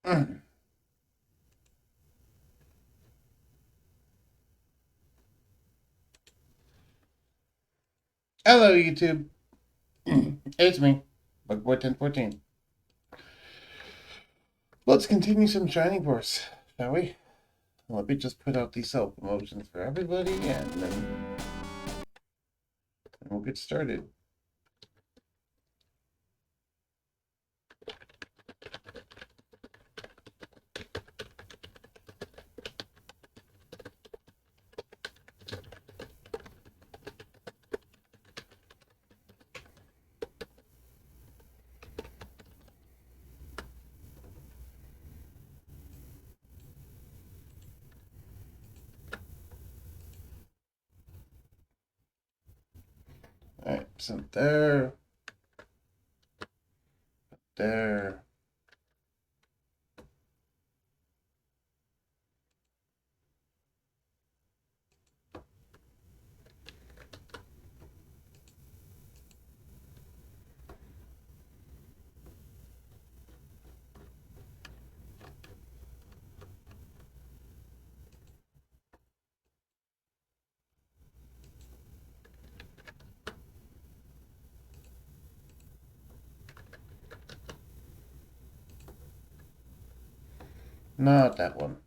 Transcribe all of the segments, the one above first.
Hello, YouTube. It's me, Bugboy1014. Let's continue some Shining Force, shall we? Let me just put out these self-promotions for everybody, and then we'll get started. Alright, so there. There. Not that one.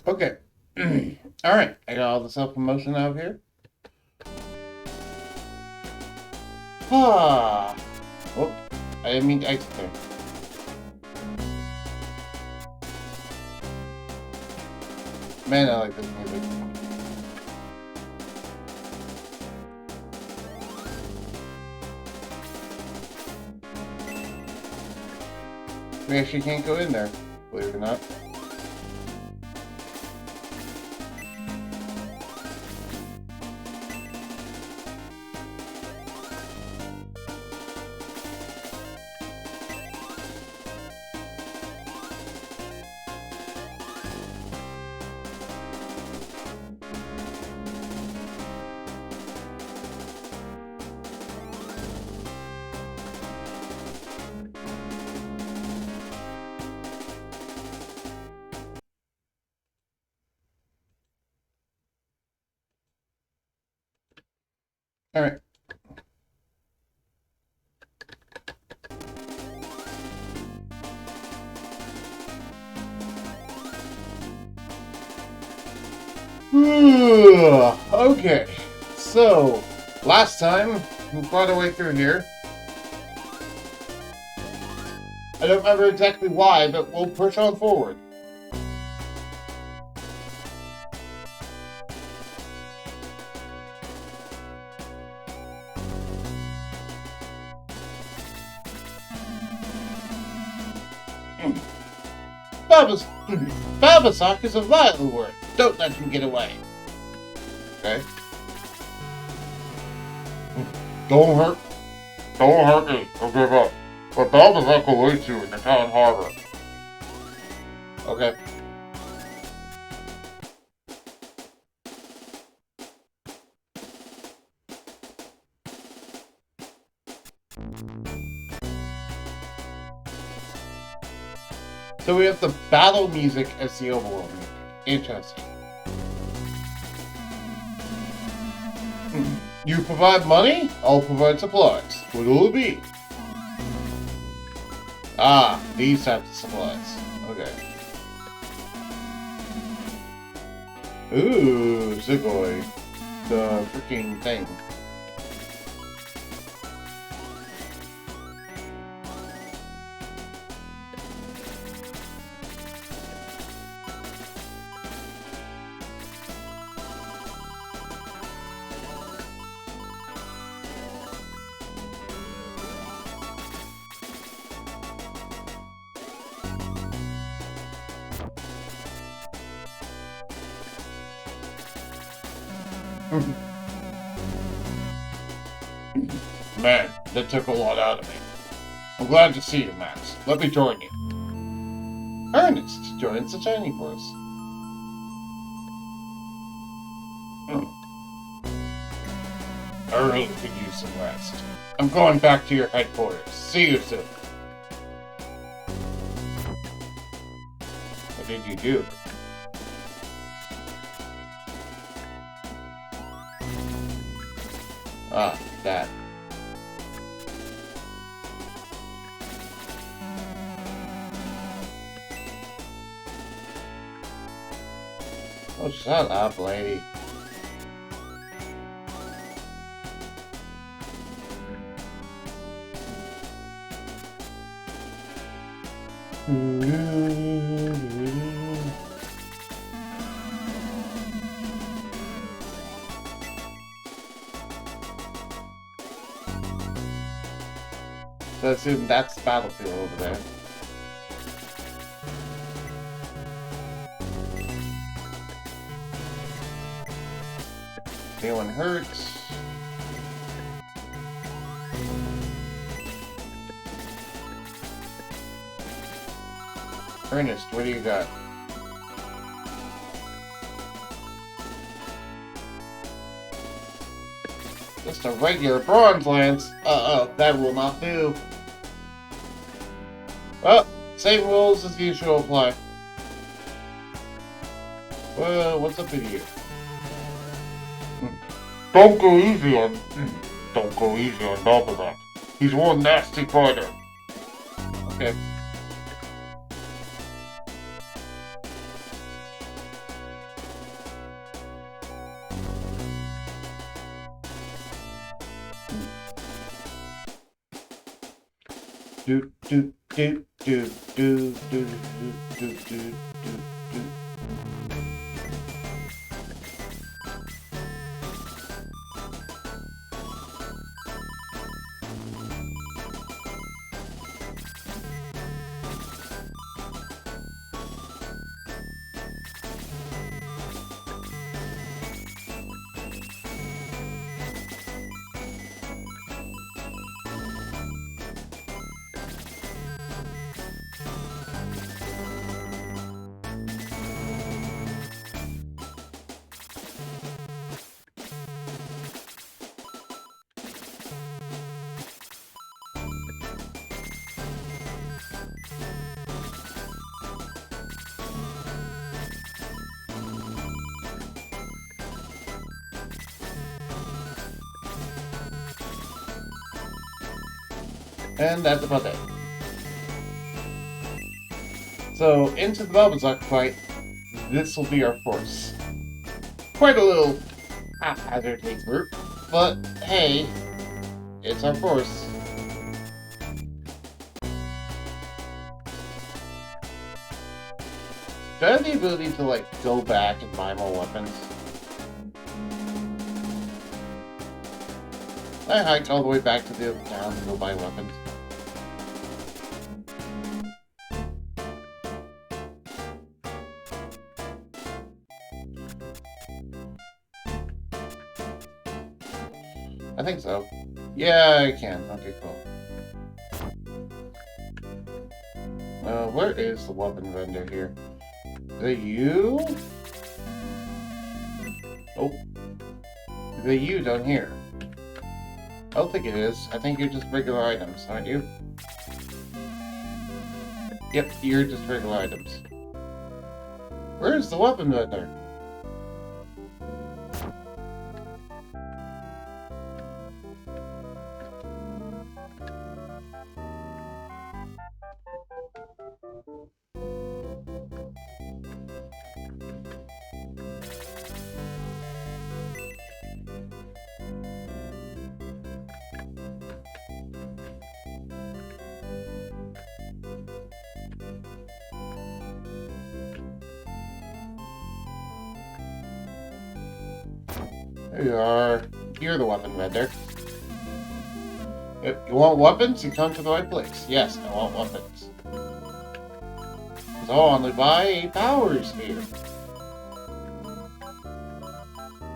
Okay. Alright, I got all the self-promotion out here. Ah. Oh, I didn't mean to exit there. Man, I like this music. We actually can't go in there, believe it or not. Alright. Okay, so last time we fought our way through here. I don't remember exactly why, but we'll push on forward. Babasok is a vile word. Don't let him get away. Okay. Don't hurt me. I'll give up. But Babasok awaits you in the town harbor. Okay. So we have the battle music as the overworld music. Interesting. You provide money, I'll provide supplies. What will it be? Ah, these types of supplies. Okay. Ooh, Zigoi. The freaking thing. Man, that took a lot out of me. I'm glad to see you, Max. Let me join you. Ernest joins the training force. I really could use some rest. I'm going back to your headquarters. See you soon. What did you do? Ah, that. Oh, shut up, lady. So I assume that's the battlefield over there. Anyone hurt? Ernest, what do you got? Just a regular bronze lance? That will not do. Well, same rules as usual apply. Well, what's up with you? Don't go easy on Balbazak. He's one nasty fighter. Okay. Do do do do do do do do do. And that's about it. So, into the Balbazak fight, this will be our force. Quite a little haphazardly group, but hey, it's our force. Do I have the ability to, like, go back and buy more weapons? I hiked all the way back to the town to go buy weapons. I think so. Yeah, I can. Okay, cool. Where is the weapon vendor here? Is it you? Oh. Is it you down here? I don't think it is. I think you're just regular items, aren't you? Yep, you're just regular items. Where's the weapon vendor? There you are. You're the weapon vendor. If you want weapons, you come to the right place. Yes, I want weapons. So I'll only buy a power sphere.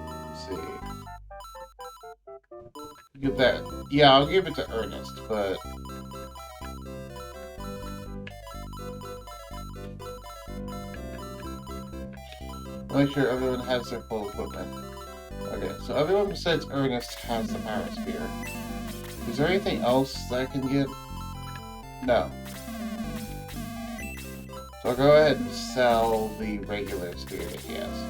Let's see. Give that. Yeah, I'll give it to Ernest, but make sure everyone has their full equipment. Okay, so everyone besides Ernest has the power sphere. Is there anything else that I can get? No. So I'll go ahead and sell the regular sphere that he has.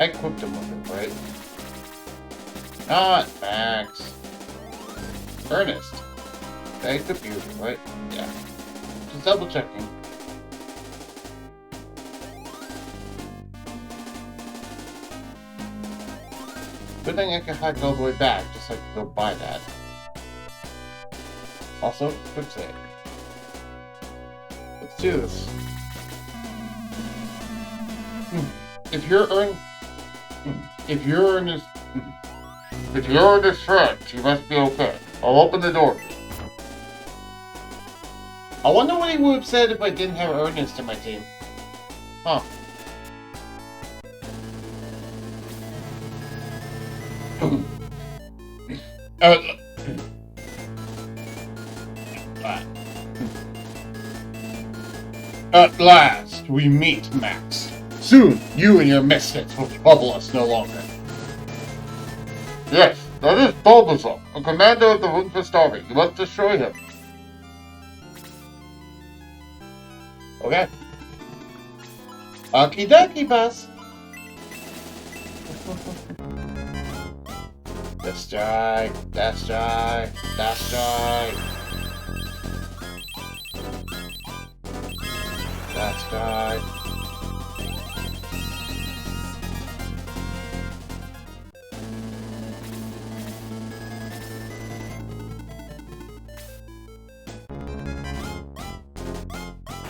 I equipped him with it, right? Not Max. Ernest. I equipped you, right? Yeah. Just double checking. Good thing I can hack all the way back, just so I can go buy that. Also, quick save. Let's do this. If you're in this threat, you must be okay. I'll open the door. I wonder what he would have said if I didn't have Ernest in my team. Huh. At last, we meet, Max. Soon, you and your misfits will trouble us no longer. Yes, that is Bulbasaur, a commander of the Ruthless Army. You must destroy him. Okay. Okie dokie, boss. This guy, that guy, that guy. That guy.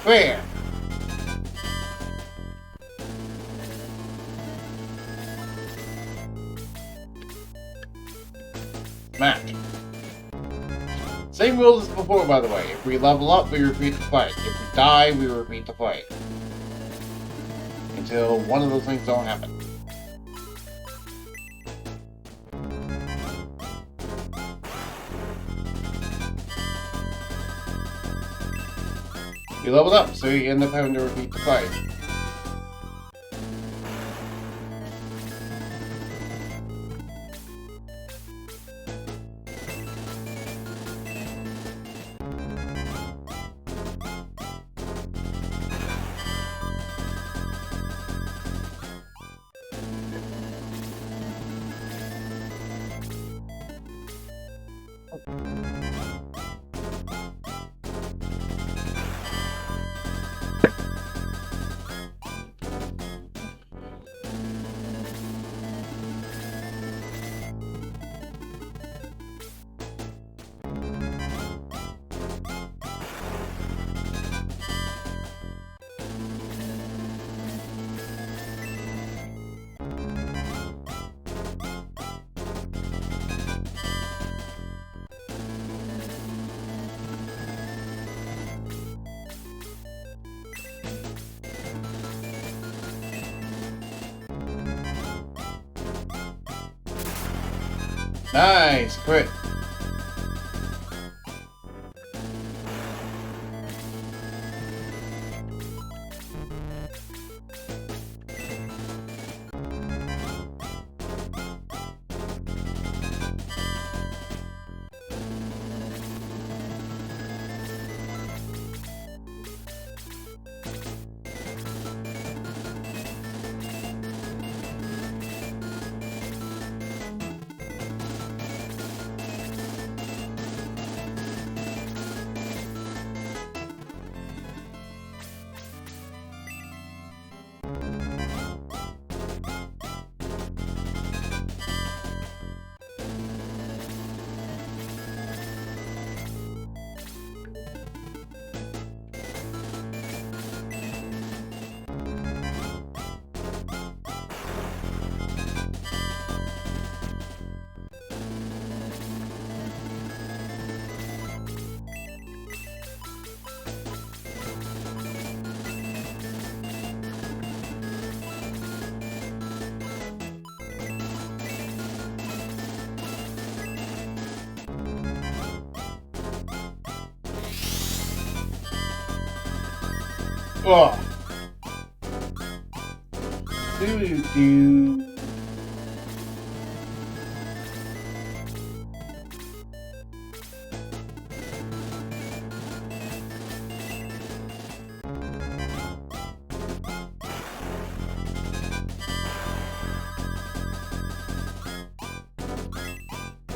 Where? Match. Same rules as before, by the way. If we level up, we repeat the fight. If we die, we repeat the fight. Until one of those things don't happen. You leveled up, so you end up having to repeat the fight. Nice, crit. Ugh. Do.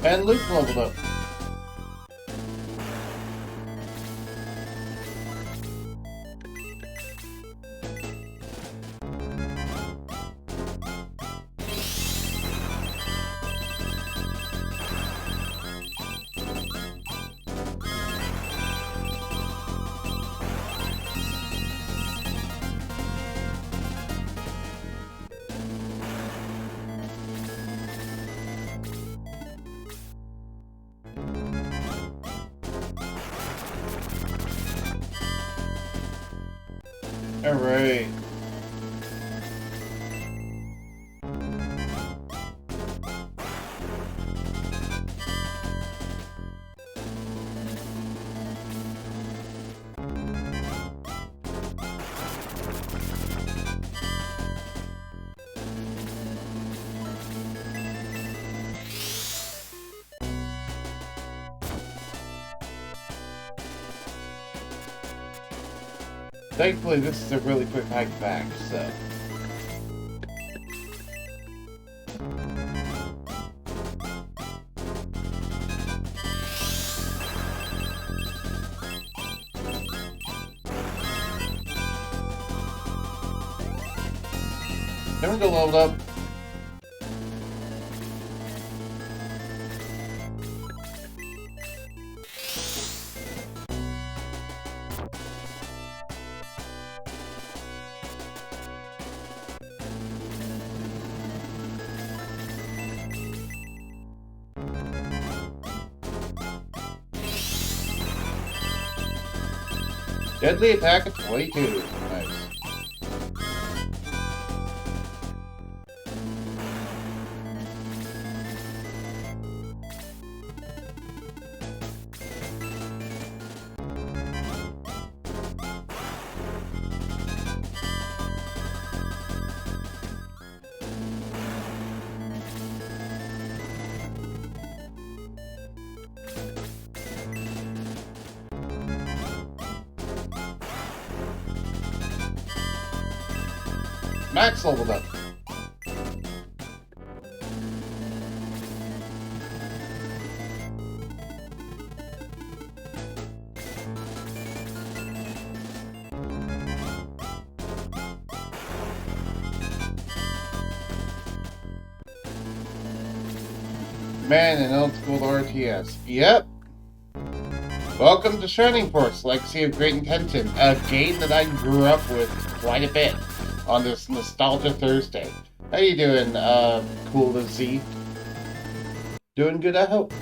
And Luke leveled up. Alright. Thankfully, this is a really quick hike back, so... Then we go leveled up. Deadly attack at 22. Nice. Max leveled up. Man, an old school RTS. Yep. Welcome to Shining Force, Legacy of Great Intention, a game that I grew up with quite a bit on this Nostalgia Thursday. How you doing, Cool to Z? Doing good, I hope.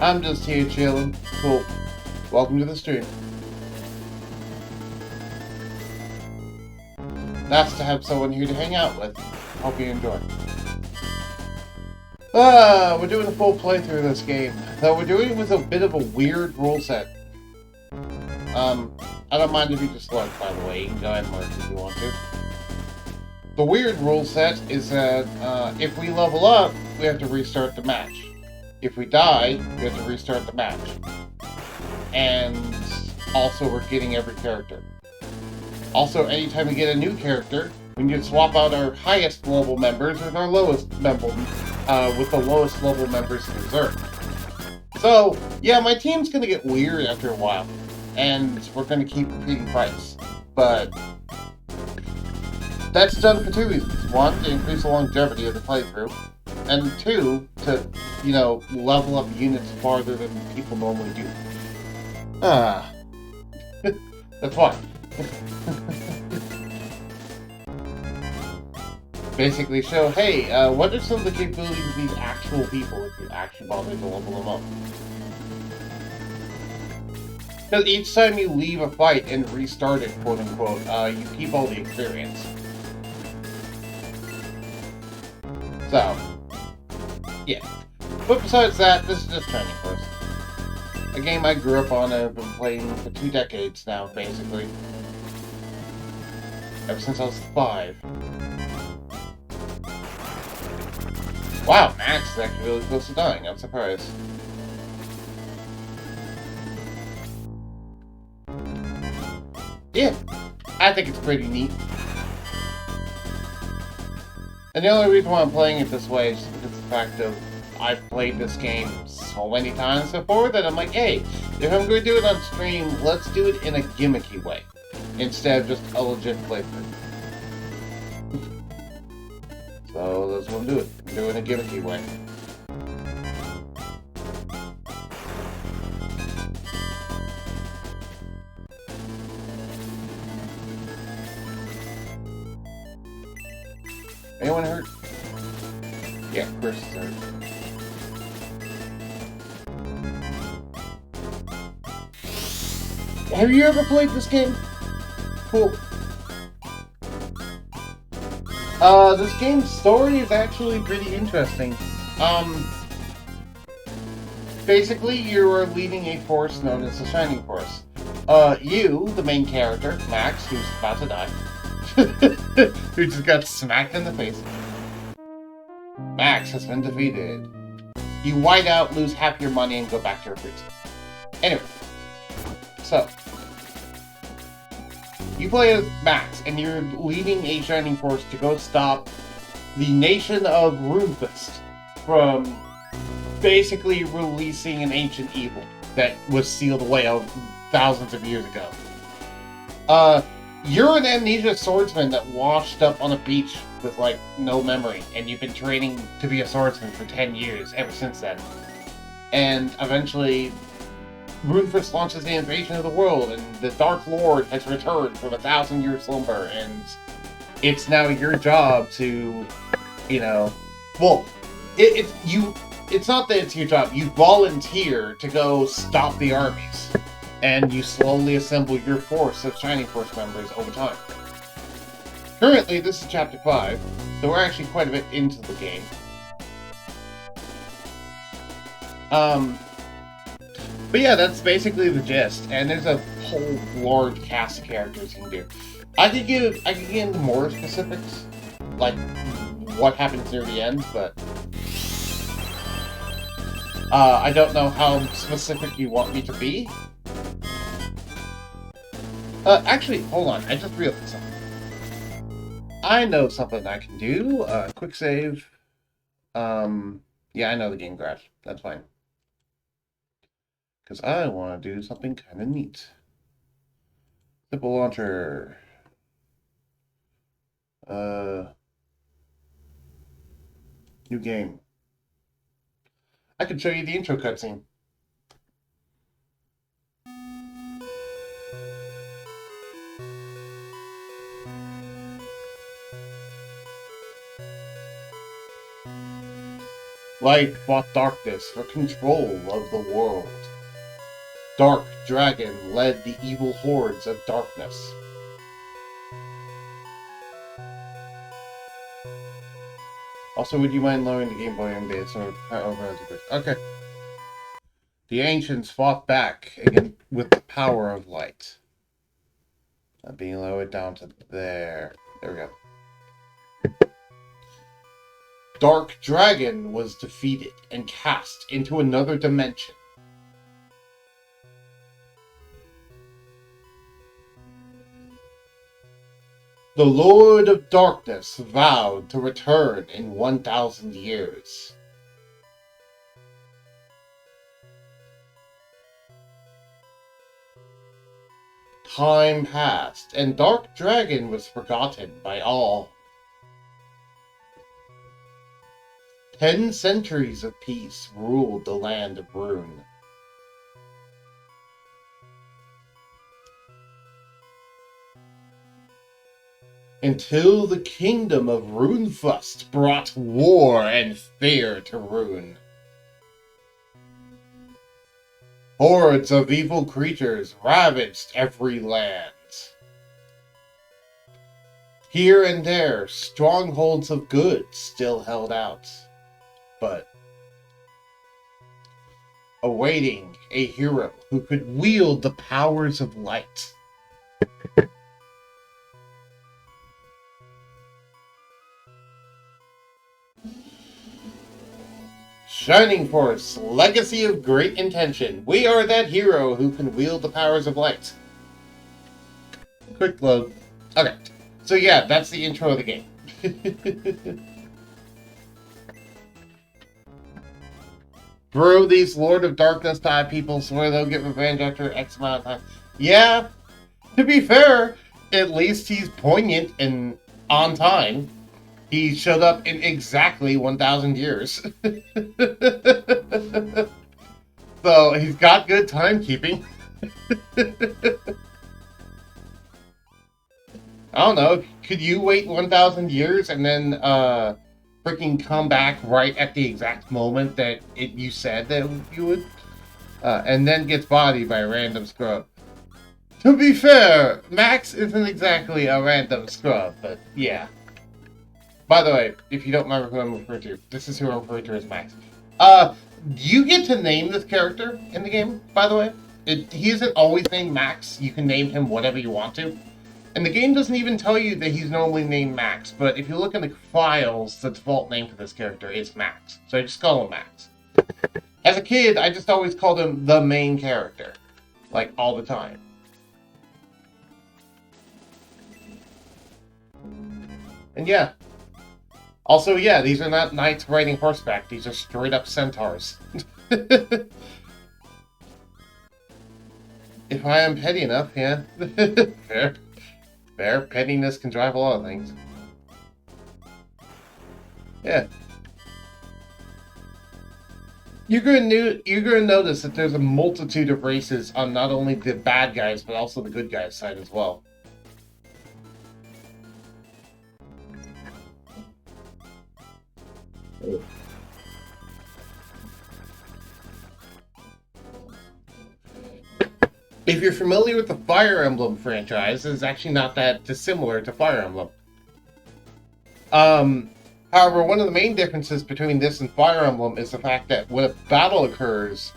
I'm just here chilling. Cool. Welcome to the stream. Nice to have someone here to hang out with. Hope you enjoy. We're doing a full playthrough of this game. Though we're doing it with a bit of a weird rule set. I don't mind if you just look, by the way. You can go ahead and look if you want to. The weird rule set is that if we level up, we have to restart the match. If we die, we have to restart the match. And also we're getting every character. Also, anytime we get a new character, we need to swap out our highest level members with our lowest level, with the lowest level members in reserve. So, yeah, my team's gonna get weird after a while, and we're gonna keep repeating fights. But that's done for two reasons. One, to increase the longevity of the playthrough, and two, to, you know, level up units farther than people normally do. That's fine. Basically show, hey, what are some of the capabilities of these actual people if you actually bother to level them up? Because each time you leave a fight and restart it, quote unquote, you keep all the experience. So, Yeah. But besides that, this is just Shining Force. A game I grew up on and have been playing for 2 decades now, basically. Ever since I was 5. Wow, Max is actually really close to dying. I'm surprised. Yeah, I think it's pretty neat. And the only reason why I'm playing it this way is because of the fact of I've played this game so many times before that I'm like, hey, if I'm going to do it on stream, let's do it in a gimmicky way instead of just a legit playthrough. So that's what I'm doing. I'm doing a gimmicky way. Anyone hurt? Yeah, Chris is hurt. Have you ever played this game? Cool. This game's story is actually pretty interesting. Basically, you are leading a force known as the Shining Force. You, the main character, Max, who's about to die, who just got smacked in the face. Max has been defeated. You white out, lose half your money, and go back to your freeze. Anyway, so you play as Max, and you're leading a Shining Force to go stop the nation of Runefist from basically releasing an ancient evil that was sealed away thousands of years ago. You're an amnesia swordsman that washed up on a beach with, like, no memory, and you've been training to be a swordsman for 10 years ever since then. And eventually, Runefist launches the invasion of the world, and the Dark Lord has returned from 1,000-year slumber, and it's now your job to, you know... Well, it's not that it's your job. You volunteer to go stop the armies, and you slowly assemble your force of Shining Force members over time. Currently, this is Chapter 5, so we're actually quite a bit into the game. But yeah, that's basically the gist, and there's a whole large cast of characters you can do. I could get into more specifics, like what happens near the end, but I don't know how specific you want me to be. Actually, hold on, I just realized something. I know something I can do. Quick save. Yeah, I know the game crashed. That's fine. Because I want to do something kind of neat. Simple launcher. New game. I can show you the intro cutscene. Light fought darkness for control of the world. Dark Dragon led the evil hordes of darkness. Also, would you mind lowering the Game Boy MD so okay. The ancients fought back again with the power of light. Being lowered down to there. There we go. Dark Dragon was defeated and cast into another dimension. The Lord of Darkness vowed to return in 1,000 years. Time passed, and Dark Dragon was forgotten by all. 10 centuries of peace ruled the land of Rune. Until the kingdom of Runefist brought war and fear to Rune. Hordes of evil creatures ravaged every land. Here and there, strongholds of good still held out. But awaiting a hero who could wield the powers of light. Shining Force, Legacy of Great Intention. We are that hero who can wield the powers of light. Quick load. Okay, so yeah, that's the intro of the game. Bro, these Lord of Darkness type people swear they'll get revenge after X amount of time. Yeah, to be fair, at least he's poignant and on time. He showed up in exactly 1,000 years. So he's got good timekeeping. I don't know. Could you wait 1,000 years and then freaking come back right at the exact moment that you said that you would? And then gets bodied by a random scrub. To be fair, Max isn't exactly a random scrub, but yeah. By the way, if you don't remember who I'm referring to, this is who I'm referring to as Max. You get to name this character in the game, by the way. He isn't always named Max. You can name him whatever you want to. And the game doesn't even tell you that he's normally named Max, but if you look in the files, the default name for this character is Max. So I just call him Max. As a kid, I just always called him the main character. Like, all the time. And yeah. Also, yeah, these are not knights riding horseback. These are straight up centaurs. If I am petty enough, yeah. Fair. Fair. Pettiness can drive a lot of things. Yeah. You're gonna notice that there's a multitude of races on not only the bad guys, but also the good guys' side as well. If you're familiar with the Fire Emblem franchise, it's actually not that dissimilar to Fire Emblem. However, one of the main differences between this and Fire Emblem is the fact that when a battle occurs,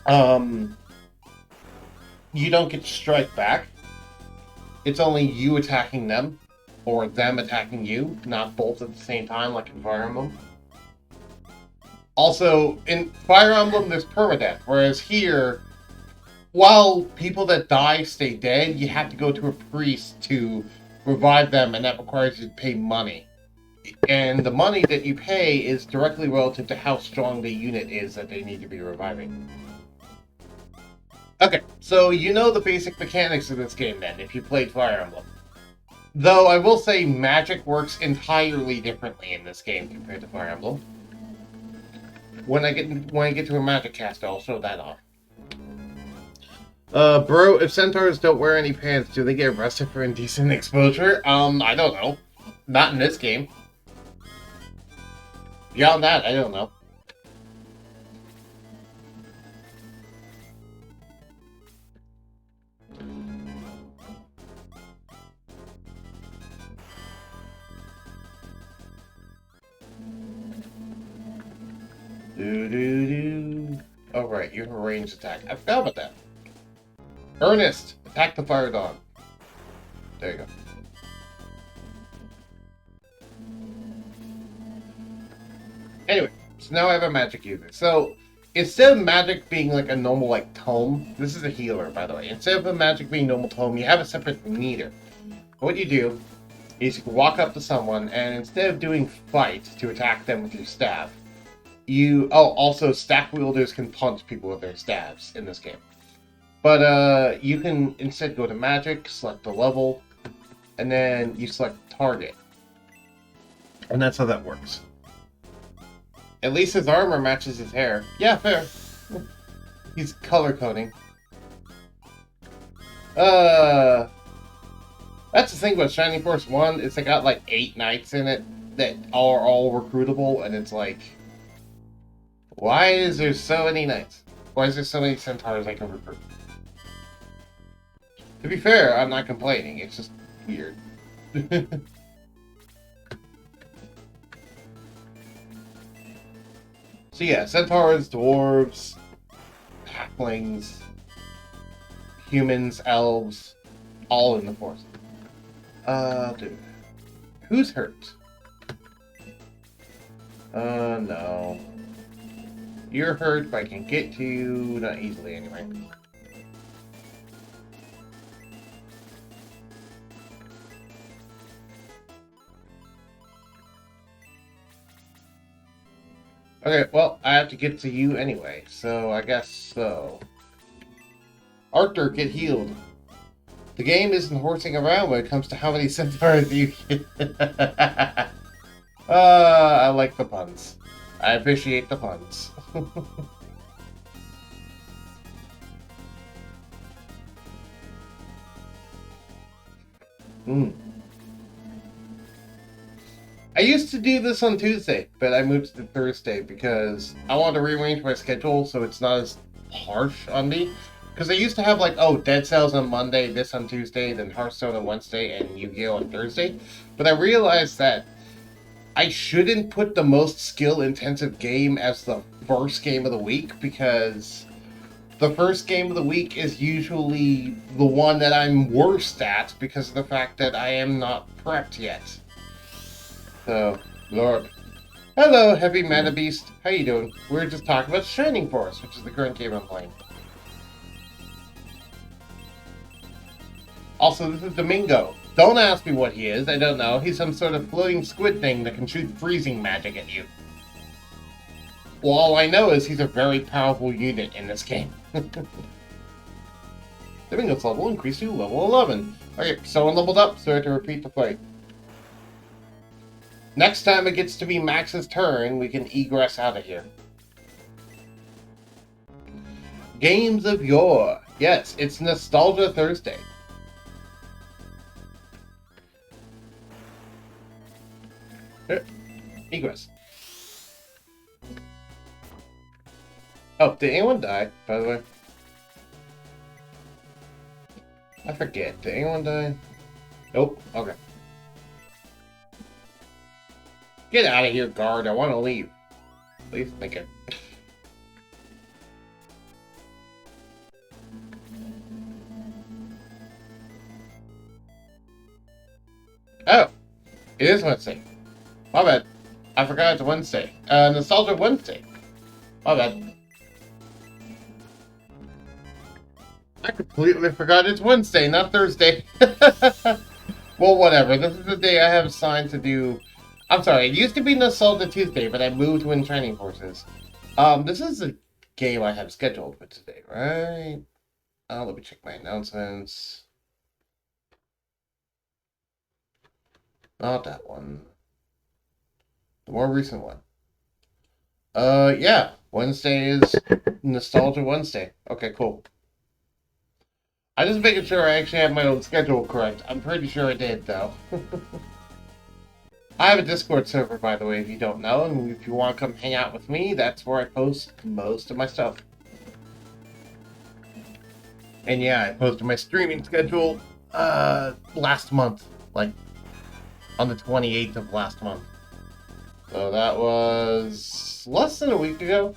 you don't get to strike back. It's only you attacking them, or them attacking you, not both at the same time like in Fire Emblem. Also, in Fire Emblem, there's permadeath, whereas here, while people that die stay dead, you have to go to a priest to revive them, and that requires you to pay money. And the money that you pay is directly relative to how strong the unit is that they need to be reviving. Okay, so you know the basic mechanics of this game then, if you played Fire Emblem. Though I will say magic works entirely differently in this game compared to Fire Emblem. When I get to a magic cast, I'll show that off. Bro, if centaurs don't wear any pants, do they get arrested for indecent exposure? I don't know. Not in this game. Beyond that, I don't know. Doo-doo-doo. Oh, right, you have a ranged attack. I forgot about that. Ernest, attack the fire dog. There you go. Anyway, so now I have a magic user. So, instead of magic being like a normal like tome, this is a healer, by the way. Instead of a magic being normal tome, you have a separate meter. What you do is you can walk up to someone, and instead of doing fight to attack them with your staff, also staff wielders can punch people with their staves in this game. But you can instead go to magic, select the level, and then you select target. And that's how that works. At least his armor matches his hair. Yeah, fair. He's color coding. That's the thing about Shining Force 1, is they got like 8 knights in it that are all recruitable, and it's like, why is there so many knights? Why is there so many centaurs I can recruit? To be fair, I'm not complaining, it's just weird. So yeah, centaurs, dwarves, halflings, humans, elves, all in the forest. Dude. Who's hurt? No. You're hurt, but I can get to you not easily anyway. Okay, well, I have to get to you anyway, so I guess so. Arthur, get healed. The game isn't horsing around when it comes to how many centaurs you get. I like the puns. I appreciate the puns. I used to do this on Tuesday, but I moved to Thursday because I wanted to rearrange my schedule so it's not as harsh on me. Because I used to have like, oh, Dead Cells on Monday, this on Tuesday, then Hearthstone on Wednesday, and Yu-Gi-Oh on Thursday. But I realized that I shouldn't put the most skill-intensive game as the first game of the week, because the first game of the week is usually the one that I'm worst at because of the fact that I am not prepped yet. So, Lord. Hello, Heavy Mana Beast. How you doing? We're just talking about Shining Force, which is the current game I'm playing. Also, this is Domingo. Don't ask me what he is. I don't know. He's some sort of floating squid thing that can shoot freezing magic at you. Well, all I know is he's a very powerful unit in this game. Domingo's level increased to level 11. Okay, someone leveled up, so I have to repeat the fight. Next time it gets to be Max's turn, we can egress out of here. Games of Yore. Yes, it's Nostalgia Thursday. Egress. Oh, did anyone die, by the way? I forget. Did anyone die? Nope. Okay. Get out of here, guard. I want to leave. Please, thank you. Oh, it is Wednesday. My bad. I forgot it's Wednesday. Nostalgia Wednesday. My bad. I completely forgot it's Wednesday, not Thursday. Well, whatever. This is the day I have assigned to do... I'm sorry, it used to be Nostalgia Tuesday, but I moved when training forces. This is a game I have scheduled for today, right? Let me check my announcements. Not that one. The more recent one. Yeah. Wednesday is Nostalgia Wednesday. Okay, cool. I'm just making sure I actually have my own schedule correct. I'm pretty sure I did, though. I have a Discord server, by the way, if you don't know, and if you want to come hang out with me, that's where I post most of my stuff. And yeah, I posted my streaming schedule, last month, like, on the 28th of last month. So that was less than a week ago.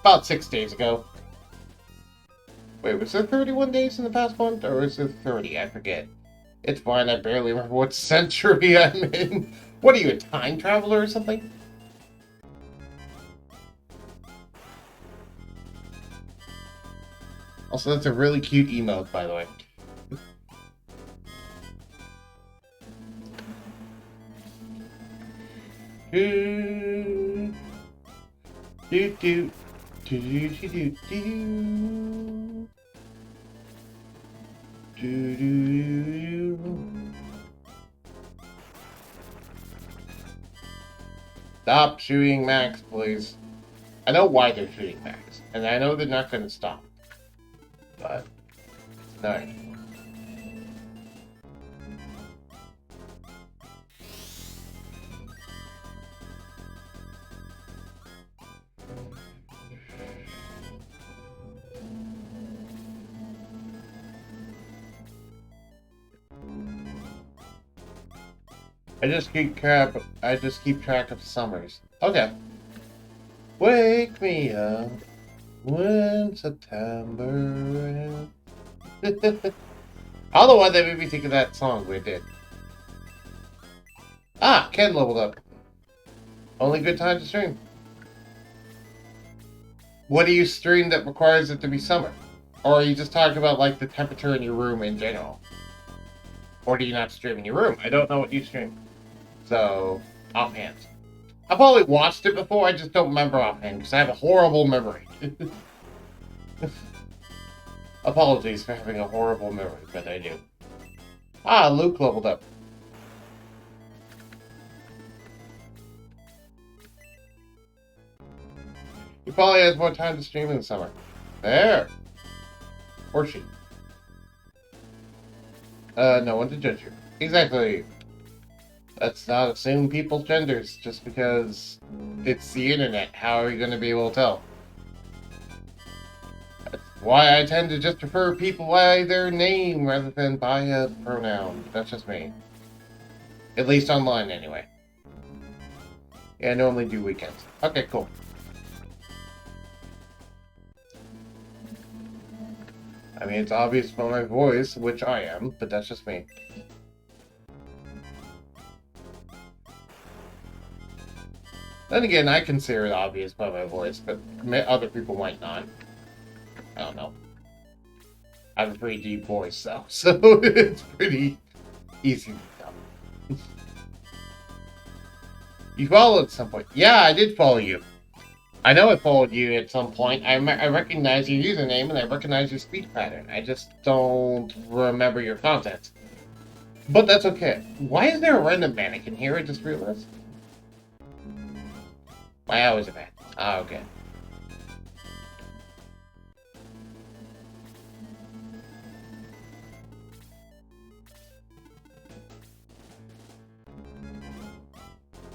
About 6 days ago. Wait, was there 31 days in the past month? Or was there 30? I forget. It's fine, I barely remember what century I'm in. What are you, a time traveler or something? Also, that's a really cute emote, by the way. Do do do do do do do do do. Stop shooting Max, please. I know why they're shooting Max, and I know they're not going to stop. But it's annoying. I just keep track of summers. Okay. Wake me up When September ends. I don't know why that made me think of that song, but it did. Ah, Ken leveled up. Only good time to stream. What do you stream that requires it to be summer? Or are you just talking about like the temperature in your room in general? Or do you not stream in your room? I don't know what you stream. So, offhand. I probably watched it before, I just don't remember offhand because I have a horrible memory. Apologies for having a horrible memory, but I do. Ah, Luke leveled up. He probably has more time to stream in the summer. There! Or she. No one to judge you. Exactly. Let's not assume people's genders just because it's the internet. How are you going to be able to tell? That's why I tend to just refer people by their name rather than by a pronoun. That's just me. At least online, anyway. Yeah, I normally do weekends. Okay, cool. I mean, it's obvious from my voice, which I am, but that's just me. Then again, I consider it obvious by my voice, but other people might not. I don't know. I have a pretty deep voice, though, so it's pretty easy to tell. You followed at some point. Yeah, I did follow you. I know I followed you at some point. I recognize your username and I recognize your speech pattern. I just don't remember your content. But that's okay. Why is there a random mannequin here? I just realized. Why always a man? Ah, okay.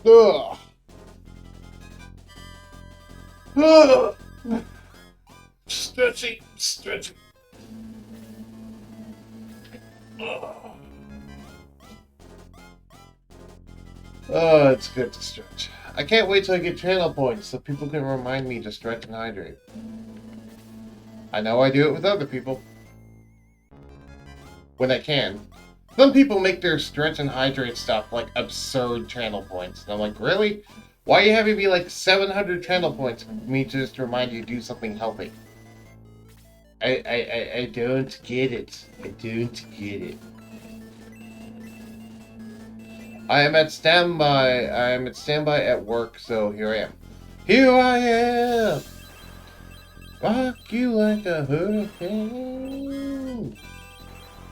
Ugh. Ugh. Stretchy, stretchy. Oh, it's good to stretch. I can't wait till I get channel points so people can remind me to stretch and hydrate. I know I do it with other people. When I can. Some people make their stretch and hydrate stuff like absurd channel points. And I'm like, really? Why are you having me like 700 channel points for me to just remind you to do something healthy? I don't get it. I don't get it. I am at standby. I am at standby at work, so here I am. Here I am! Rock you like a hurricane.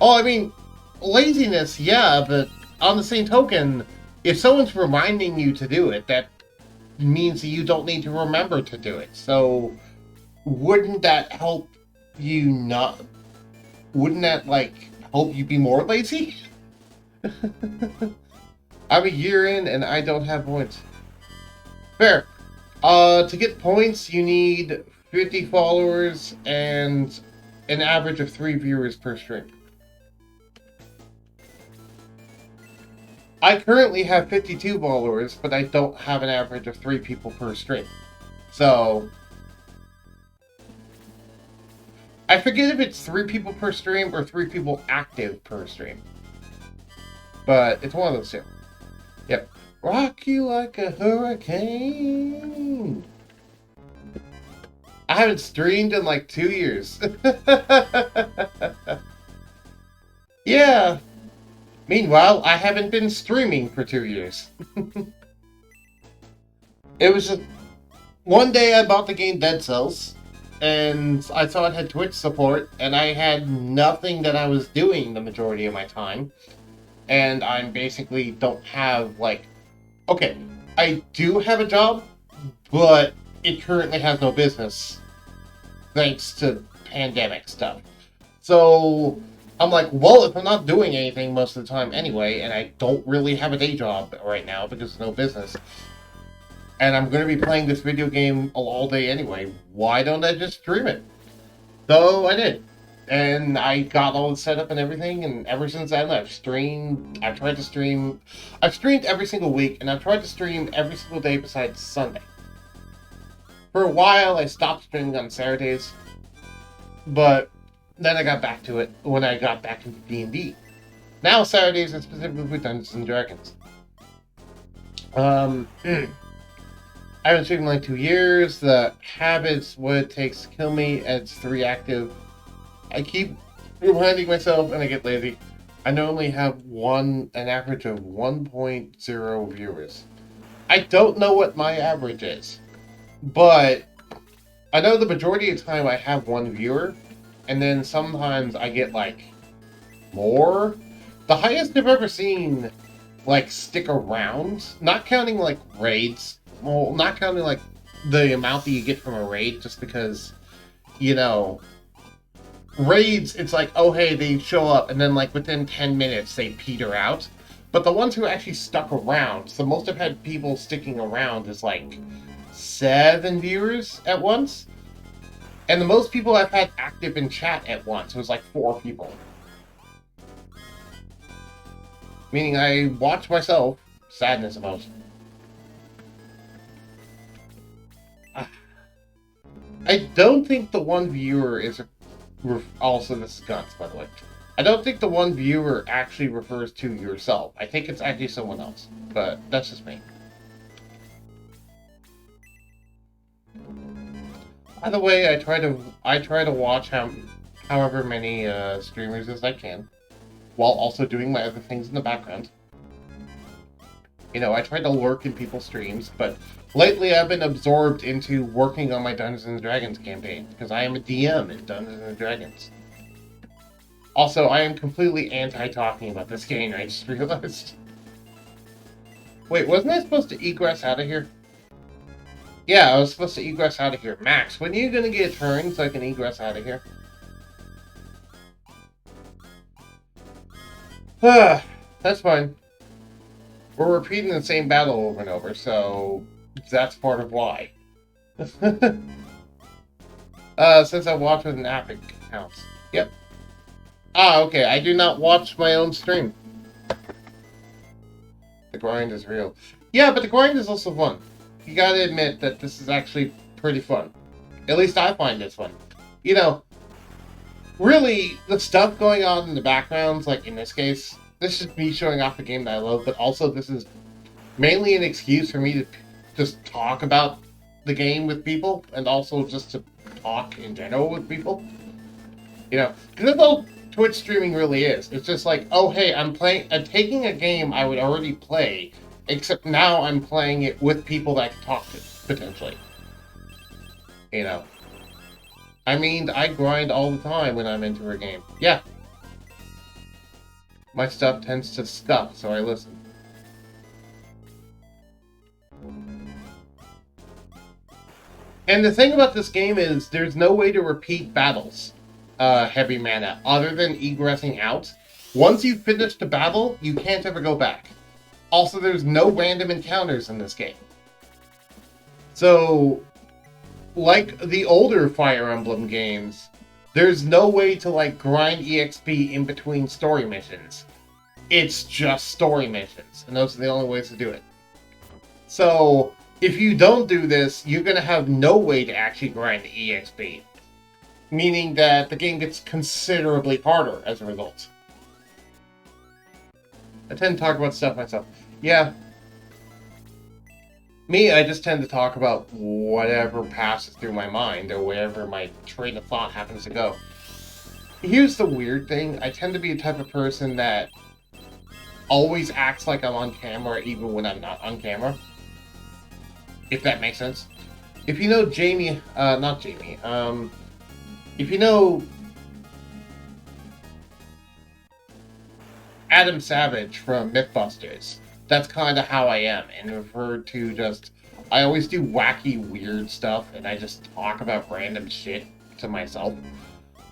Oh, I mean, laziness, yeah, but on the same token, if someone's reminding you to do it, that means that you don't need to remember to do it. So, wouldn't that help you not... Wouldn't that, like, help you be more lazy? I'm a year in and I don't have points. Fair. To get points, you need 50 followers and an average of 3 viewers per stream. I currently have 52 followers, but I don't have an average of 3 people per stream. So... I forget if it's 3 people per stream or 3 people active per stream. But it's one of those two. Yep. Rock you like a hurricane. I haven't streamed in like 2 years. Yeah. Meanwhile, I haven't been streaming for 2 years. It was just... One day I bought the game Dead Cells, and I saw it had Twitch support, and I had nothing that I was doing the majority of my time. And I basically don't have, like... Okay, I do have a job, but it currently has no business, thanks to pandemic stuff. So, I'm like, well, if I'm not doing anything most of the time anyway, and I don't really have a day job right now because there's no business, and I'm going to be playing this video game all day anyway, why don't I just stream it? So, I did. And I got all the setup and everything, and ever since then I've streamed, I've streamed every single week, and I've tried to stream every single day besides Sunday. For a while, I stopped streaming on Saturdays, but then I got back to it when I got back into D&D. Now Saturdays are specifically for Dungeons and Dragons. I've been streaming like 2 years. The habit's what it takes to kill me, and it's 3 active. I keep reminding myself, and I get lazy. I normally have an average of 1.0 viewers. I don't know what my average is, but I know the majority of the time I have 1 viewer, and then sometimes I get like more. The highest I've ever seen like stick around, not counting like raids. Well, not counting like the amount that you get from a raid, just because, you know, raids, it's like, oh hey, they show up, and then like within 10 minutes they peter out. But the ones who actually stuck around, the most I've had people sticking around is like 7 viewers at once. And the most people I've had active in chat at once was like 4 people. Meaning I watch myself, sadness emotion. I don't think the 1 viewer is also, this is Guns, by the way. I don't think the 1 viewer actually refers to yourself. I think it's actually someone else, but that's just me. By the way, I try to watch however many streamers as I can, while also doing my other things in the background. You know, I try to lurk in people's streams, but lately I've been absorbed into working on my Dungeons & Dragons campaign, because I am a DM in Dungeons & Dragons. Also, I am completely anti-talking about this game, I just realized. Wait, wasn't I supposed to egress out of here? Yeah, I was supposed to egress out of here. Max, when are you gonna get a turn so I can egress out of here? That's fine. We're repeating the same battle over and over, so that's part of why. Since I watch with an app, it counts. Yep. Ah, okay, I do not watch my own stream. The grind is real. Yeah, but the grind is also fun. You gotta admit that this is actually pretty fun. At least I find this fun. You know, really, the stuff going on in the backgrounds, like in this case, this is me showing off a game that I love, but also this is mainly an excuse for me to just talk about the game with people, and also just to talk in general with people. You know, because that's all Twitch streaming really is. It's just like, oh hey, I'm taking a game I would already play, except now I'm playing it with people that I can talk to, potentially. You know. I mean, I grind all the time when I'm into a game. Yeah. My stuff tends to stuff, so I listen. And the thing about this game is, there's no way to repeat battles, heavy mana, other than egressing out. Once you've finished the battle, you can't ever go back. Also, there's no random encounters in this game. So, like the older Fire Emblem games, there's no way to, like, grind EXP in between story missions. It's just story missions, and those are the only ways to do it. So, if you don't do this, you're going to have no way to actually grind the EXP. Meaning that the game gets considerably harder as a result. I tend to talk about stuff myself. Yeah. Me, I just tend to talk about whatever passes through my mind, or wherever my train of thought happens to go. Here's the weird thing. I tend to be the type of person that always acts like I'm on camera, even when I'm not on camera. If that makes sense. If you know Jamie, not Jamie, if you know Adam Savage from Mythbusters, that's kind of how I am, and referred to just, I always do wacky, weird stuff, and I just talk about random shit to myself,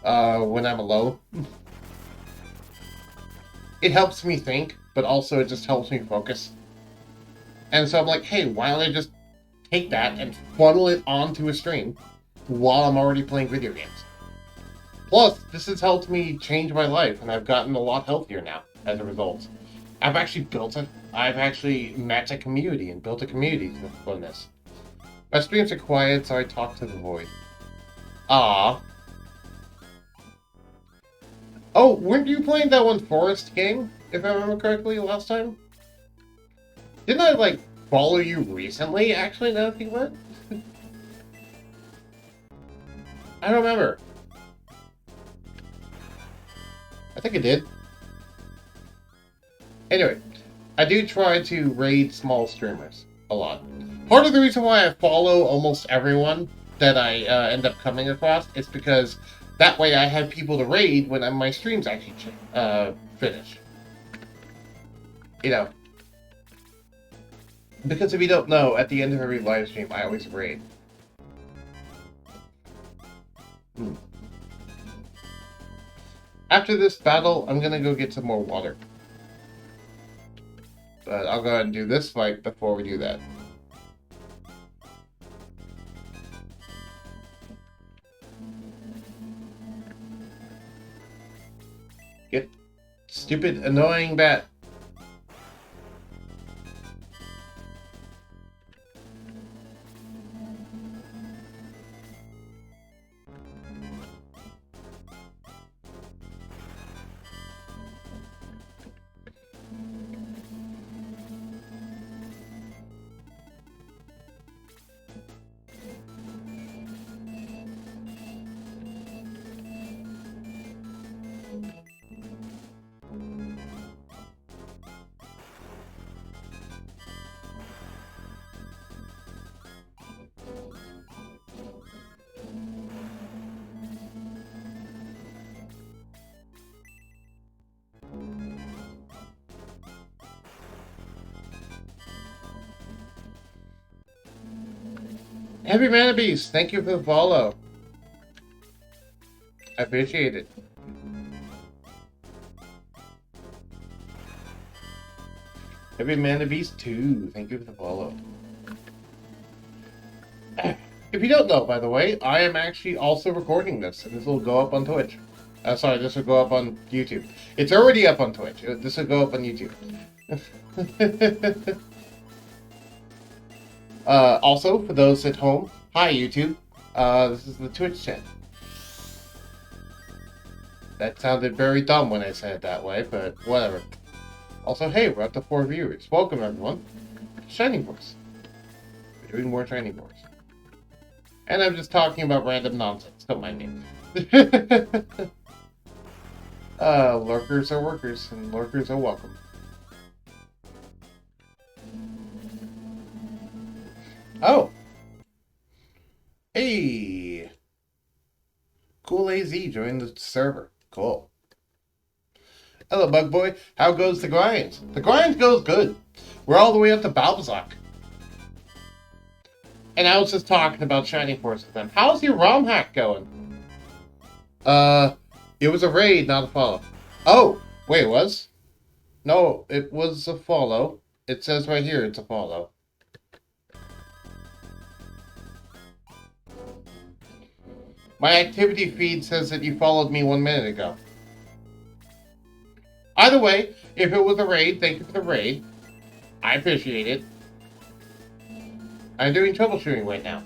when I'm alone. It helps me think, but also it just helps me focus. And so I'm like, hey, why don't I just take that and funnel it onto a stream while I'm already playing video games? Plus, this has helped me change my life, and I've gotten a lot healthier now as a result. I've actually met a community and built a community from this. My streams are quiet, so I talk to the void. Ah. Oh, weren't you playing that one Forest game, if I remember correctly, last time? Didn't I, like, follow you recently, actually, now that I think about it? I don't remember. I think I did. Anyway, I do try to raid small streamers a lot. Part of the reason why I follow almost everyone that I end up coming across is because that way I have people to raid when my streams actually finish. You know. Because if you don't know, at the end of every live stream, I always raid. After this battle, I'm gonna go get some more water. But I'll go ahead and do this fight before we do that. Get stupid, annoying bat. Heavy Mana Beast, thank you for the follow. I appreciate it. Heavy Mana Beast 2, thank you for the follow. If you don't know, by the way, I am actually also recording this, and this will go up on Twitch. Sorry, this will go up on YouTube. It's already up on Twitch. This will go up on YouTube. Also, for those at home, hi YouTube. This is the Twitch chat. That sounded very dumb when I said it that way, but whatever. Also, hey, we're up to 4 viewers. Welcome, everyone. Shining Force. We're doing more Shining Force. And I'm just talking about random nonsense. Don't mind me. Lurkers are workers, and lurkers are welcome. Oh! Hey! Cool AZ joined the server. Cool. Hello, Bug Boy. How goes the grind? The grind goes good. We're all the way up to Balbazak. And I was just talking about Shining Force with them. How's your ROM hack going? It was a raid, not a follow. Oh! Wait, it was? No, it was a follow. It says right here it's a follow. My activity feed says that you followed me 1 minute ago. Either way, if it was a raid, thank you for the raid. I appreciate it. I'm doing troubleshooting right now.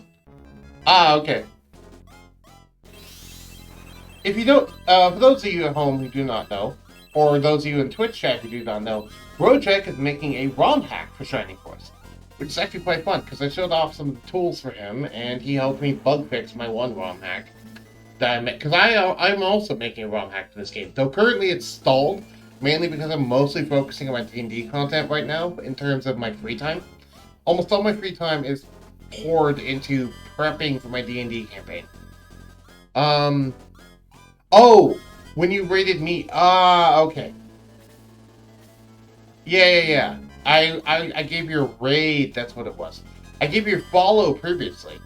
Ah, okay. If you don't, for those of you at home who do not know, or those of you in Twitch chat who do not know, Rouge is making a ROM hack for Shining Force. Which is actually quite fun, because I showed off some of the tools for him, and he helped me bug fix my one ROM hack. Because I'm also making a ROM hack for this game. Though currently it's stalled, mainly because I'm mostly focusing on my D&D content right now, in terms of my free time. Almost all my free time is poured into prepping for my D&D campaign. Oh! When you raided me, okay. Yeah. I gave you a raid, that's what it was. I gave you a follow previously.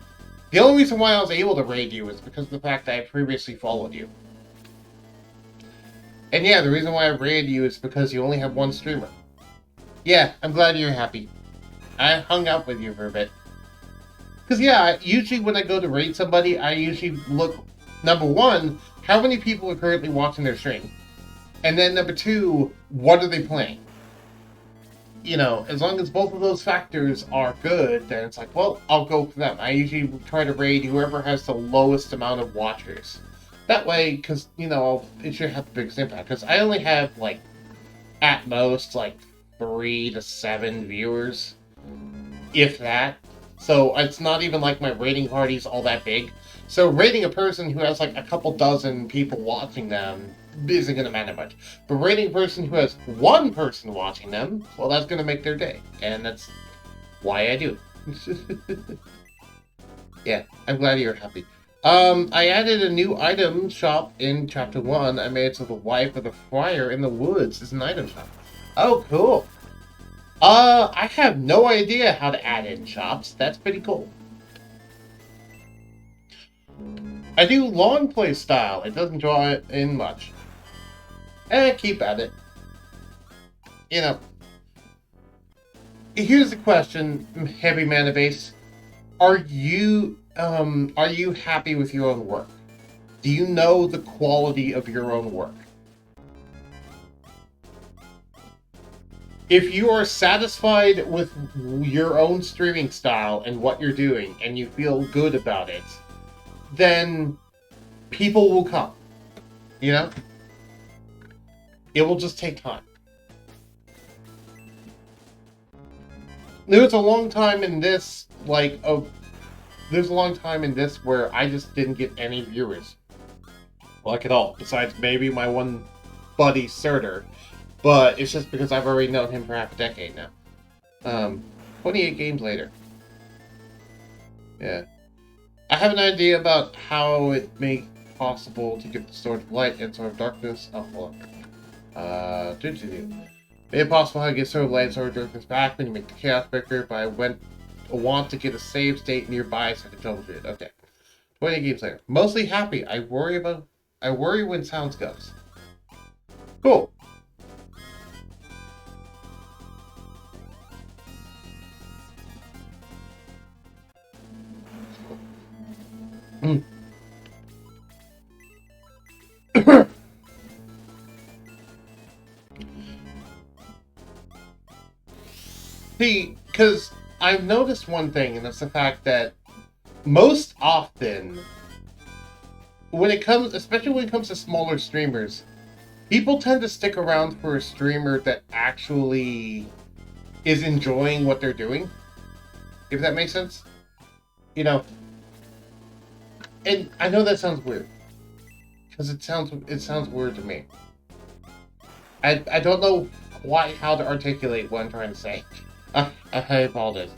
The only reason why I was able to raid you is because of the fact that I previously followed you. And yeah, the reason why I raided you is because you only have one streamer. Yeah, I'm glad you're happy. I hung out with you for a bit. Because yeah, usually when I go to raid somebody, I usually look, number one, how many people are currently watching their stream? And then number two, what are they playing? you know, as long as both of those factors are good, then it's like, well, I'll go for them. I usually try to raid whoever has the lowest amount of watchers. That way, because, you know, it should have the biggest impact. Because I only have, like, at most, like, 3 to 7 viewers, if that. So it's not even like my rating party's all that big. So rating a person who has, like, a couple dozen people watching them isn't going to matter much. But rating a person who has one person watching them, well, that's going to make their day. And that's why I do. Yeah, I'm glad you're happy. I added a new item shop in Chapter 1. I made it so the wife of the friar in the woods is an item shop. Oh, cool. I have no idea how to add in shops. That's pretty cool. I do long play style. It doesn't draw in much. Keep at it. You know. Here's the question, Heavy Mana Base. Are you happy with your own work? Do you know the quality of your own work? If you are satisfied with your own streaming style and what you're doing, and you feel good about it, then people will come. You know? It will just take time. There was a long time in this, there's a long time in this where I just didn't get any viewers. Like at all. Besides maybe my one buddy, Surtur. But it's just because I've already known him for half a decade now. 28 games later. Yeah. I have an idea about how it may be possible to get the Sword of Light and Sword of Darkness. Oh, hold on. Made it possible how to get Sword of Light and Sword of Darkness back when you make the Chaos Breaker, but I want to get a save state nearby so I can troubleshoot it. Okay. 20 games later. Mostly happy. I worry when sounds goes. Cool. See, because I've noticed one thing, and that's the fact that most often, especially when it comes to smaller streamers, people tend to stick around for a streamer that actually is enjoying what they're doing. If that makes sense. You know, and I know that sounds weird. Because it sounds weird to me. I don't know quite how to articulate what I'm trying to say. I apologize.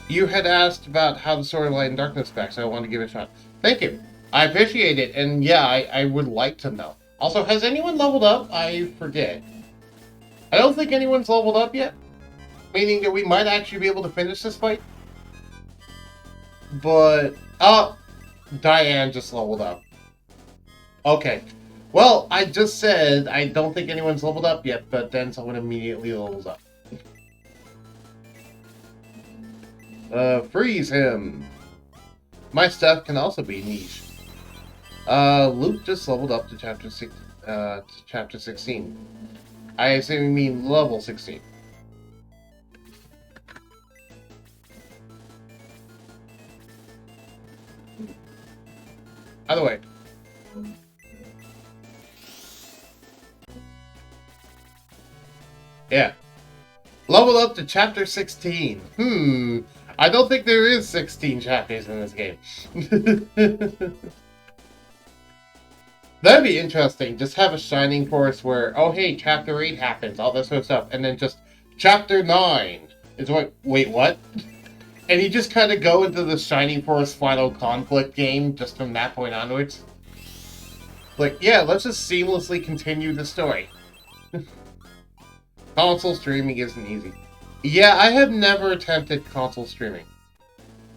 You had asked about how the Sword of Light and Darkness back, so I wanted to give it a shot. Thank you. I appreciate it, and yeah, I would like to know. Also, has anyone leveled up? I forget. I don't think anyone's leveled up yet. Meaning that we might actually be able to finish this fight. But, Diane just leveled up. Okay. Well, I just said I don't think anyone's leveled up yet, but then someone immediately levels up. Freeze him! My stuff can also be niche. Luke just leveled up to chapter 16. I assume you mean level 16. By the way. Yeah. Leveled up to chapter 16. I don't think there is 16 chapters in this game. That'd be interesting. Just have a Shining Force where, oh hey, chapter 8 happens, all this sort of stuff, and then just chapter 9 is what, wait, what? And you just kind of go into the Shining Force final conflict game just from that point onwards. Like, yeah, let's just seamlessly continue the story. Console streaming isn't easy. Yeah, I have never attempted console streaming.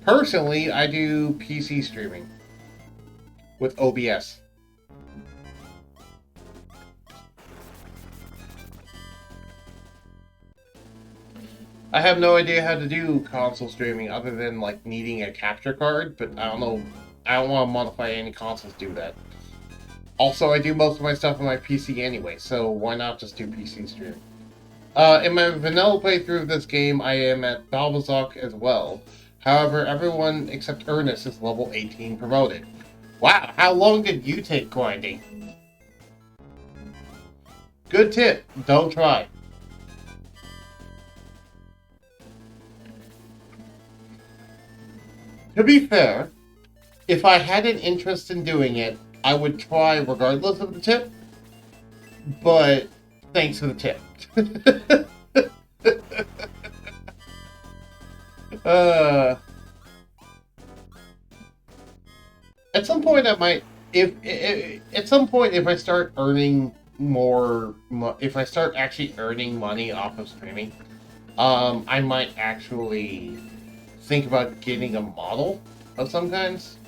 Personally, I do PC streaming with OBS. I have no idea how to do console streaming other than, like, needing a capture card, but I don't know. I don't want to modify any consoles to do that. Also, I do most of my stuff on my PC anyway, so why not just do PC streaming? In my vanilla playthrough of this game, I am at Balbazok as well. However, everyone except Ernest is level 18 promoted. Wow, how long did you take grinding? Good tip, don't try. To be fair, if I had an interest in doing it, I would try regardless of the tip, but thanks for the tip. uh, at some point, I might. If at some point, if I start earning more, if I start actually earning money off of streaming, I might actually think about getting a model of some kinds.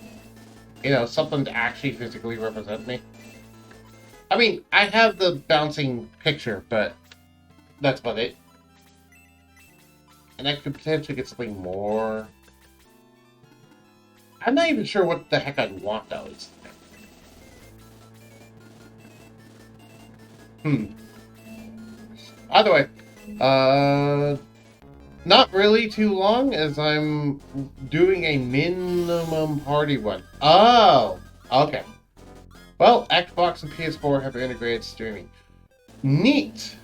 You know, something to actually physically represent me. I mean, I have the bouncing picture, but that's about it. And I could potentially get something more. I'm not even sure what the heck I'd want, though. Hmm. Either way, not really too long, as I'm doing a minimum party one. Oh, okay. Well, Xbox and PS4 have integrated streaming. Neat.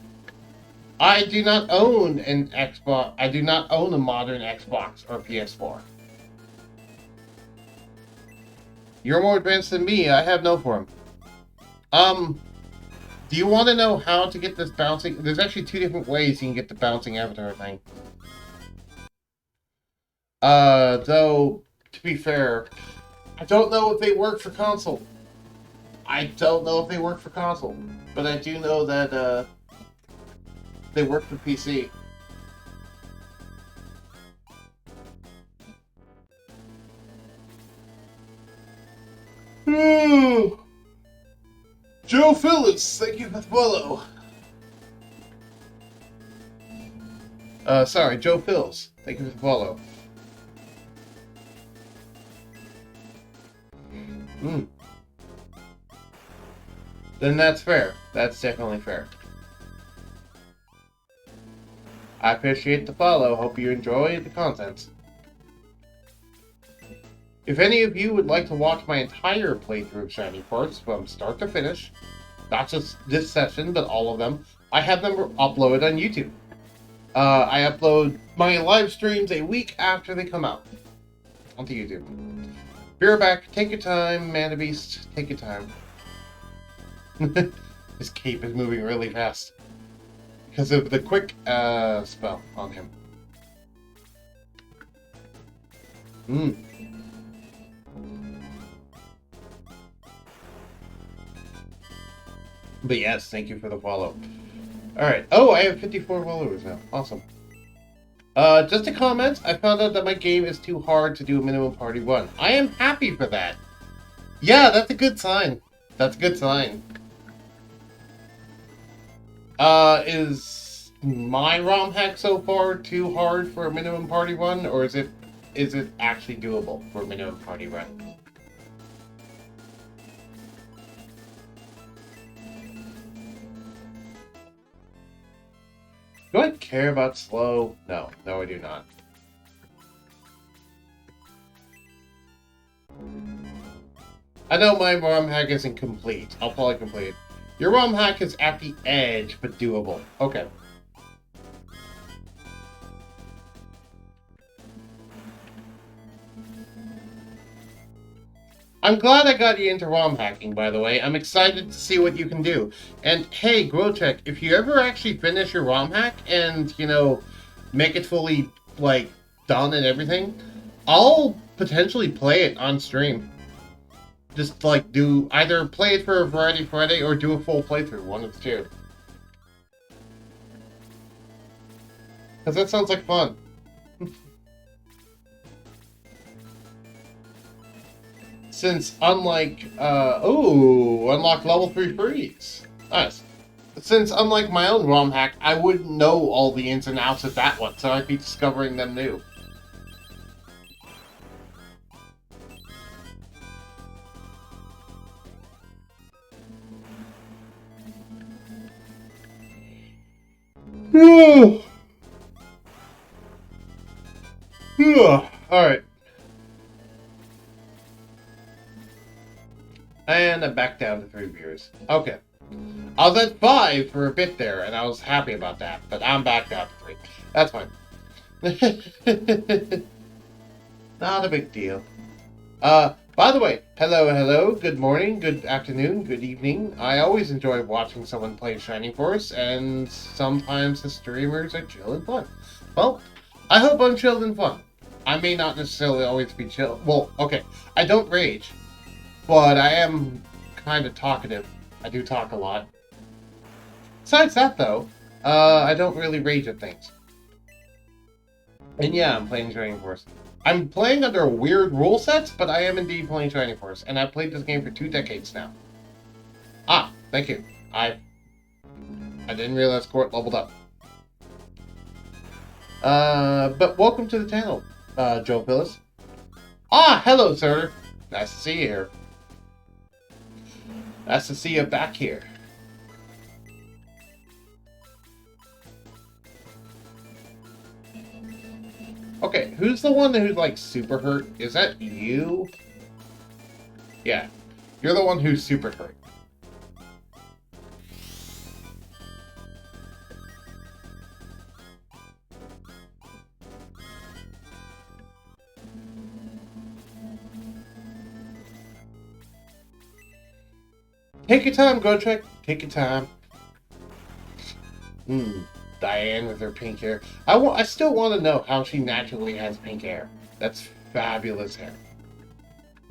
I do not own an Xbox. I do not own a modern Xbox or PS4. You're more advanced than me. I have no form. Do you want to know how to get this bouncing? There's actually two different ways you can get the bouncing avatar thing. Though, to be fair, I don't know if they work for console. I don't know if they work for console, but I do know that, they work for PC. Joe Phillips, thank you for the follow. Sorry, Joe Phillips, thank you for the follow. Hmm. Then that's fair. That's definitely fair. I appreciate the follow. Hope you enjoy the content. If any of you would like to watch my entire playthrough of Shiny Force from start to finish, not just this session, but all of them, I have them uploaded on YouTube. I upload my live streams a week after they come out onto YouTube. Be right back. Take your time, Mana Beast. Take your time. His cape is moving really fast because of the quick spell on him. But yes, thank you for the follow. Alright. Oh, I have 54 followers now. Awesome. Just a comment, I found out that my game is too hard to do a minimum party one. I am happy for that. Yeah, that's a good sign. That's a good sign. Is my ROM hack so far too hard for a minimum party one, or is it actually doable for a minimum party run? Do I care about slow? No, I do not. I know my ROM hack isn't complete. I'll probably complete it. Your ROM hack is at the edge, but doable. Okay. I'm glad I got you into ROM hacking, by the way. I'm excited to see what you can do. And hey, Grotech, if you ever actually finish your ROM hack and, you know, make it fully, like, done and everything, I'll potentially play it on stream. Just, like, do either play it for a Variety Friday or do a full playthrough, one of the two. Because that sounds like fun. Since unlike, unlock level 3 freeze. Nice. Since unlike my own ROM hack, I wouldn't know all the ins and outs of that one, so I'd be discovering them new. Alright. And I'm back down to 3 viewers. Okay. I was at 5 for a bit there, and I was happy about that, but I'm back down to 3. That's fine. Not a big deal. By the way, hello, good morning, good afternoon, good evening. I always enjoy watching someone play Shining Force, and sometimes the streamers are chill and fun. Well, I hope I'm chill and fun. I may not necessarily always be chill. Well, okay, I don't rage, but I am kind of talkative. I do talk a lot. Besides that, though, I don't really rage at things. And yeah, I'm playing Shining Force. I'm playing under weird rule sets, but I am indeed playing Shining Force, and I've played this game for 2 decades now. Ah, thank you. I didn't realize Court leveled up. But welcome to the channel, Joe Phyllis. Ah, hello, sir. Nice to see you here. Nice to see you back here. Okay, who's the one who's, like, super hurt? Is that you? Yeah, you're the one who's super hurt. Take your time, Gotrek. Take your time. Diane with her pink hair. I still want to know how she naturally has pink hair. That's fabulous hair.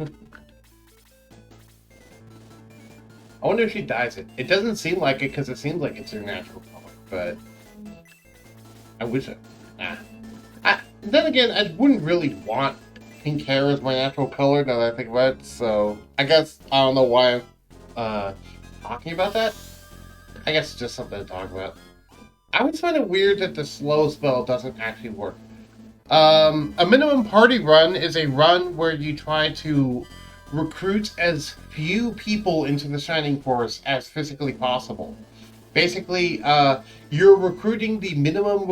I wonder if she dyes it. It doesn't seem like it because it seems like it's her natural color, but I wish it. Then again, I wouldn't really want pink hair as my natural color now that I think about it, so I guess I don't know why I'm talking about that. I guess it's just something to talk about. I always find it weird that the slow spell doesn't actually work. A minimum party run is a run where you try to recruit as few people into the Shining Force as physically possible. Basically, you're recruiting the minimum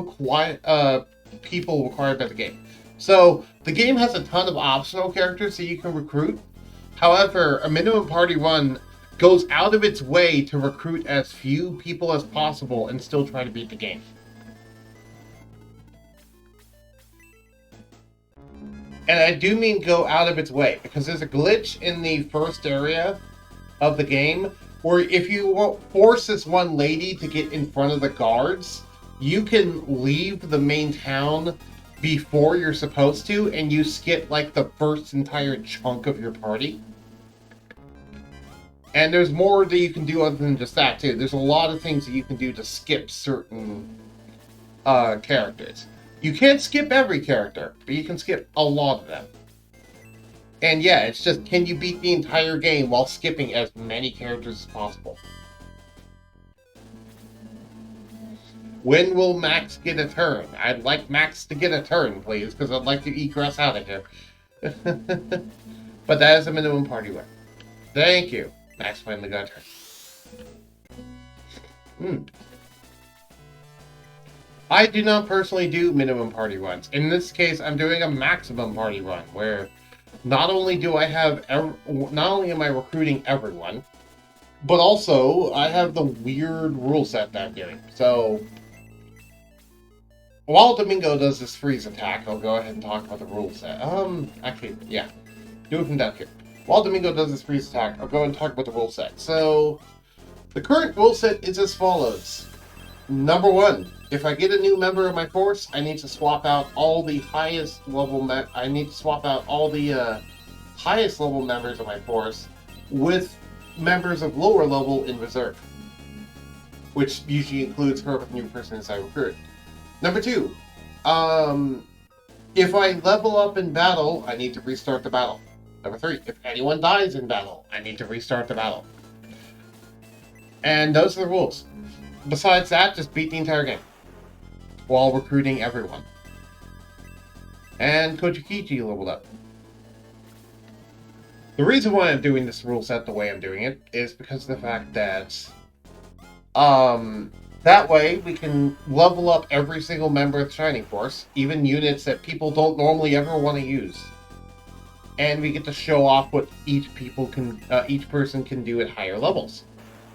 people required by the game. So, the game has a ton of optional characters that you can recruit. However, a minimum party run goes out of its way to recruit as few people as possible and still try to beat the game. And I do mean go out of its way, because there's a glitch in the first area of the game where if you force this one lady to get in front of the guards, you can leave the main town before you're supposed to, and you skip like the first entire chunk of your party. And there's more that you can do other than just that, too. There's a lot of things that you can do to skip certain characters. You can't skip every character, but you can skip a lot of them. And yeah, it's just, can you beat the entire game while skipping as many characters as possible? When will Max get a turn? I'd like Max to get a turn, please, because I'd like to egress out of here. But that is a minimum party run. Thank you. Max finally got a turn. I do not personally do minimum party runs. In this case, I'm doing a maximum party run, where not only do I have, not only am I recruiting everyone, but also I have the weird rule set that I'm doing. So, while Domingo does this freeze attack, I'll go ahead and talk about the rule set. Actually, yeah, do it from down here. While Domingo does this freeze attack, I'll go and talk about the rule set. So, the current rule set is as follows. Number 1, if I get a new member of my force, I need to swap out all the highest level highest level members of my force with members of lower level in reserve, which usually includes her with new persons I recruit. Number 2, if I level up in battle, I need to restart the battle. Number 3, if anyone dies in battle, I need to restart the battle. And those are the rules. Besides that, just beat the entire game while recruiting everyone. And Kojikichi leveled up. The reason why I'm doing this rule set the way I'm doing it is because of the fact that that That way, we can level up every single member of the Shining Force, even units that people don't normally ever want to use. And we get to show off what each person can do at higher levels.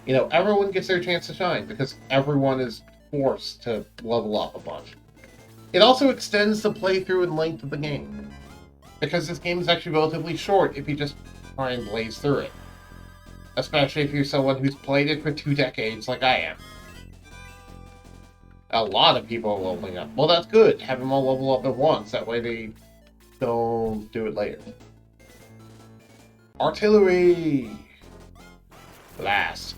You know, everyone gets their chance to shine because everyone is forced to level up a bunch. It also extends the playthrough and length of the game, because this game is actually relatively short if you just try and blaze through it. Especially if you're someone who's played it for 2 decades like I am. A lot of people are leveling up. Well, that's good. Have them all level up at once. That way they don't do it later. Artillery! Blast.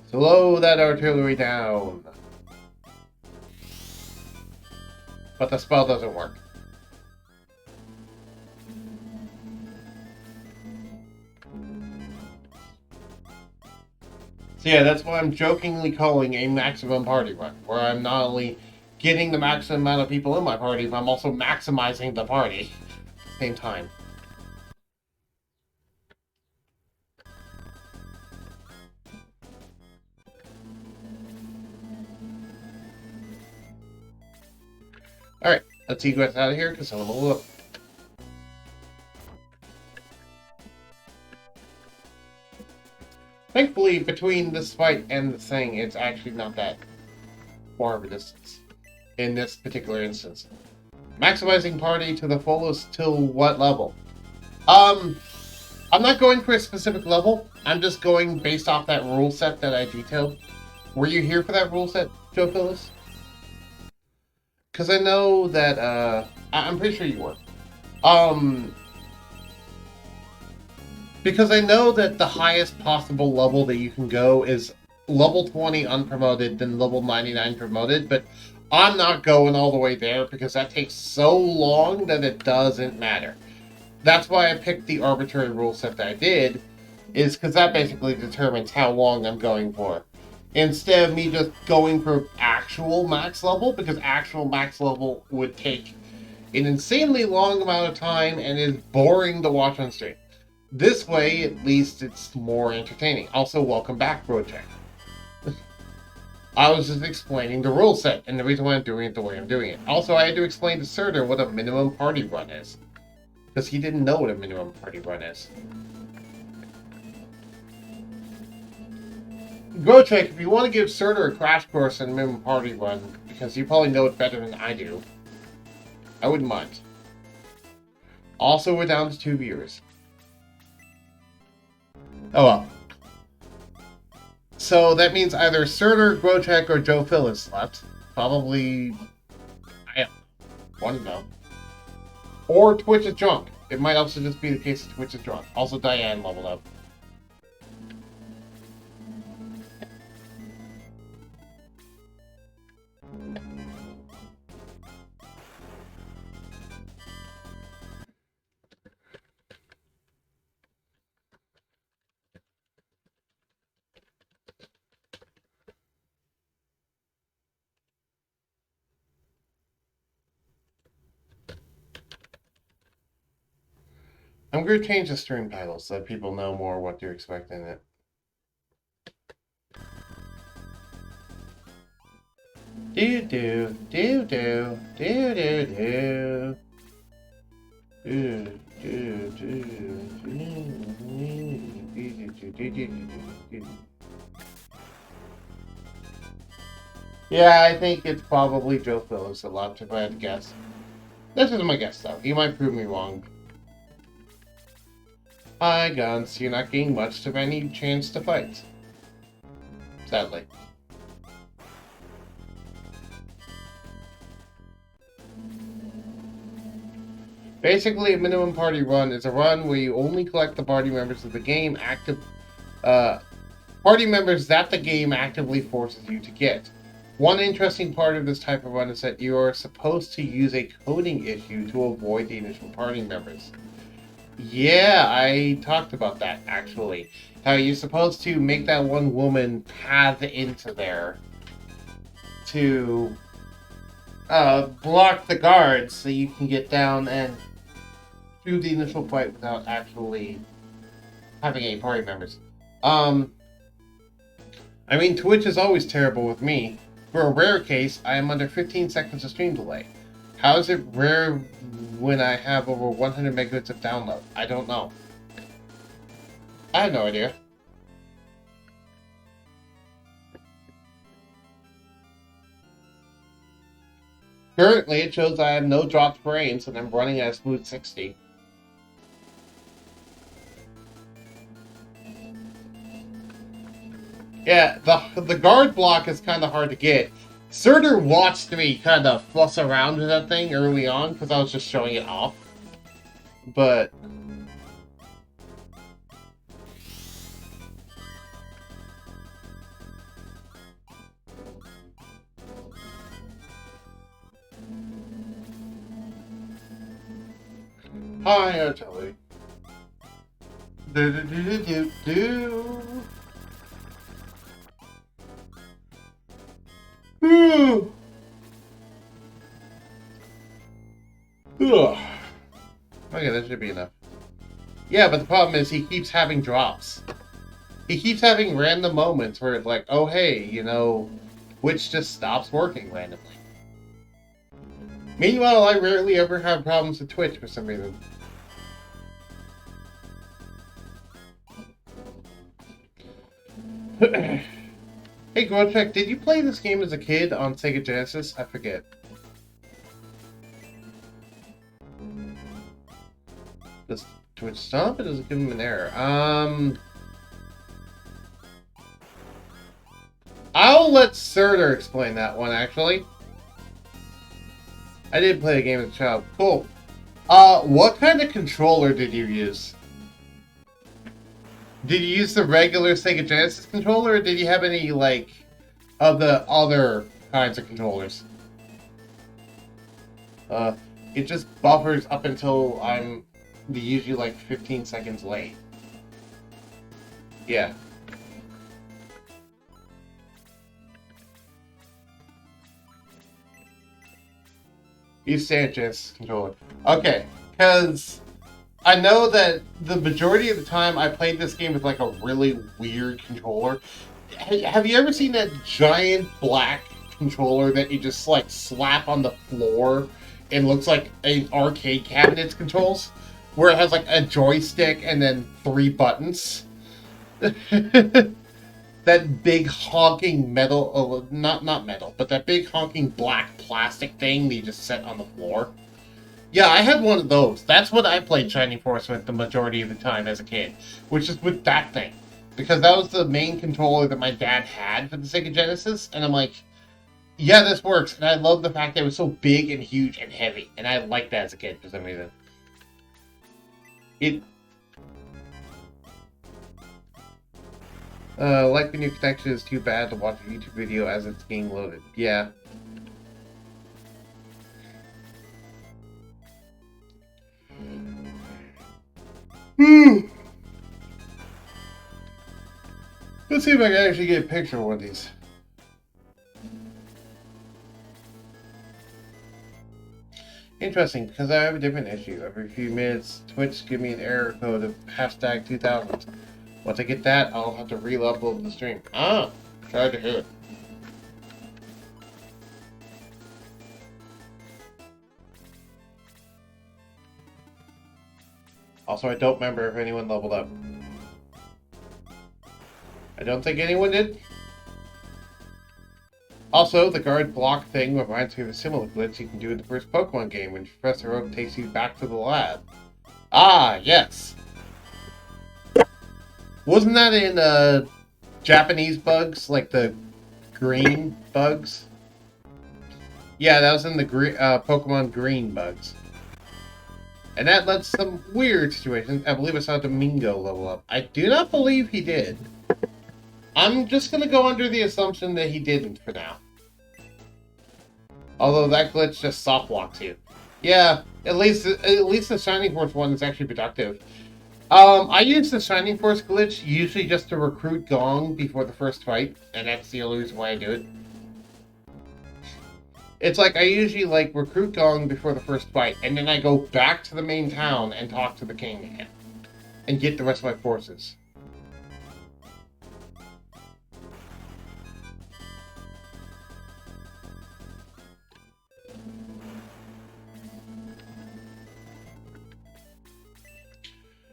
Slow that artillery down. But the spell doesn't work. So yeah, that's what I'm jokingly calling a maximum party run, where I'm not only getting the maximum amount of people in my party, but I'm also maximizing the party at the same time. Alright, let's egress out of here, because I'm gonna look. Thankfully, between this fight and the thing, it's actually not that far of a distance. In this particular instance. Maximizing party to the fullest till what level? I'm not going for a specific level. I'm just going based off that rule set that I detailed. Were you here for that rule set, Joe Phyllis? Because I know that, I'm pretty sure you were. Because I know that the highest possible level that you can go is level 20 unpromoted, then level 99 promoted, but I'm not going all the way there because that takes so long that it doesn't matter. That's why I picked the arbitrary rule set that I did, is because that basically determines how long I'm going for. Instead of me just going for actual max level, because actual max level would take an insanely long amount of time and is boring to watch on stream. This way, at least, it's more entertaining. Also, welcome back, Project. I was just explaining the rule set and the reason why I'm doing it the way I'm doing it. Also, I had to explain to Surtur what a minimum party run is. Because he didn't know what a minimum party run is. Grotech, if you want to give Surtur a crash course in minimum party run, because you probably know it better than I do, I wouldn't mind. Also, we're down to 2 viewers. Oh well. So that means either Surtur, Grotech, or Joe Phyllis left. Probably... I don't know. Or Twitch is drunk. It might also just be the case that Twitch is drunk. Also, Diane leveled up. I'm going to change the stream title so that people know more what to expect in it. Do do do do do do do. Yeah, I think it's probably Joe Phillips a lot, if I had to guess. This is my guess, though. He might prove me wrong. Hi, Guns. You're not getting much of any chance to fight. Sadly. Basically, a minimum party run is a run where you only collect the party members of the game party members that the game actively forces you to get. One interesting part of this type of run is that you are supposed to use a coding issue to avoid the initial party members. Yeah, I talked about that, actually. How you're supposed to make that one woman path into there to block the guards so you can get down and through the initial fight without actually having any party members. I mean, Twitch is always terrible with me. For a rare case, I am under 15 seconds of stream delay. How is it rare when I have over 100 megabits of download? I don't know. I have no idea. Currently, it shows I have no dropped frames and I'm running at a smooth 60. Yeah, the guard block is kind of hard to get. Surtur watched me kind of fuss around with that thing early on because I was just showing it off. But... Hi, Artelli. Do-do-do-do-do-do. Ugh. Okay, that should be enough. Yeah, but the problem is he keeps having drops. He keeps having random moments where it's like, oh hey, you know, Twitch just stops working randomly. Meanwhile, I rarely ever have problems with Twitch for some reason. Hey, Grotcheck, did you play this game as a kid on Sega Genesis? I forget. Does Twitch stop or does it give him an error? I'll let Surtur explain that one, actually. I did play the game as a child. Cool. What kind of controller did you use? Did you use the regular Sega Genesis controller, or did you have any, like, of the other kinds of controllers? It just buffers up until I'm usually, like, 15 seconds late. Yeah. Use Sega Genesis controller. Okay, because... I know that the majority of the time I played this game with like a really weird controller. Have you ever seen that giant black controller that you just like slap on the floor and looks like an arcade cabinet's controls? Where it has like a joystick and then 3 buttons? That big honking metal, not metal, but that big honking black plastic thing that you just set on the floor. Yeah, I had one of those. That's what I played Shining Force with the majority of the time as a kid, which is with that thing. Because that was the main controller that my dad had for the Sega Genesis, and I'm like, yeah, this works. And I love the fact that it was so big and huge and heavy, and I liked that as a kid for some reason. Like when your connection is too bad to watch a YouTube video as it's being loaded. Yeah. Let's see if I can actually get a picture of one of these. Interesting, because I have a different issue. Every few minutes, Twitch give me an error code of #2000. Once I get that, I'll have to re-upload the stream. Ah, sorry to hear it. Also, I don't remember if anyone leveled up. I don't think anyone did. Also, the guard block thing reminds me of a similar glitch you can do in the first Pokemon game when Professor Oak takes you back to the lab. Ah, yes! Wasn't that in Japanese bugs, like the green bugs? Yeah, that was in the Pokemon Green bugs. And that led to some weird situations. I believe I saw Domingo level up. I do not believe he did. I'm just going to go under the assumption that he didn't for now. Although that glitch just soft locks you. Yeah, at least the Shining Force one is actually productive. I use the Shining Force glitch usually just to recruit Gong before the first fight, and that's the only reason why I do it. It's like I usually like recruit Gong before the first fight, and then I go back to the main town and talk to the king again, and get the rest of my forces.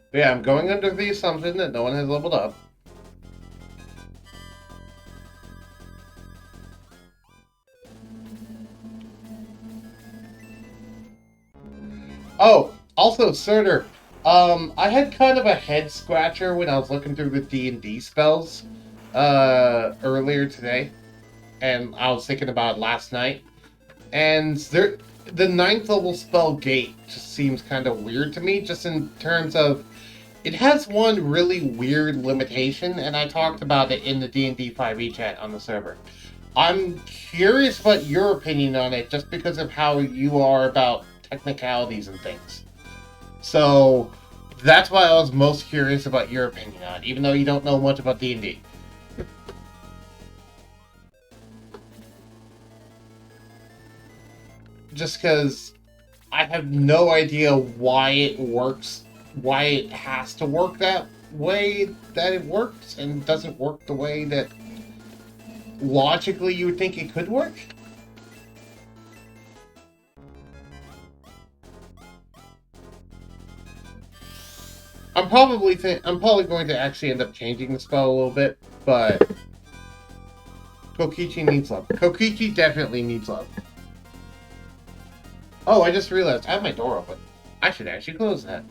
But yeah, I'm going under the assumption that no one has leveled up. Oh, also, Surtur, I had kind of a head scratcher when I was looking through the D&D spells, earlier today, and I was thinking about it last night, and the ninth level spell Gate just seems kind of weird to me, just in terms of, it has one really weird limitation, and I talked about it in the D&D 5e chat on the server. I'm curious about your opinion on it, just because of how you are about technicalities and things. So that's why I was most curious about your opinion on it, even though you don't know much about D&D. Just because I have no idea why it works, why it has to work that way that it works, and doesn't work the way that logically you would think it could work. I'm probably going to actually end up changing the spell a little bit, but Kokichi needs love. Kokichi definitely needs love. Oh, I just realized I have my door open. I should actually close that.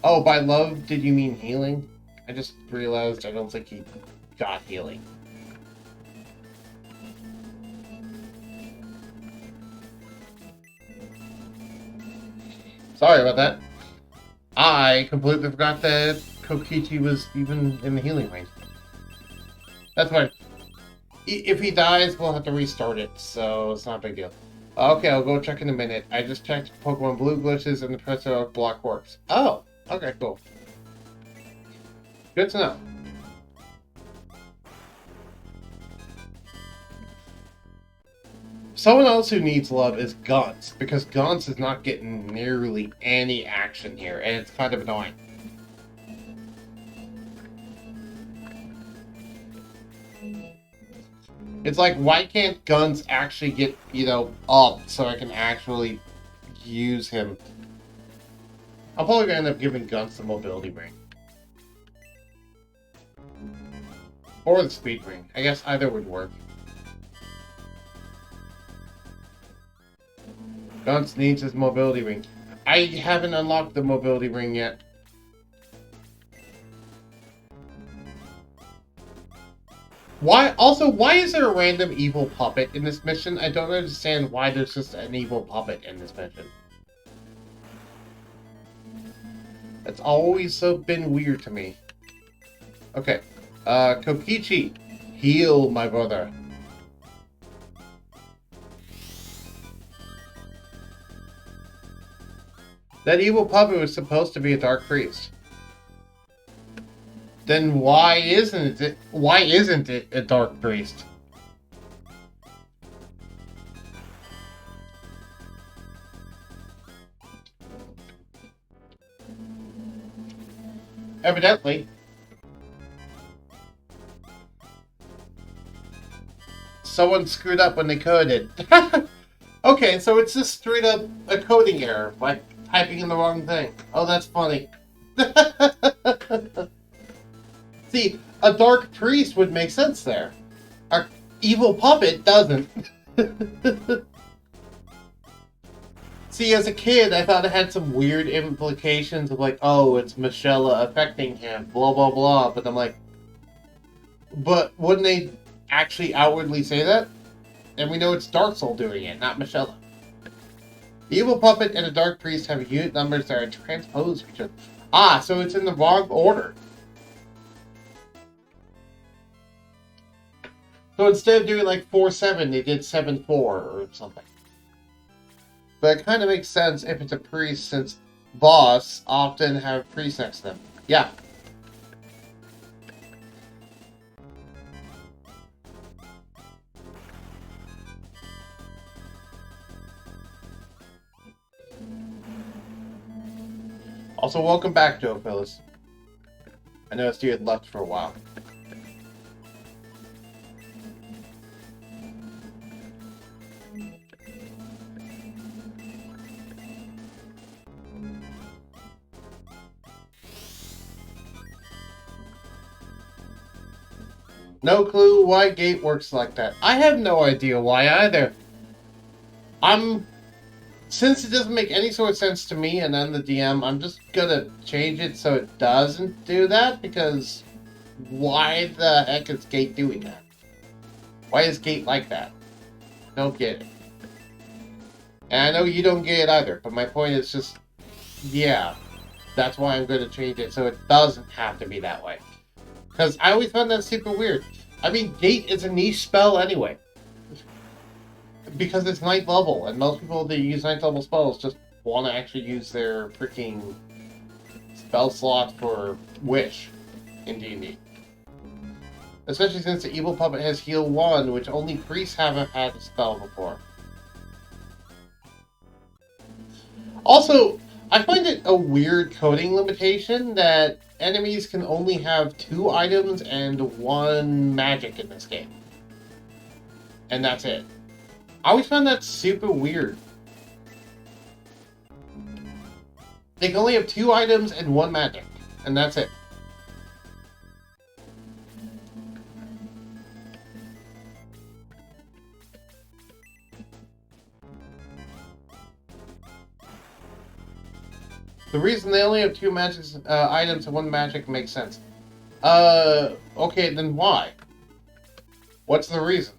Oh, by love, did you mean healing? I just realized I don't think he got healing. Sorry about that. I completely forgot that Kokichi was even in the healing range. That's fine. If he dies, we'll have to restart it, so it's not a big deal. Okay, I'll go check in a minute. I just checked Pokemon Blue glitches and the Presto block works. Oh, okay, cool. Good to know. Someone else who needs love is Guns, because Guns is not getting nearly any action here, and it's kind of annoying. It's like, why can't Guns actually get, up so I can actually use him? I'm probably going to end up giving Guns the mobility ring. Or the speed ring. I guess either would work. Guns needs his mobility ring. I haven't unlocked the mobility ring yet. Why is there a random evil puppet in this mission? I don't understand why there's just an evil puppet in this mission. That's always been weird to me. Okay. Kokichi, heal my brother. That evil puppet was supposed to be a dark priest. Then why isn't it a dark priest? Evidently. Someone screwed up when they coded. Okay, so it's just straight up a coding error, like typing in the wrong thing. Oh, that's funny. See, a dark priest would make sense there. Our evil puppet doesn't. See, as a kid, I thought it had some weird implications of like, oh, it's Michelle affecting him, blah, blah, blah. But I'm like, but wouldn't they actually outwardly say that? And we know it's Dark Soul doing it, not Michelle. The evil puppet and the dark priest have unit numbers that are transposed to each other. Ah, so it's in the wrong order. So instead of doing like 4-7, they did 7-4 or something. But it kind of makes sense if it's a priest, since boss often have priests next to them. Yeah. Also, welcome back, Joe Phyllis. I noticed you had left for a while. No clue why gate works like that. I have no idea why either. Since it doesn't make any sort of sense to me and I'm the DM, I'm just gonna change it so it doesn't do that, because why the heck is gate doing that? Why is gate like that? Don't get it. And I know you don't get it either, but my point is just, yeah, that's why I'm gonna change it so it doesn't have to be that way. Because I always found that super weird. I mean, gate is a niche spell anyway. Because it's 9th level, and most people that use 9th level spells just want to actually use their freaking spell slot for Wish in D&D. Especially since the Evil Puppet has Heal 1, which only priests haven't had a spell before. Also, I find it a weird coding limitation that enemies can only have 2 items and 1 magic in this game. And that's it. I always found that super weird. They can only have 2 items and 1 magic, and that's it. The reason they only have 2 magics, items and 1 magic makes sense. Okay, then why? What's the reason?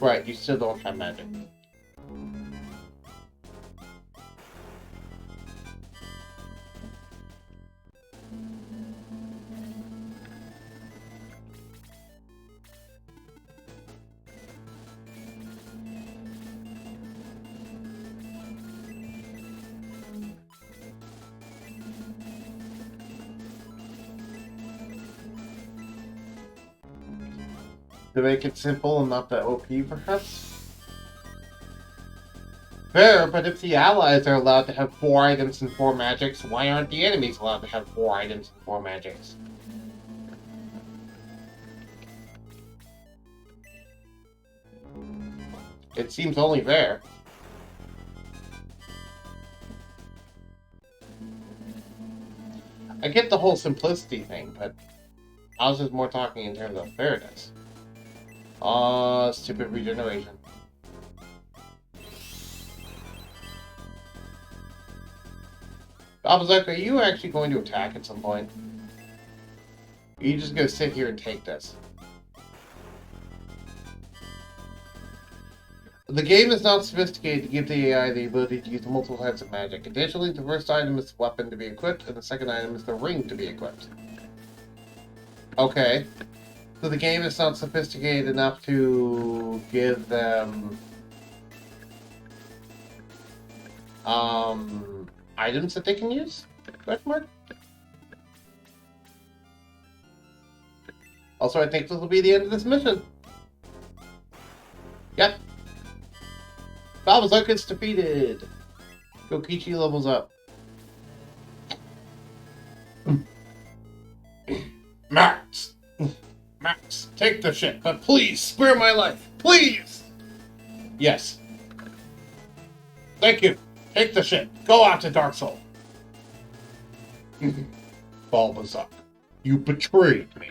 Right, you still don't have magic. To make it simple and not that OP, perhaps? Fair, but if the allies are allowed to have 4 items and 4 magics, why aren't the enemies allowed to have 4 items and 4 magics? It seems only fair. I get the whole simplicity thing, but I was just more talking in terms of fairness. Stupid regeneration. I was like, are you actually going to attack at some point? Are you just going to sit here and take this? The game is not sophisticated to give the AI the ability to use multiple types of magic. Additionally, the first item is the weapon to be equipped, and the second item is the ring to be equipped. Okay. So the game is not sophisticated enough to give them items that they can use? Question mark? Also, I think this will be the end of this mission. Yep. Balbazar gets defeated. Gokichi levels up. Max! Max, take the ship, but please, spare my life. Please! Yes. Thank you. Take the ship. Go out to Dark Soul. Balbazar, you betrayed me.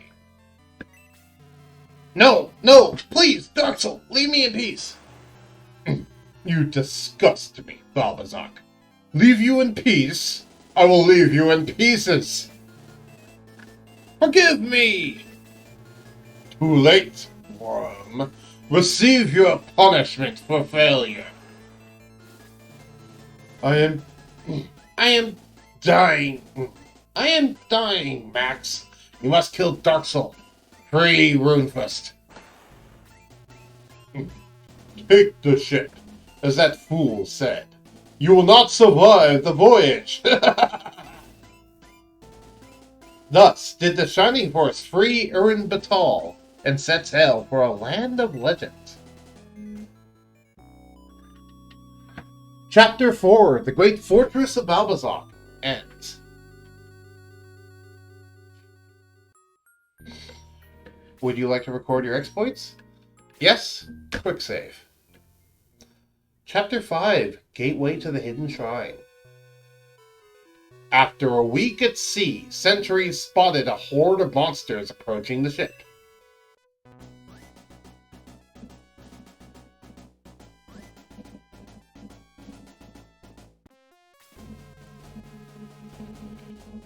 No, no, please, Dark Soul, leave me in peace. You disgust me, Balbazar. Leave you in peace? I will leave you in pieces. Forgive me. Too late, worm. Receive your punishment for failure. I am dying. I am dying, Max. You must kill Dark Soul. Free Runefist. Take the ship, as that fool said. You will not survive the voyage. Thus did the Shining Force free Urin Batal and set sail for a land of legend. Chapter 4, The Great Fortress of Balbazok, ends. Would you like to record your exploits? Yes? Quick save. Chapter 5, Gateway to the Hidden Shrine. After a week at sea, sentries spotted a horde of monsters approaching the ship.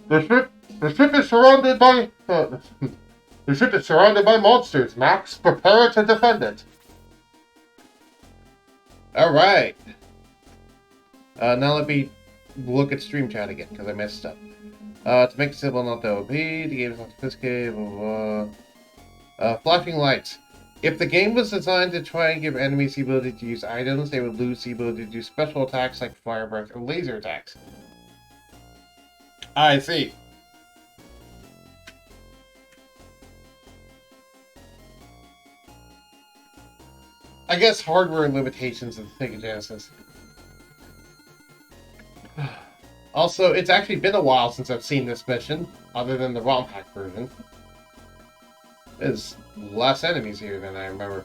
The ship is surrounded by the ship is surrounded by monsters. Max, prepare to defend it. All right. Now let me look at stream chat again because I messed up. To make the symbol not the OP, the game is not sophisticated. Blah, blah. Flashing lights. If the game was designed to try and give enemies the ability to use items, they would lose the ability to do special attacks like fire breath or laser attacks. I see. I guess hardware limitations of the Sega Genesis. Also, it's actually been a while since I've seen this mission, other than the ROM hack version. There's less enemies here than I remember.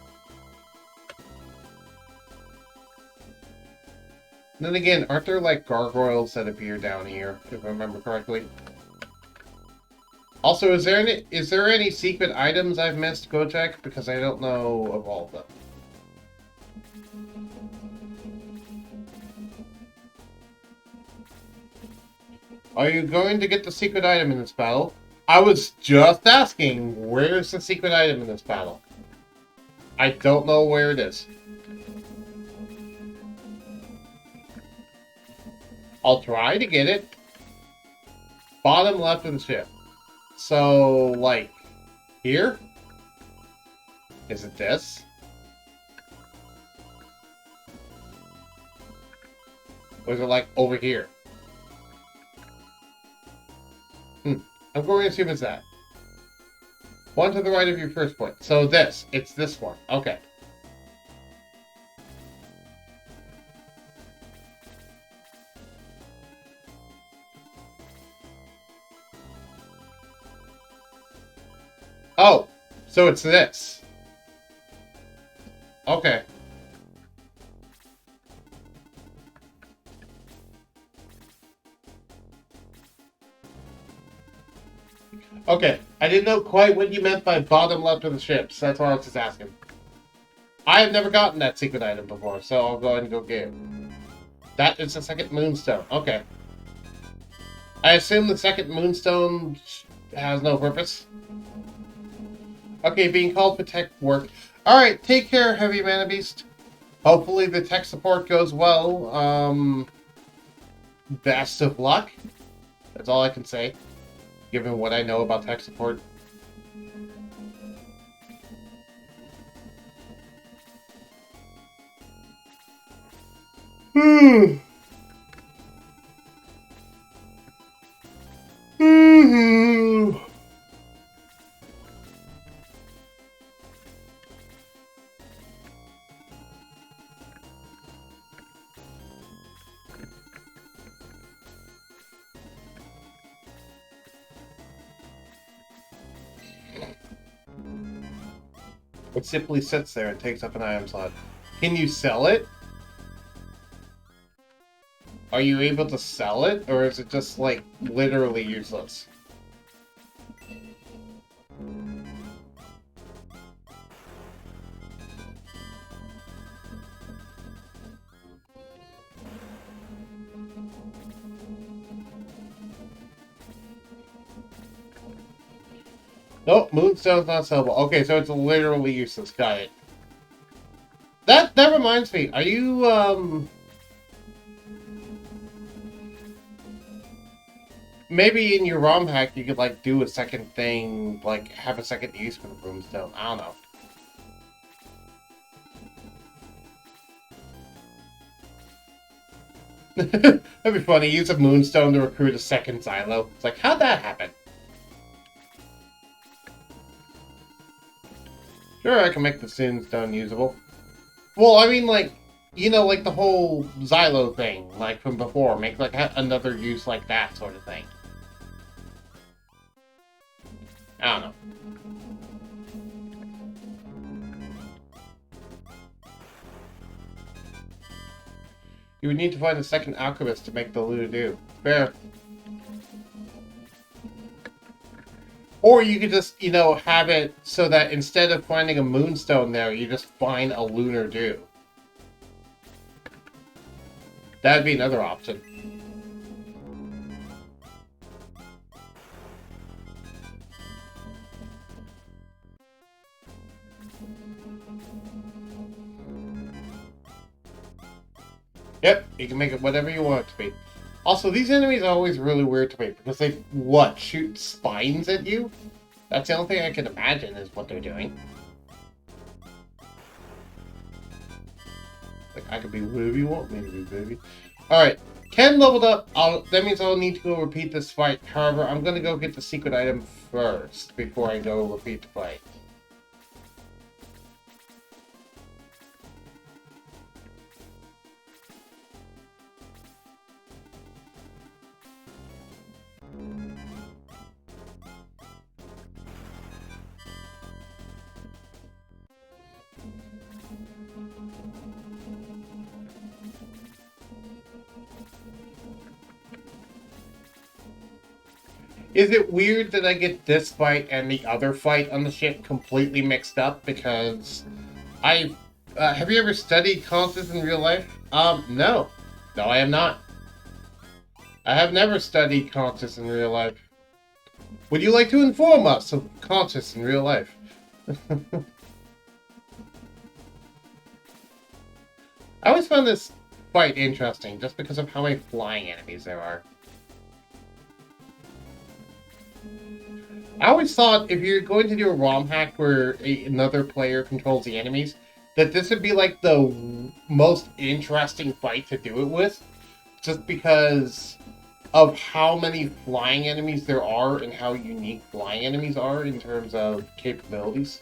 And then again, aren't there like gargoyles that appear down here, if I remember correctly? Also, is there any secret items I've missed? Go check, because I don't know of all of them. Are you going to get the secret item in this battle? I was just asking, where's the secret item in this battle? I don't know where it is. I'll try to get it. Bottom left of the ship. So, like, here? Is it this? Or is it, like, over here? I'm going to assume it's that. One to the right of your first point. So this. It's this one. Okay. Oh, so it's this. Okay. Okay, I didn't know quite what you meant by bottom left of the ship, so that's why I was just asking. I have never gotten that secret item before, so I'll go ahead and go get it. That is the second moonstone. Okay. I assume the second moonstone has no purpose. Okay, being called for tech work. Alright, take care, Heavy Mana Beast. Hopefully the tech support goes well. Best of luck. That's all I can say, given what I know about tech support. It simply sits there and takes up an item slot. Can you sell it? Are you able to sell it? Or is it just, like, literally useless? Nope, Moonstone's not sellable. Okay, so it's literally useless. Got it. That reminds me. Are you, maybe in your ROM hack you could, like, do a second thing, like, have a second use for the Moonstone. I don't know. That'd be funny. Use a Moonstone to recruit a second silo. It's like, how'd that happen? Sure, I can make the Moonstone usable. Well, I mean, like, you know, like the whole Xylo thing, like from before. Make like another use like that sort of thing. I don't know. You would need to find a second alchemist to make the Ludo. Fair. Or you could just, you know, have it so that instead of finding a moonstone there, you just find a lunar dew. That'd be another option. Yep, you can make it whatever you want it to be. Also, these enemies are always really weird to me because they, what, shoot spines at you? That's the only thing I can imagine is what they're doing. Like, I could be whatever you want me to be, baby. Alright, Ken leveled up. That means I'll need to go repeat this fight. However, I'm going to go get the secret item first before I go repeat the fight. Is it weird that I get this fight and the other fight on the ship completely mixed up? Because I... have you ever studied conscience in real life? No. No, I have not. I have never studied conscience in real life. Would you like to inform us of conscience in real life? I always found this fight interesting, just because of how many flying enemies there are. I always thought if you're going to do a ROM hack where another player controls the enemies, that this would be like the most interesting fight to do it with, just because of how many flying enemies there are and how unique flying enemies are in terms of capabilities.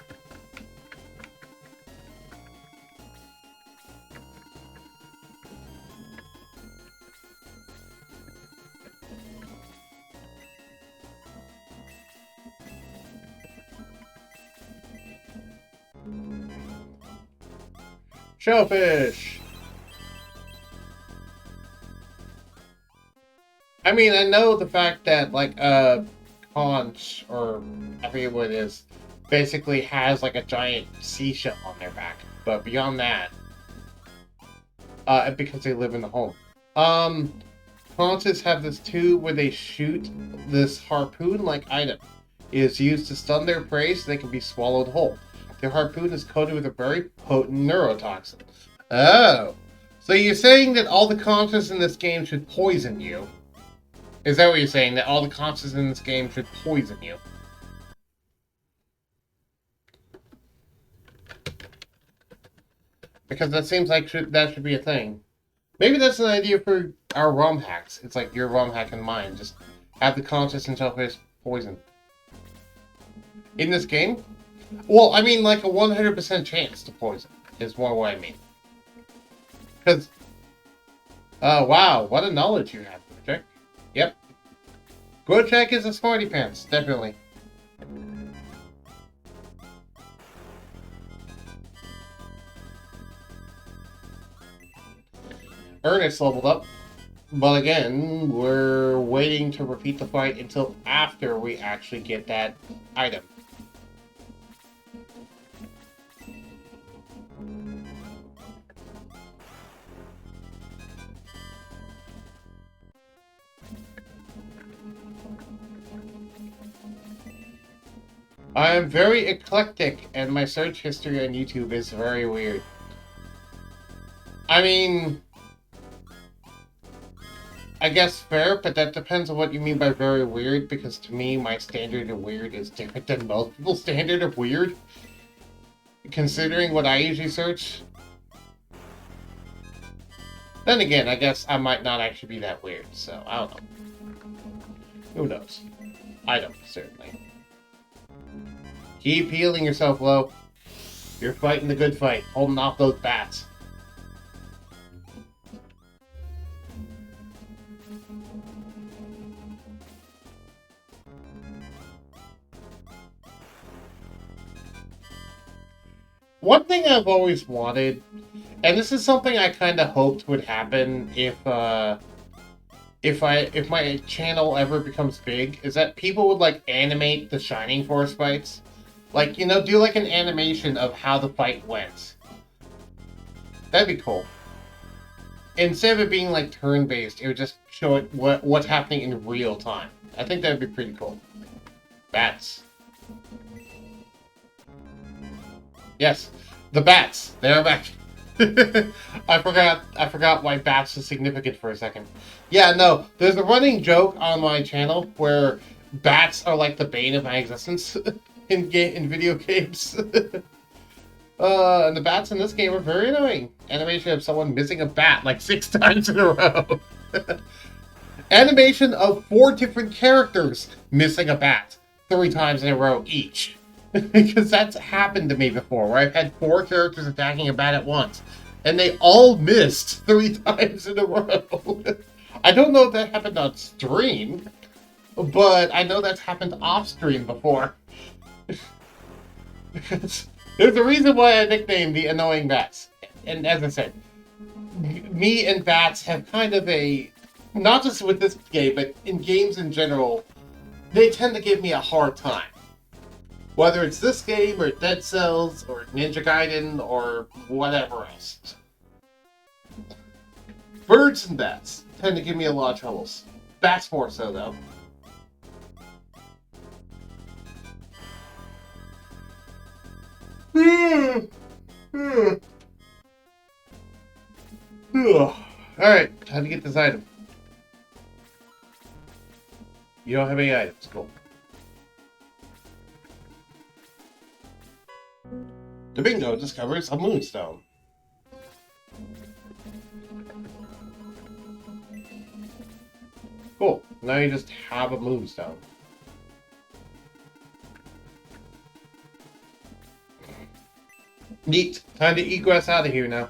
Shellfish! I mean, I know the fact that, like, conch, or I forget what it is, basically has, like, a giant seashell on their back. But beyond that, because they live in the home. Conches have this tube where they shoot this harpoon-like item. It is used to stun their prey so they can be swallowed whole. Their harpoon is coated with a very potent neurotoxin. Oh. So you're saying that all the conches in this game should poison you? Is that what you're saying? That all the conches in this game should poison you? Because that seems like that should be a thing. Maybe that's an idea for our ROM hacks. It's like your ROM hack in mind. Just have the conches and shellfish poison. In this game? Well, I mean, like a 100% chance to poison is more what I mean. Because, wow, what a knowledge you have, Grotcheck. Yep. Grotcheck is a smarty pants, definitely. Ernest leveled up. But again, we're waiting to repeat the fight until after we actually get that item. I am very eclectic, and my search history on YouTube is very weird. I mean, I guess fair, but that depends on what you mean by very weird, because to me, my standard of weird is different than most people's standard of weird. Considering what I usually search. Then again, I guess I might not actually be that weird, so I don't know. Who knows? I don't, certainly. Keep healing yourself, Lo. You're fighting the good fight, holding off those bats. one thing I've always wanted, and this is something I kind of hoped would happen if my channel ever becomes big, is that people would like animate the Shining Force fights, like do like an animation of how the fight went. That'd be cool. Instead of it being like turn-based, it would just show it what's happening in real time. I think that'd be pretty cool. Bats. Yes, the bats. They're back. I forgot why bats is significant for a second. Yeah, no, there's a running joke on my channel where bats are like the bane of my existence in video games. And the bats in this game are very annoying. Animation of someone missing a bat like 6 times in a row. Animation of 4 different characters missing a bat 3 times in a row each. Because that's happened to me before, where I've had 4 characters attacking a bat at once. And they all missed 3 times in a row. I don't know if that happened on stream, but I know that's happened off stream before. There's a reason why I nicknamed the annoying bats. And as I said, me and bats have kind of a, not just with this game, but in games in general, they tend to give me a hard time. Whether it's this game, or Dead Cells, or Ninja Gaiden, or whatever else. Birds and bats tend to give me a lot of troubles. Bats more so, though. Alright, time to get this item. You don't have any items, cool. The bingo discovers a moonstone. Cool, now you just have a moonstone. Neat. Time to egress out of here now.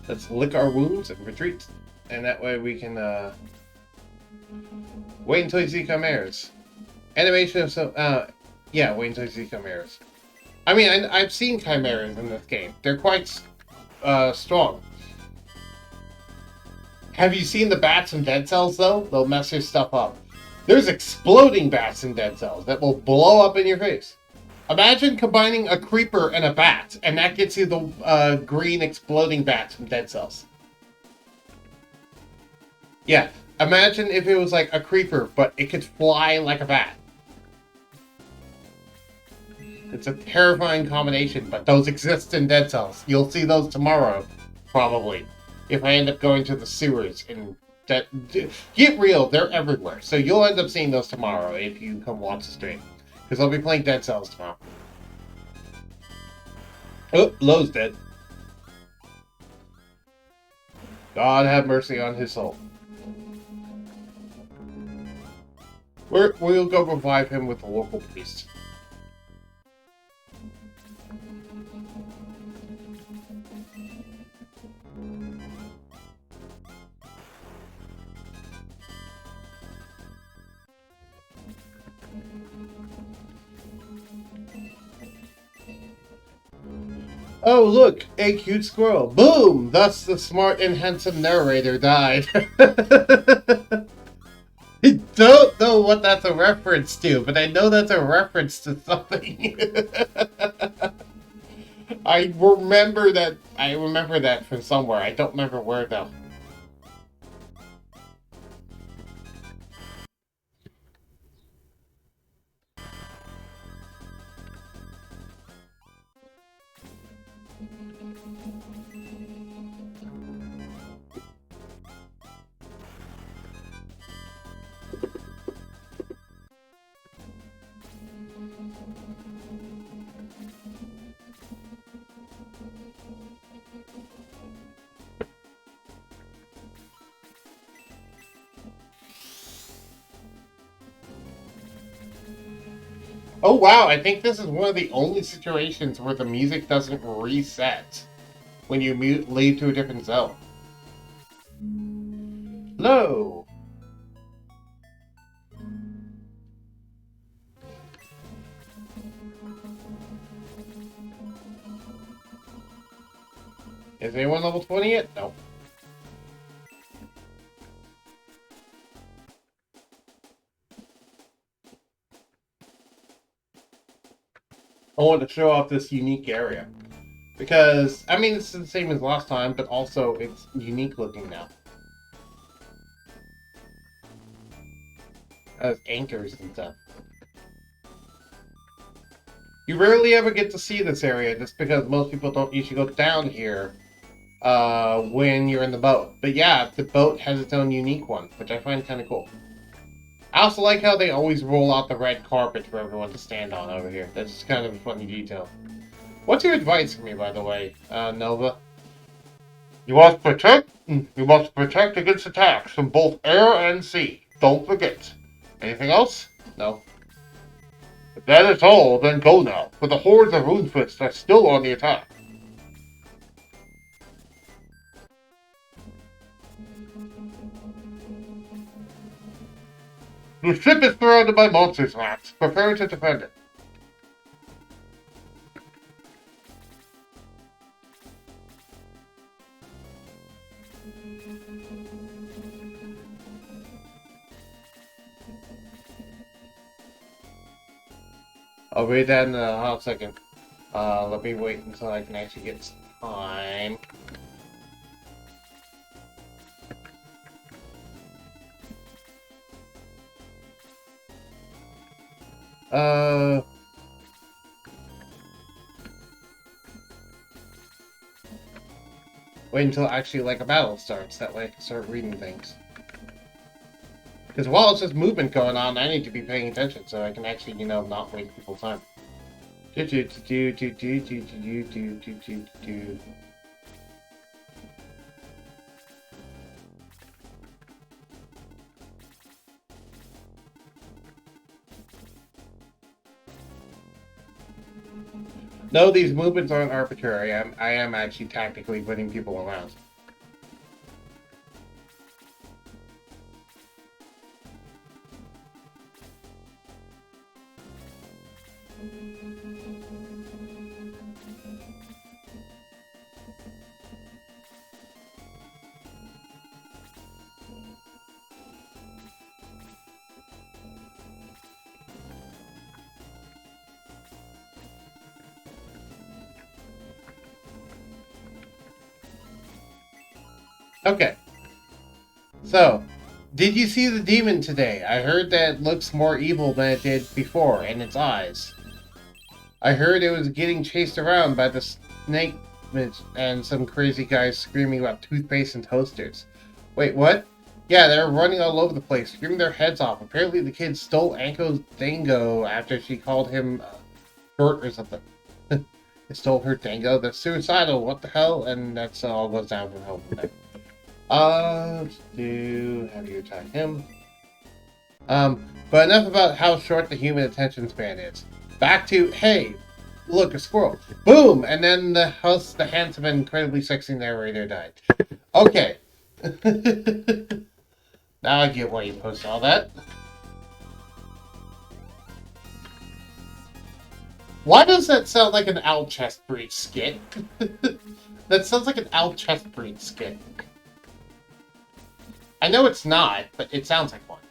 Let's lick our wounds and retreat. And that way we can, wait until you see chimeras. Animation of some, yeah, wait until you see chimeras. I mean, I've seen chimeras in this game. They're quite, strong. Have you seen the bats in Dead Cells, though? They'll mess your stuff up. There's exploding bats in Dead Cells that will blow up in your face. Imagine combining a creeper and a bat, and that gets you the green exploding bats from Dead Cells. Yeah, imagine if it was like a creeper, but it could fly like a bat. It's a terrifying combination, but those exist in Dead Cells. You'll see those tomorrow, probably, if I end up going to the sewers. And get real, they're everywhere. So you'll end up seeing those tomorrow if you come watch the stream. Because I'll be playing Dead Cells tomorrow. Oh, Lowe's dead. God have mercy on his soul. We'll go revive him with the local priest. Oh, look, a cute squirrel. Boom! Thus the smart and handsome narrator died. I don't know what that's a reference to, but I know that's a reference to something. I remember that from somewhere. I don't remember where, though. Oh wow, I think this is one of the only situations where the music doesn't reset when you leave to a different zone. Hello! Is anyone level 20 yet? No. I want to show off this unique area. Because, I mean, it's the same as last time, but also it's unique looking now. It has anchors and stuff. You rarely ever get to see this area just because most people don't usually go down here when you're in the boat. But yeah, the boat has its own unique one, which I find kind of cool. I also like how they always roll out the red carpet for everyone to stand on over here. That's just kind of a funny detail. What's your advice for me, by the way, Nova? You must protect against attacks from both air and sea. Don't forget. Anything else? No. If that is all, then go now, for the hordes of Runefists are still on the attack. The ship is surrounded by monsters, Max. Prepare to defend it. I'll read that in a hot second. Let me wait until I can actually get some time. Wait until actually like a battle starts. That way I can start reading things. Because while it's just movement going on, I need to be paying attention so I can actually, you know, not waste people's time. No, these movements aren't arbitrary. I am actually tactically putting people around. Okay. So, did you see the demon today? I heard that it looks more evil than it did before in its eyes. I heard it was getting chased around by the snake and some crazy guys screaming about toothpaste and toasters. Wait, what? Yeah, they were running all over the place, screaming their heads off. Apparently the kid stole Anko's dango after she called him short or something. They stole her dango? That's suicidal, what the hell? And that's all goes down from hell from there. Let's have you attack him. But enough about how short the human attention span is. Back to, hey, look, a squirrel. Boom! And then the handsome and incredibly sexy narrator died. Okay. Now I get why you post all that. Why does that sound like an Owl Chest Breed skit? That sounds like an Owl Chest Breed skit. I know it's not, but it sounds like one.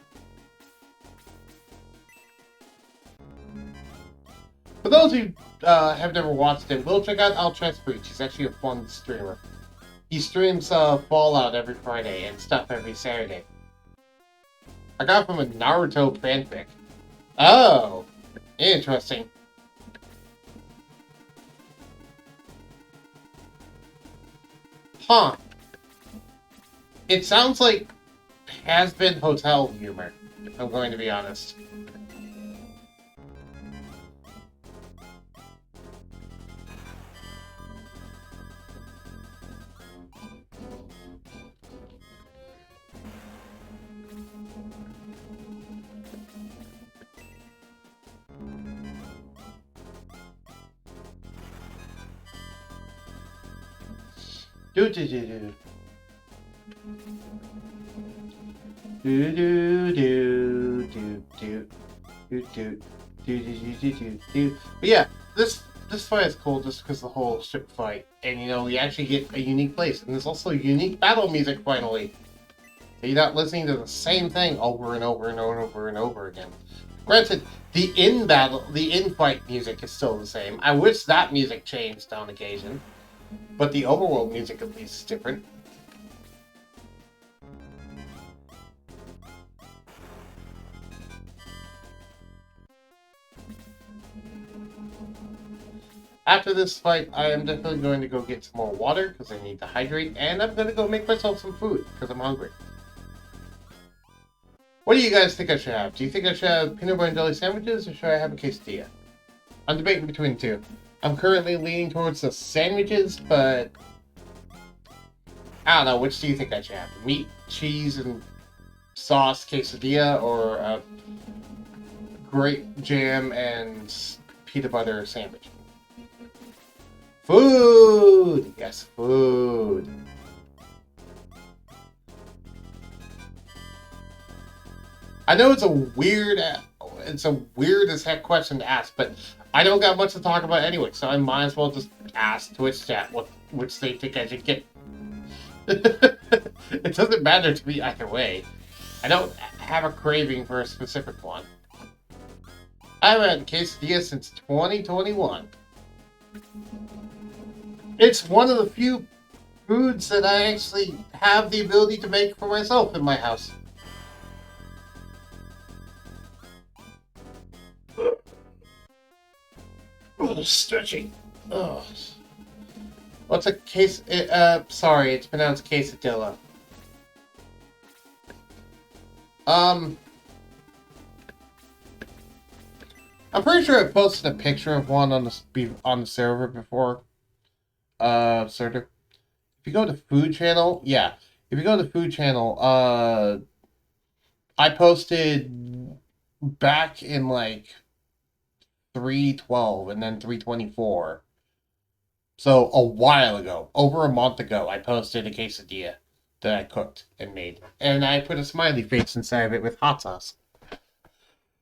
For those who have never watched it, we'll check out Al Chestbreach. He's actually a fun streamer. He streams Fallout every Friday and stuff every Saturday. I got it from a Naruto fanfic. Oh, interesting. Huh. It sounds like has-been hotel humor, if I'm going to be honest. But yeah, this this fight is cool just because the whole ship fight, and you know we actually get a unique place, and there's also unique battle music finally. So you're not listening to the same thing over and over and over and over again. Granted, the in-fight music is still the same. I wish that music changed on occasion, but the overworld music at least is different. After this fight, I am definitely going to go get some more water because I need to hydrate, and I'm going to go make myself some food because I'm hungry. What do you guys think I should have? Do you think I should have peanut butter and jelly sandwiches, or should I have a quesadilla? I'm debating between the two. I'm currently leaning towards the sandwiches, but I don't know. Which do you think I should have? Meat, cheese, and sauce quesadilla, or a grape jam and peanut butter sandwich? Food! Yes, food. I know it's a weird as heck question to ask, but I don't got much to talk about anyway, so I might as well just ask Twitch chat which they think I should get. It doesn't matter to me either way. I don't have a craving for a specific one. I haven't had quesadilla since 2021. It's one of the few foods that I actually have the ability to make for myself in my house. Oh, stretching. Oh. What's a case? Sorry, it's pronounced quesadilla. I'm pretty sure I posted a picture of one on the server before. Sort of. If you go to Food Channel, yeah. If you go to Food Channel, I posted back in like 312 and then 324. So a while ago, over a month ago, I posted a quesadilla that I cooked and made, and I put a smiley face inside of it with hot sauce.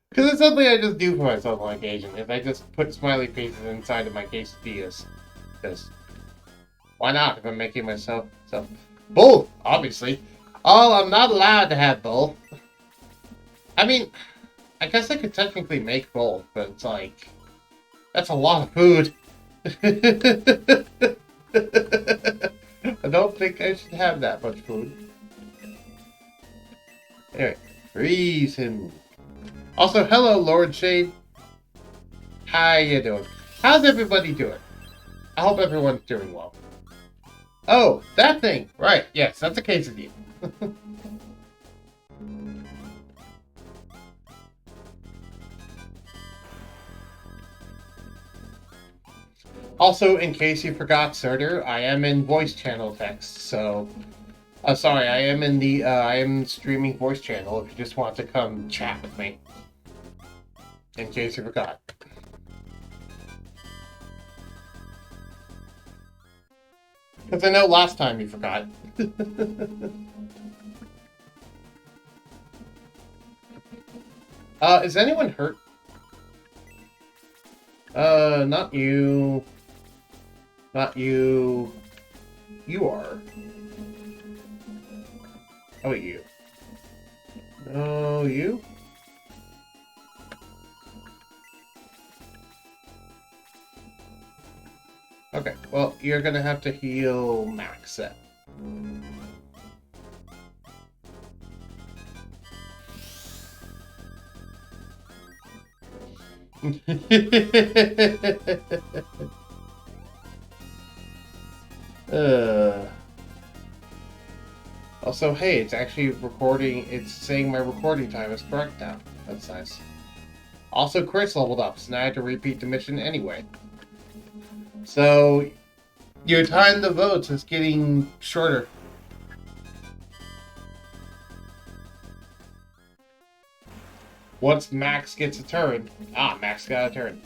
Because it's something I just do for myself on occasion. If I just put smiley faces inside of my quesadillas, because why not? If I'm making myself both, obviously. Oh, I'm not allowed to have both. I mean, I guess I could technically make both, but it's like that's a lot of food. I don't think I should have that much food. Anyway, freeze him. Also, hello, Lord Shade. How you doing? How's everybody doing? I hope everyone's doing well. Oh, that thing! Right, yes, that's a quesadilla. Also, in case you forgot, Surtur, I am in voice channel text, so... sorry, I am in the, I am streaming voice channel if you just want to come chat with me. In case you forgot. Because I know last time you forgot. Is anyone hurt? Not you. Not you. You are. How about you? No, you? Okay, well, you're gonna have to heal Max then. Also, hey, it's actually recording. It's saying my recording time is correct now. That's nice. Also, Chris leveled up, so now I have to repeat the mission anyway. So, your time to vote is getting shorter. Once Max gets a turn. Ah, Max got a turn.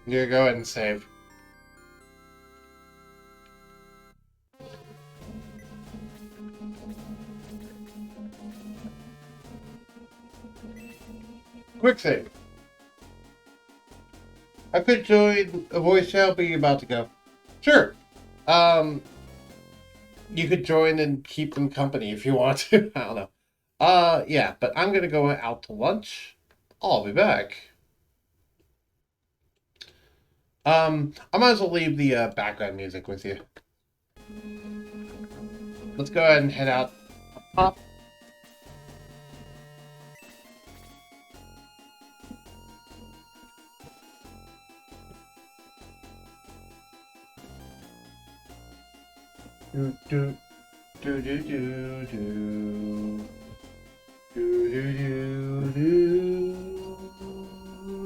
Yeah, go ahead and save. Quick save. I could join a voice chat, but you're about to go. Sure. Um, you could join and keep them company if you want to. I don't know. Yeah, but I'm gonna go out to lunch. I'll be back. I might as well leave the background music with you. Let's go ahead and head out. Pop. Do do do do do do. Do do do do.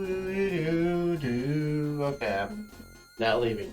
Do do do. Okay, I'm not leaving.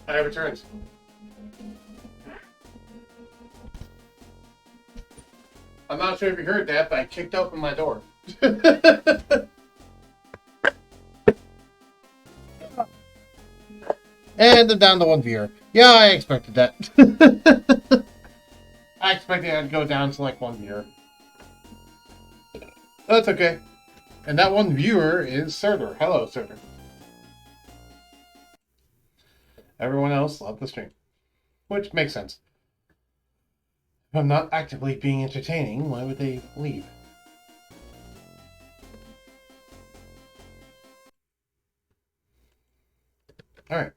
I returned. I'm not sure if you heard that, but I kicked open my door. And I'm down to one viewer. Yeah, I expected that. I expected I'd go down to like one viewer. That's okay. And that one viewer is Surtur. Hello, Surtur. Everyone else loved the stream. Which makes sense. If I'm not actively being entertaining, why would they leave? Alright.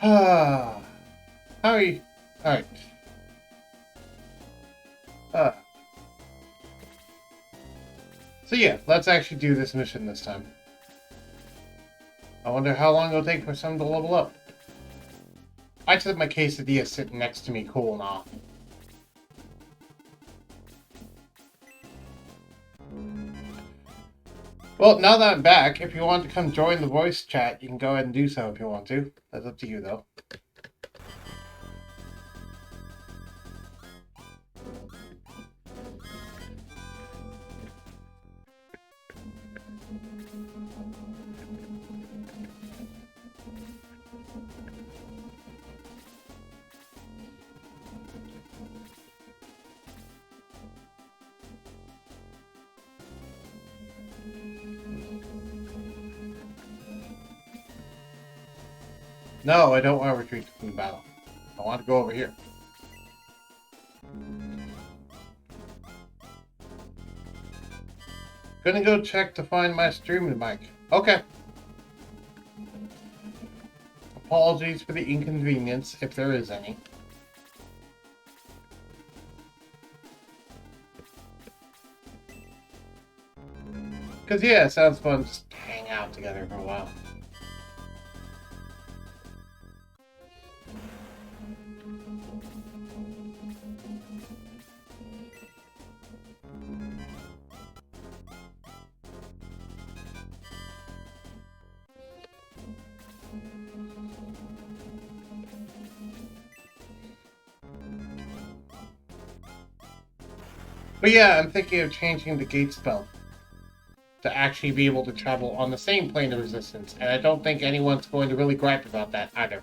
How are you? Alright. So yeah, let's actually do this mission this time. I wonder how long it'll take for some to level up. I just have my quesadilla sitting next to me cooling off. Well, now that I'm back, if you want to come join the voice chat, you can go ahead and do so if you want to. That's up to you, though. No, I don't want to retreat from the battle. I want to go over here. Gonna go check to find my streaming mic. Okay. Apologies for the inconvenience, if there is any. Because, yeah, it sounds fun just hang out together for a while. But yeah, I'm thinking of changing the gate spell to actually be able to travel on the same plane of resistance, and I don't think anyone's going to really gripe about that either.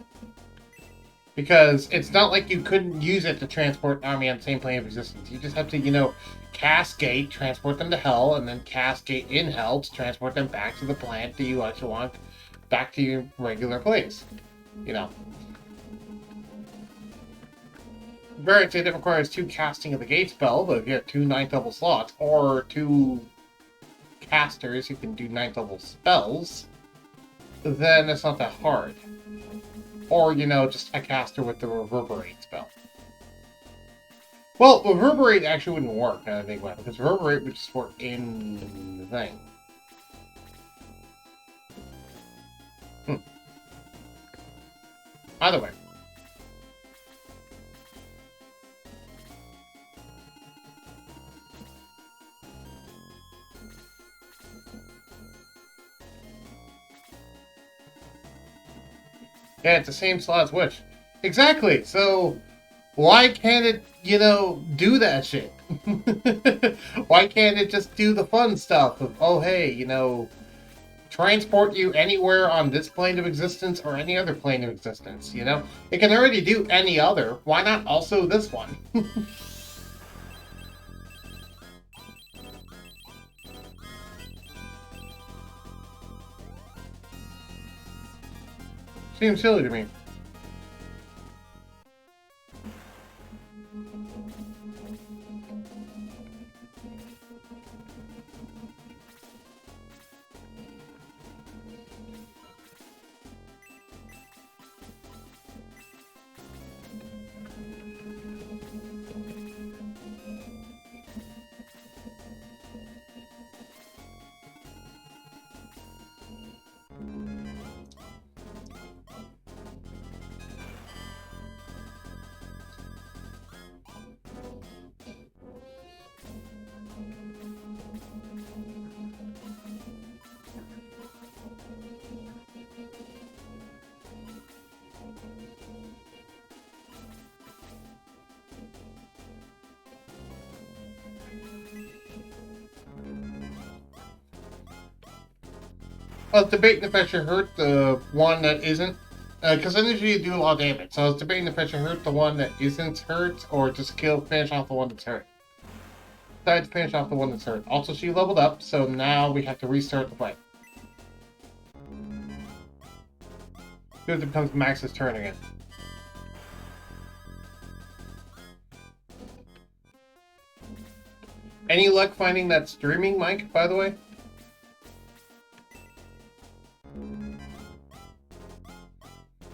Because it's not like you couldn't use it to transport an army on the same plane of resistance. You just have to, you know, cast gate, transport them to hell, and then cast gate in hell to transport them back to the planet that you actually want, back to your regular place. You know. Granted, it requires 2 casting of the gate spell, but if you have 2 9th level slots, or 2 casters who can do 9th level spells, then it's not that hard. Or, you know, just a caster with the Reverberate spell. Well, Reverberate actually wouldn't work, now that I think about it, because Reverberate would just work in the thing. Either way. Yeah, it's the same slot as Wish. Exactly, so why can't it, you know, do that shit? Why can't it just do the fun stuff of, oh hey, you know, transport you anywhere on this plane of existence or any other plane of existence, you know? It can already do any other, why not also this one? Seems silly to me. I was debating if I should hurt the one that isn't. Because initially you do a lot of damage. So I was debating if I should hurt the one that isn't hurt or just finish off the one that's hurt. Decided to finish off the one that's hurt. Also, she leveled up, so now we have to restart the fight. Because it becomes Max's turn again. Any luck finding that streaming mic, by the way?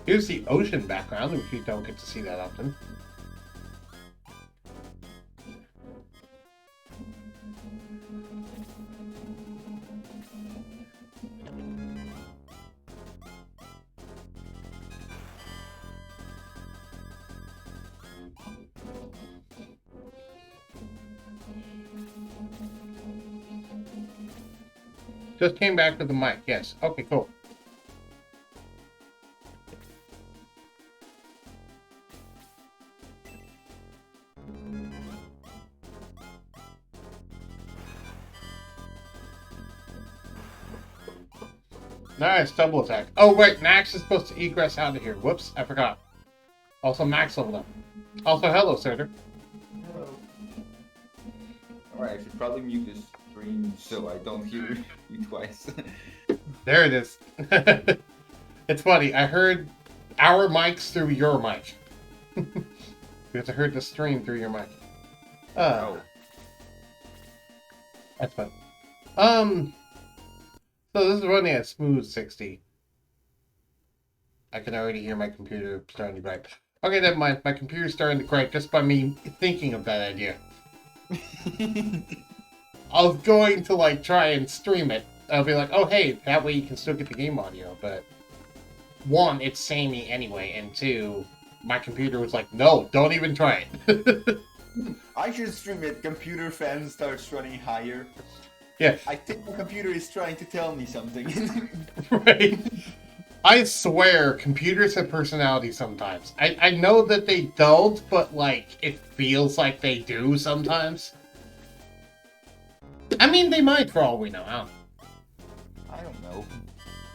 Here's the ocean background, which you don't get to see that often. Just came back with the mic, yes. Okay, cool. Nice, double attack. Oh, wait, Max is supposed to egress out of here. Whoops, I forgot. Also, Max leveled up. Also, hello, Surtur. Hello. Alright, I should probably mute this screen so I don't hear you twice. There it is. It's funny, I heard our mics through your mic. Because I heard the stream through your mic. Oh. That's fun. So this is running at smooth 60. I can already hear my computer starting to gripe. Okay, never mind. My computer's starting to gripe just by me thinking of that idea. I was going to, like, try and stream it. I'll be like, oh, hey, that way you can still get the game audio, but... One, it's samey anyway, and two, my computer was like, no, don't even try it. I should stream it. Computer fan starts running higher. Yeah. I think the computer is trying to tell me something. Right. I swear, computers have personality sometimes. I know that they don't, but, like, it feels like they do sometimes. I mean, they might, for all we know. I don't know.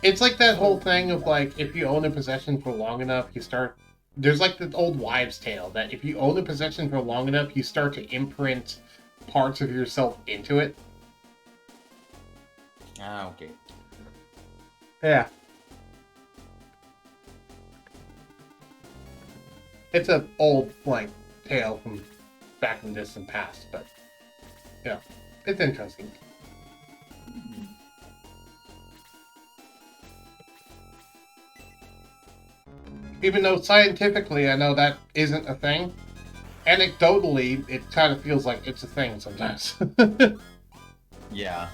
It's like that whole thing of, like, if you own a possession for long enough, you start... There's, like, the old wives' tale, that if you own a possession for long enough, you start to imprint parts of yourself into it. Ah, okay. Yeah. It's an old, like, tale from back in the distant past, but, yeah, it's interesting. Even though scientifically I know that isn't a thing, anecdotally, it kind of feels like it's a thing sometimes. Yeah.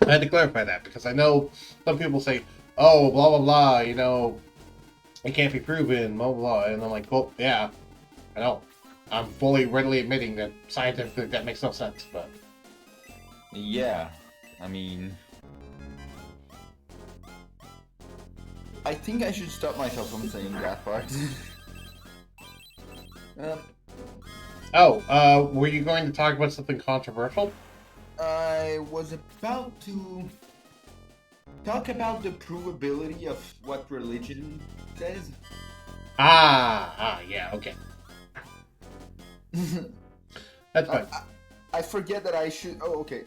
I had to clarify that because I know some people say, oh, blah, blah, blah, you know, it can't be proven, blah, blah, blah. And I'm like, well, yeah, I know. I'm fully readily admitting that scientifically that makes no sense, but... Yeah, I mean... I think I should stop myself from saying that part. Were you going to talk about something controversial? I was about to talk about the provability of what religion says. Yeah, okay. That's fine. I forget that I should... Oh, okay.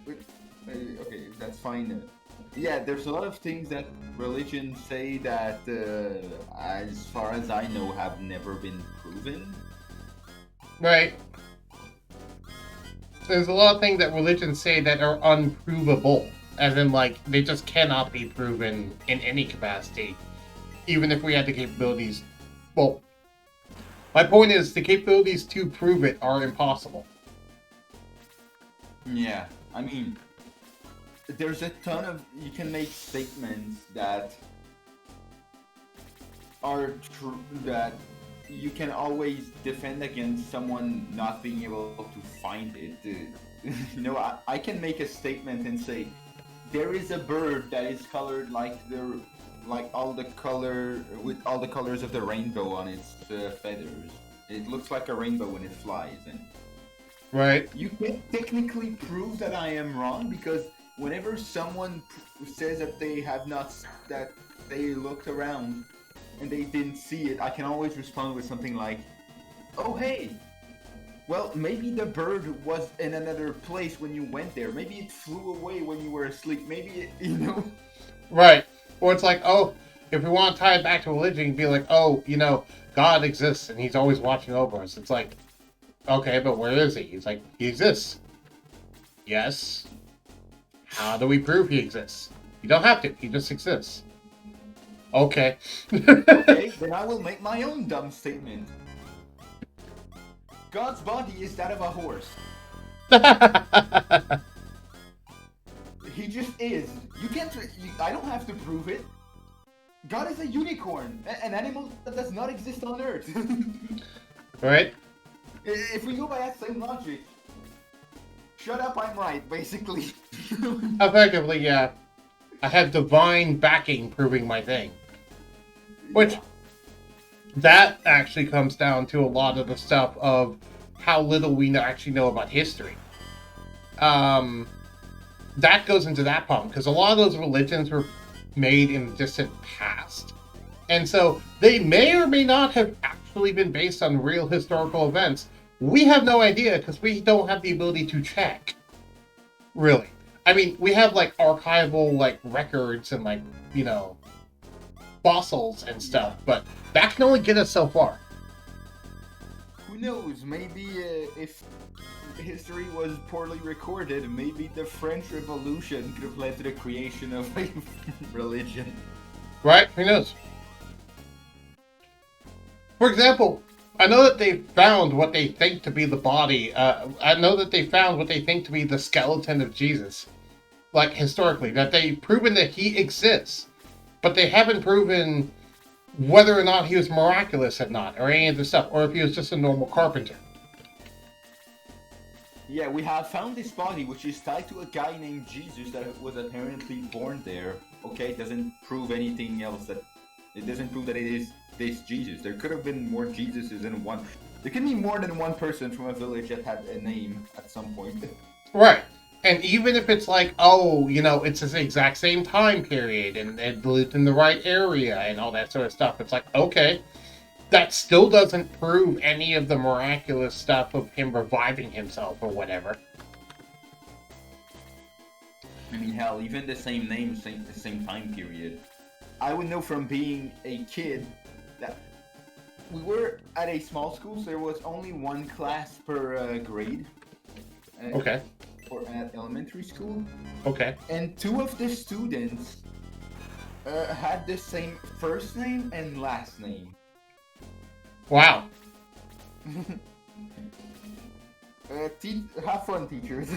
Okay, that's fine. Yeah, there's a lot of things that religions say that, as far as I know, have never been proven. Right. There's a lot of things that religions say that are unprovable. As in, like, they just cannot be proven in any capacity. Even if we had the capabilities. Well, my point is, the capabilities to prove it are impossible. Yeah, I mean, there's a ton of... You can make statements that are true, that you can always defend against someone not being able to find it. You know, I can make a statement and say, there is a bird that is colored like all the colors of the rainbow on its feathers. It looks like a rainbow when it flies, and Right. you can technically prove that I am wrong because whenever someone says that they have not that they looked around and they didn't see it, I can always respond with something like, "Oh hey, well maybe the bird was in another place when you went there. Maybe it flew away when you were asleep. Maybe it, you know." Right. Or it's like, oh, if we want to tie it back to religion, you'd be like, oh, God exists and he's always watching over us. It's like, okay, but where is he? He's like, he exists. Yes. How do we prove he exists? You don't have to. He just exists. Okay. Okay, then I will make my own dumb statement. God's body is that of a horse. He just is. You can't. I don't have to prove it. God is a unicorn, an animal that does not exist on Earth. Right? If we go by that same logic, shut up, I'm right, basically. Effectively, yeah. I have divine backing proving my thing. Which, that actually comes down to a lot of the stuff of how little we actually know about history. That goes into that problem, because a lot of those religions were made in the distant past. And so, they may or may not have actually been based on real historical events. We have no idea, because we don't have the ability to check. Really. I mean, we have, archival, records and, fossils and stuff, but that can only get us so far. Who knows? Maybe if history was poorly recorded, maybe the French Revolution could have led to the creation of a religion. Right? Who knows? For example, I know that they found what they think to be the body. I know that they found what they think to be the skeleton of Jesus. Historically, that they've proven that he exists. But they haven't proven whether or not he was miraculous or not, or any of the stuff, or if he was just a normal carpenter. Yeah, we have found this body, which is tied to a guy named Jesus that was apparently born there. Okay, doesn't prove anything else. It doesn't prove that it is this Jesus. There could have been more Jesuses than one. There can be more than one person from a village that had a name at some point. Right. And even if it's it's the exact same time period and it lived in the right area and all that sort of stuff, it's like, okay, that still doesn't prove any of the miraculous stuff of him reviving himself or whatever. I mean, hell, even the same name, the same time period. I would know from being a kid that we were at a small school, so there was only one class per grade. Okay. Or at elementary school. Okay. And two of the students had the same first name and last name. Wow. Have fun, teachers.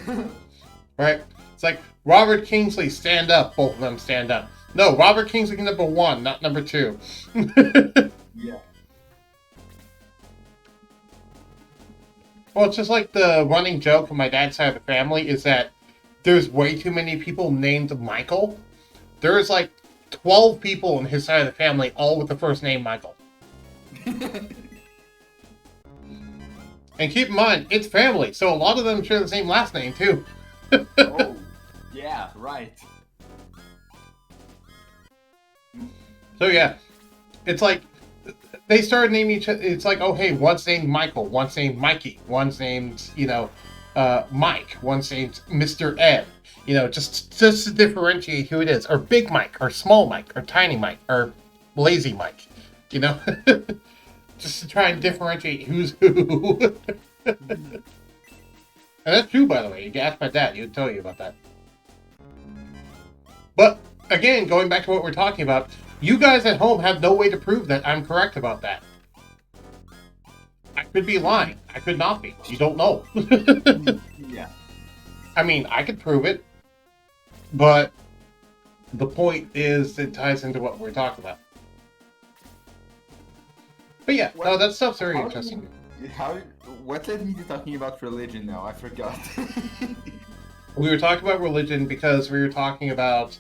Right? It's like, Robert Kingsley, stand up. Both of them stand up. No, Robert Kingsley number 1, not number 2. Yeah. Well, it's just like the running joke on my dad's side of the family is that there's way too many people named Michael. There's 12 people on his side of the family, all with the first name Michael. And keep in mind, it's family, so a lot of them share the same last name, too. Oh, yeah, right. So, yeah. It's like, they started naming each other. It's like, oh, hey, one's named Michael, one's named Mikey, one's named, Mike, one's named Mr. Ed. Just to differentiate who it is. Or Big Mike, or Small Mike, or Tiny Mike, or Lazy Mike. Just to try and differentiate who's who. And that's true, by the way. You can ask my dad, he would tell you about that. But, again, going back to what we're talking about, you guys at home have no way to prove that I'm correct about that. I could be lying. I could not be. You don't know. Yeah. I mean, I could prove it. But the point is, it ties into what we're talking about. But yeah, no, that stuff's very interesting. What led me to talking about religion now? I forgot. We were talking about religion because we were talking about...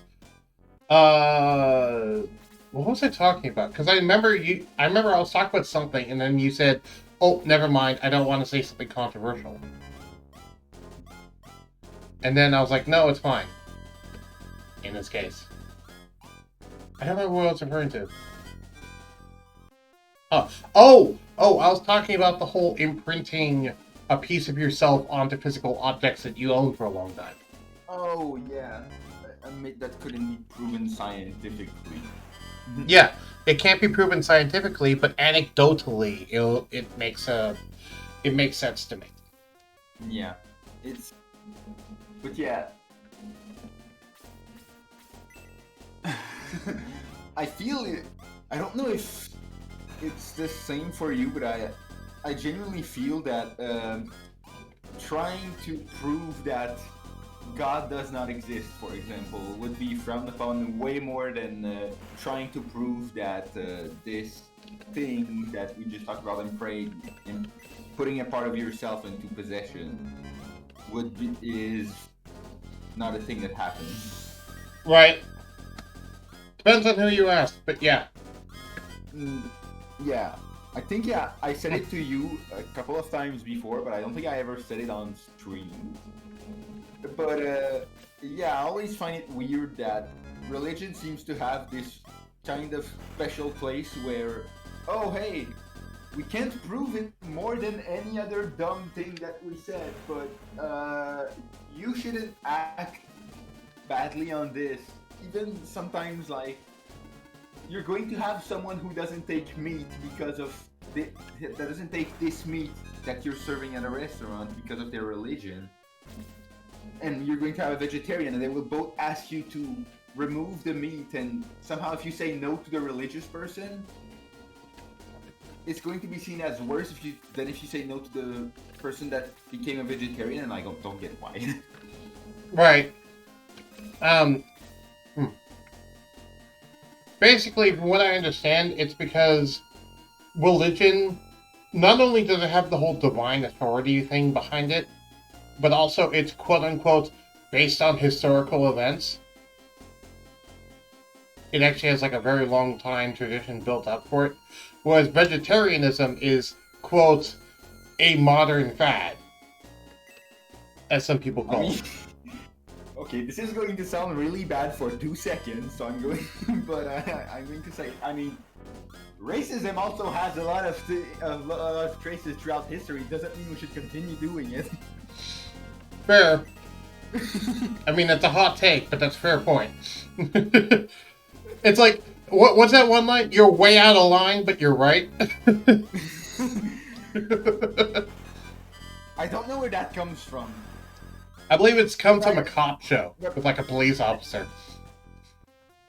what was I talking about? Because I remember I was talking about something, and then you said, oh, never mind, I don't want to say something controversial. And then I was like, no, it's fine. In this case. I don't know what I was referring to. Oh, I was talking about the whole imprinting a piece of yourself onto physical objects that you own for a long time. Oh, yeah. I mean, that couldn't be proven scientifically. Yeah, it can't be proven scientifically, but anecdotally, it makes sense to me. Yeah, but yeah. I feel it. I don't know if it's the same for you, but I genuinely feel that trying to prove that God does not exist, for example, would be frowned upon way more than trying to prove that this thing that we just talked about and prayed and putting a part of yourself into possession is not a thing that happens. Right. Depends on who you ask, but yeah. Yeah. I think, I said it to you a couple of times before, but I don't think I ever said it on stream. But, yeah, I always find it weird that religion seems to have this kind of special place where, oh, hey, we can't prove it more than any other dumb thing that we said, but, you shouldn't act badly on this. Even sometimes, like, you're going to have someone who doesn't take meat because of that doesn't take this meat that you're serving at a restaurant because of their religion, and you're going to have a vegetarian, and they will both ask you to remove the meat, and somehow if you say no to the religious person, it's going to be seen as worse than if you say no to the person that became a vegetarian, and I don't get why. Right. Basically, from what I understand, it's because religion, not only does it have the whole divine authority thing behind it, but also it's quote-unquote based on historical events. It actually has like a very long time tradition built up for it. Whereas vegetarianism is, quote, a modern fad, as some people call it. Okay, this is going to sound really bad for 2 seconds, so I'm going, but I'm going to say, I mean, racism also has a lot of traces throughout history. Doesn't mean we should continue doing it. Fair. I mean, that's a hot take, but that's a fair point. It's like, what's that one line? You're way out of line, but you're right. I don't know where that comes from. I believe it's come from a cop show with like a police officer.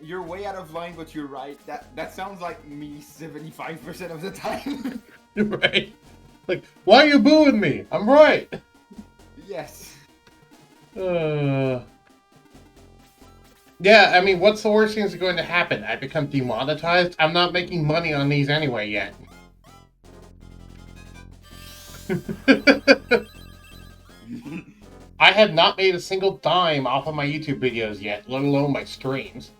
You're way out of line, but you're right. That sounds like me 75% of the time. Right? Like, why are you booing me? I'm right. Yes. Yeah, I mean, what's the worst thing that's going to happen? I become demonetized? I'm not making money on these anyway yet. I have not made a single dime off of my YouTube videos yet, let alone my streams.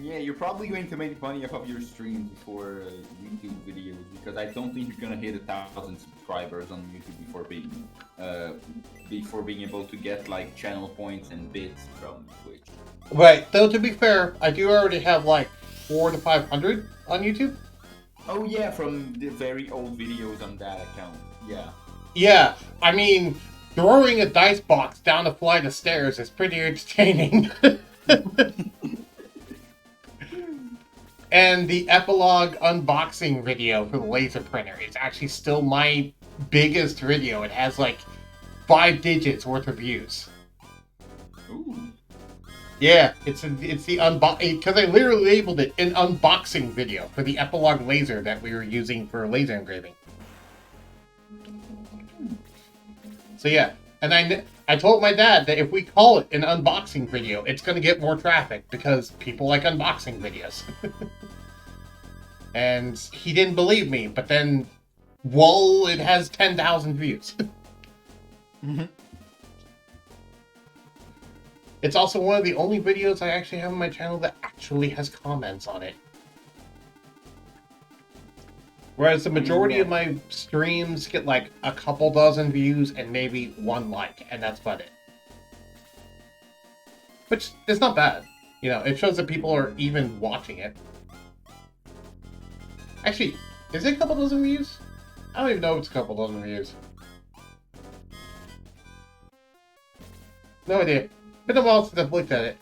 Yeah, you're probably going to make money off of your streams before YouTube videos, because I don't think you're gonna hit 1,000 subscribers on YouTube before being able to get like channel points and bits from Twitch. Right, though to be fair, I do already have like 400 to 500 on YouTube. Oh yeah, from the very old videos on that account. Yeah. Yeah, I mean, throwing a dice box down a flight of stairs is pretty entertaining. And the epilogue unboxing video for the laser printer is actually still my biggest video. It has like 5 digits worth of views. Ooh. Yeah, it's the because I literally labeled it an unboxing video for the epilogue laser that we were using for laser engraving. So yeah, and I told my dad that if we call it an unboxing video, it's going to get more traffic because people like unboxing videos. And he didn't believe me, but then, well, it has 10,000 views. Mm-hmm. It's also one of the only videos I actually have on my channel that actually has comments on it. Whereas the majority of yeah. my streams get like a couple dozen views and maybe one like, and that's about it. Which is not bad. You know, it shows that people are even watching it. Actually, is it a couple dozen views? I don't even know if it's a couple dozen views. No idea. Been a while since I've looked at it.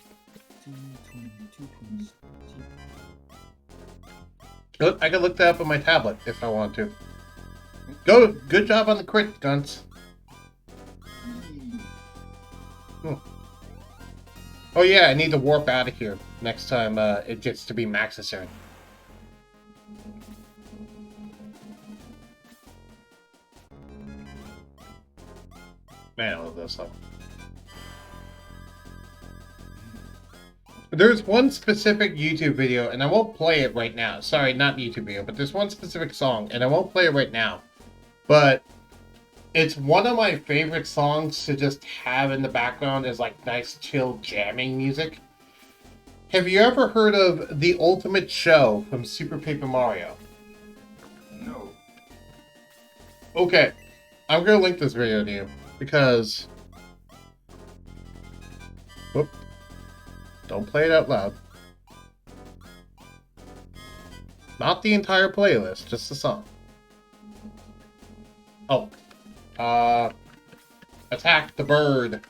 Look, I can look that up on my tablet if I want to. Good job on the crit, Gunts. Oh yeah, I need to warp out of here next time it gets to be Max's turn. Man, I love this song. There's one specific YouTube video, and I won't play it right now. Sorry, not YouTube video, but there's one specific song, and I won't play it right now. But it's one of my favorite songs to just have in the background as like nice, chill, jamming music. Have you ever heard of The Ultimate Show from Super Paper Mario? No. Okay, I'm gonna link this video to you because. Whoop. Don't play it out loud. Not the entire playlist, just the song. Oh. Attack the bird.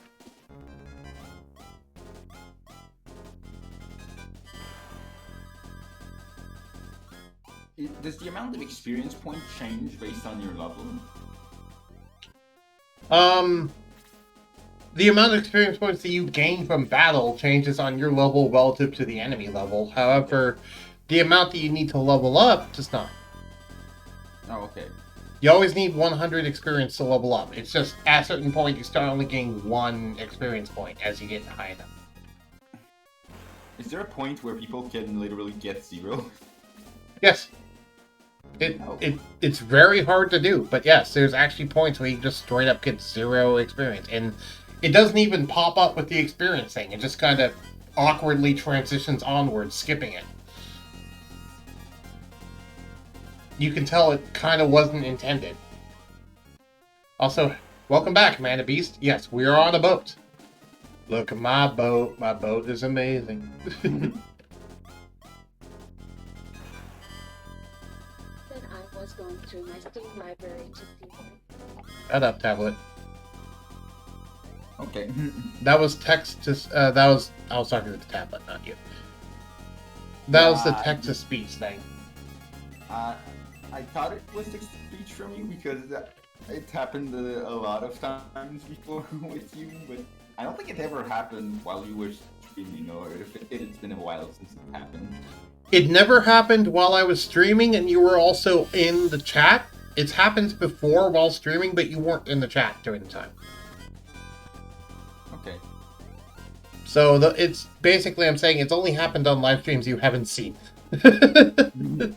Does the amount of experience points change based on your level? The amount of experience points that you gain from battle changes on your level relative to the enemy level. However, the amount that you need to level up does not. Oh, okay. You always need 100 experience to level up. It's just at a certain point you start only getting 1 experience point as you get high enough. Is there a point where people can literally get 0? Yes. It's very hard to do, but yes, there's actually points where you just straight up get 0 experience. And it doesn't even pop up with the experience thing. It just kind of awkwardly transitions onwards, skipping it. You can tell it kind of wasn't intended. Also, welcome back, Mana Beast. Yes, we are on a boat. Look at my boat. My boat is amazing. Then I was going through my Steam library to see what. Shut up, tablet. Okay. That was text to. I was talking to the tablet, not you. That was the text to speech thing. I thought it was text to speech from you because it happened a lot of times before with you, but I don't think it ever happened while you were streaming, or if it did, it's been a while since it happened. It never happened while I was streaming, and you were also in the chat. It's happened before while streaming, but you weren't in the chat during the time. Okay. So it's basically, I'm saying it's only happened on live streams you haven't seen. Because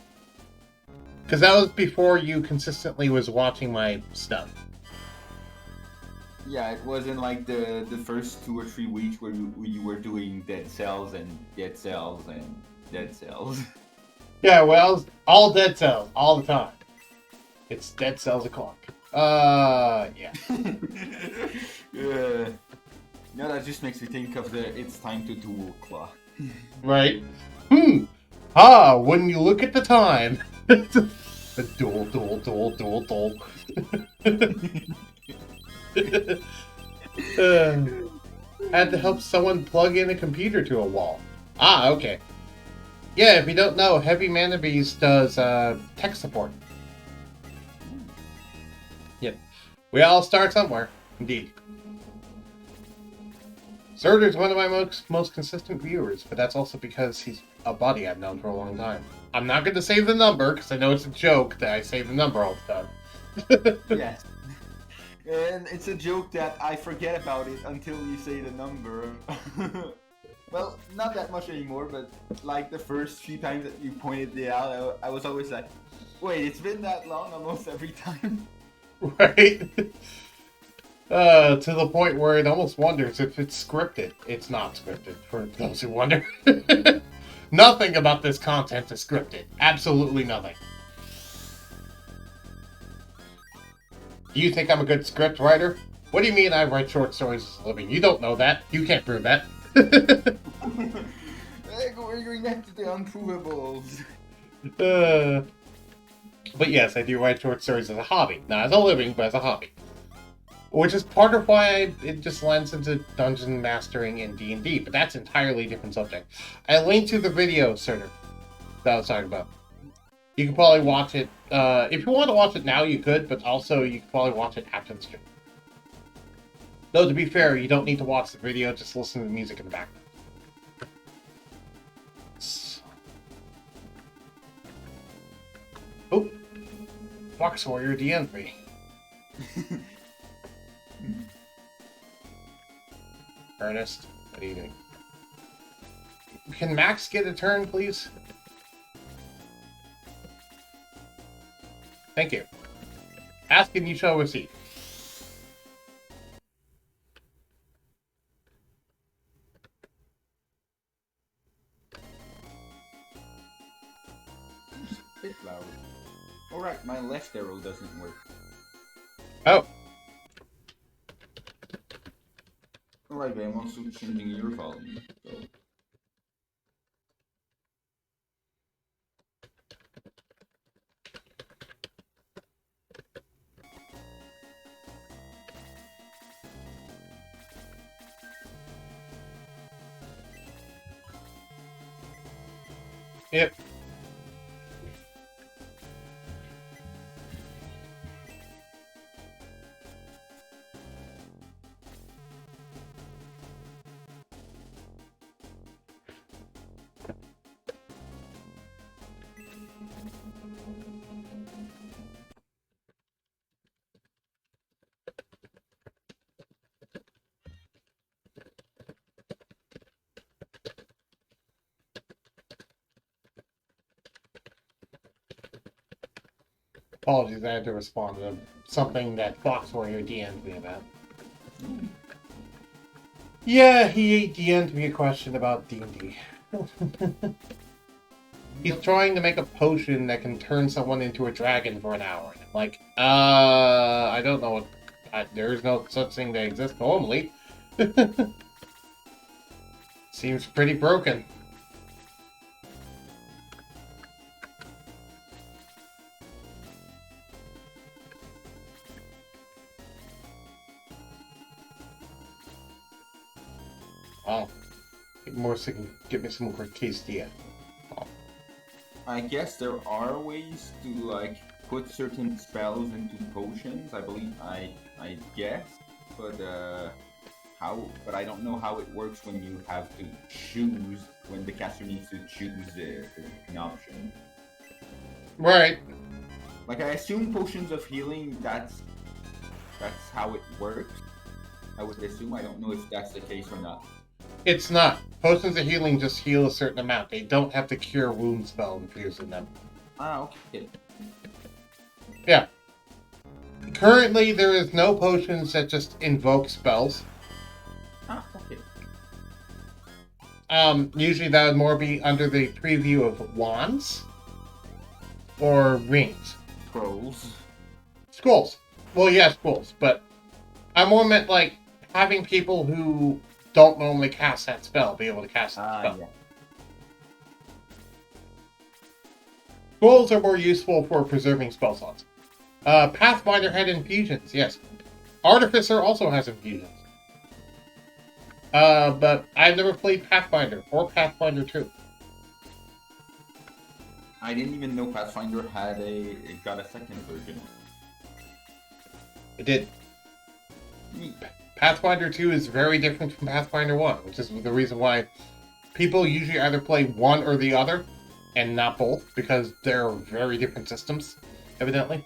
that was before you consistently was watching my stuff. Yeah, it wasn't like the first 2 or 3 weeks where you were doing dead cells and dead cells and dead cells. Yeah, well, all dead cells, all the time. It's dead cells o'clock. Yeah. No, that just makes me think of the it's time to duel clock. Right? When you look at the time. The duel. Had to help someone plug in a computer to a wall. Okay. Yeah, if you don't know, Heavy Mana Beast does tech support. Yep. We all start somewhere. Indeed. Zerder's one of my most consistent viewers, but that's also because he's a buddy I've known for a long time. I'm not going to say the number, because I know it's a joke that I say the number all the time. Yes. And it's a joke that I forget about it until you say the number. Well, not that much anymore, but like the first few times that you pointed it out, I was always like, wait, it's been that long almost every time. Right? To the point where it almost wonders if it's scripted. It's not scripted, for those who wonder. Nothing about this content is scripted. Absolutely nothing. You think I'm a good script writer? What do you mean I write short stories as a living? You don't know that. You can't prove that. We're going back to the unprovables. But yes, I do write short stories as a hobby. Not as a living, but as a hobby. Which is part of why it just lends into dungeon mastering in D&D, but that's entirely different subject. I linked to the video, Cerner, that I was talking about. You can probably watch it. If you want to watch it now, you could, but also you can probably watch it after the stream. Though, to be fair, you don't need to watch the video, just listen to the music in the background. Oh! Fox Warrior DN me. Ernest, what are you doing? Can Max get a turn, please? Thank you. Ask and you shall receive. A bit loud. Alright, my left arrow doesn't work. Oh. Alright, but I'm also changing your volume. So. Yep. Apologies, I had to respond to something that Fox Warrior DM'd me about. Yeah, he DM'd me a question about D&D. He's trying to make a potion that can turn someone into a dragon for an hour. And I'm like, I don't know what... there's no such thing that exists normally. Seems pretty broken. Oh, get me some more quesadilla. Oh. I guess there are ways to like put certain spells into potions. I believe I guess, but how? But I don't know how it works when you have to choose when the caster needs to choose an option. Right. Like I assume potions of healing. That's how it works. I would assume. I don't know if that's the case or not. It's not. Potions of healing just heal a certain amount. They don't have to cure wound spell infused in them. Ah, okay. Yeah. Currently, there is no potions that just invoke spells. Ah, okay. Usually that would more be under the preview of wands or rings. Scrolls. Scrolls. Well, yeah, scrolls, but I more meant like having people who don't normally cast that spell be able to cast that spell. Yeah. Scrolls are more useful for preserving spell slots. Pathfinder had infusions, yes. Artificer also has infusions. But I've never played Pathfinder or Pathfinder 2. I didn't even know Pathfinder had it got a second version. It did. Pathfinder 2 is very different from Pathfinder 1, which is the reason why people usually either play one or the other, and not both, because they're very different systems, evidently.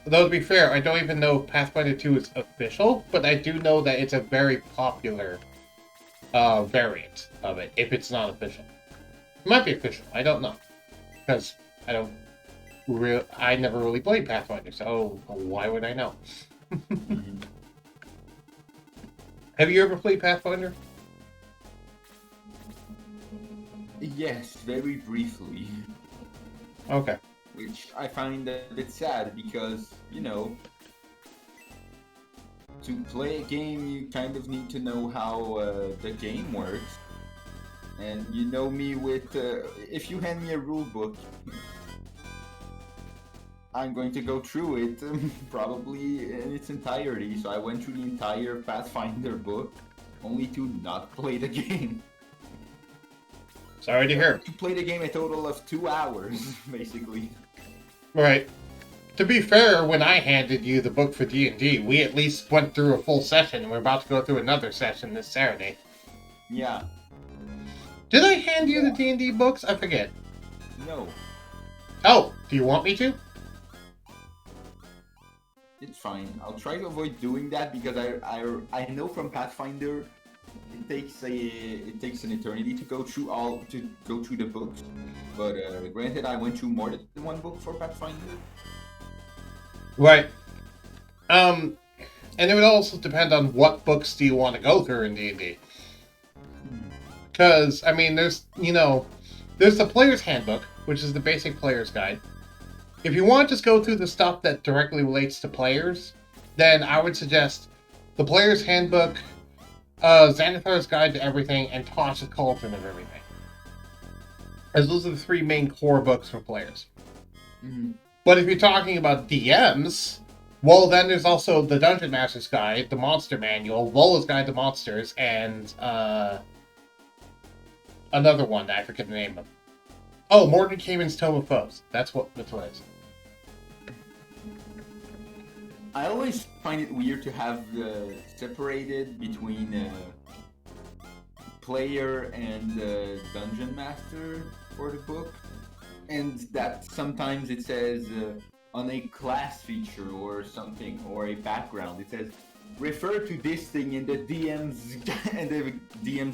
Though, to be fair, I don't even know if Pathfinder 2 is official, but I do know that it's a very popular variant of it, if it's not official. It might be official, I don't know. Because I never really played Pathfinder, so why would I know? Have you ever played Pathfinder? Yes, very briefly. Okay. which I find a bit sad because, to play a game, you kind of need to know how the game works. And you know me with, if you hand me a rule book, I'm going to go through it probably in its entirety. So I went through the entire Pathfinder book only to not play the game. Sorry to hear. To play the game a total of 2 hours, basically. Right. To be fair, when I handed you the book for D&D, we at least went through a full session, and we're about to go through another session this Saturday. Yeah. Did I hand you the D&D books? I forget. No. Oh, do you want me to? It's fine. I'll try to avoid doing that because I know from Pathfinder it takes an eternity to go through the books. But granted, I went through more than one book for Pathfinder. Right. And it would also depend on what books do you want to go through in D&D. Because, I mean, there's the Player's Handbook, which is the basic player's guide. If you want to just go through the stuff that directly relates to players, then I would suggest the Player's Handbook, Xanathar's Guide to Everything, and Tosh's Cauldron of Everything. As those are the 3 main core books for players. Mm-hmm. But if you're talking about DMs, well, then there's also the Dungeon Master's Guide, the Monster Manual, Lola's Guide to Monsters, and another one that I forget the name of. Oh, Mordenkainen's Tome of Foes. That's what it is. I always find it weird to have separated between player and dungeon master for the book, and that sometimes it says on a class feature or something or a background it says refer to this thing in the DM's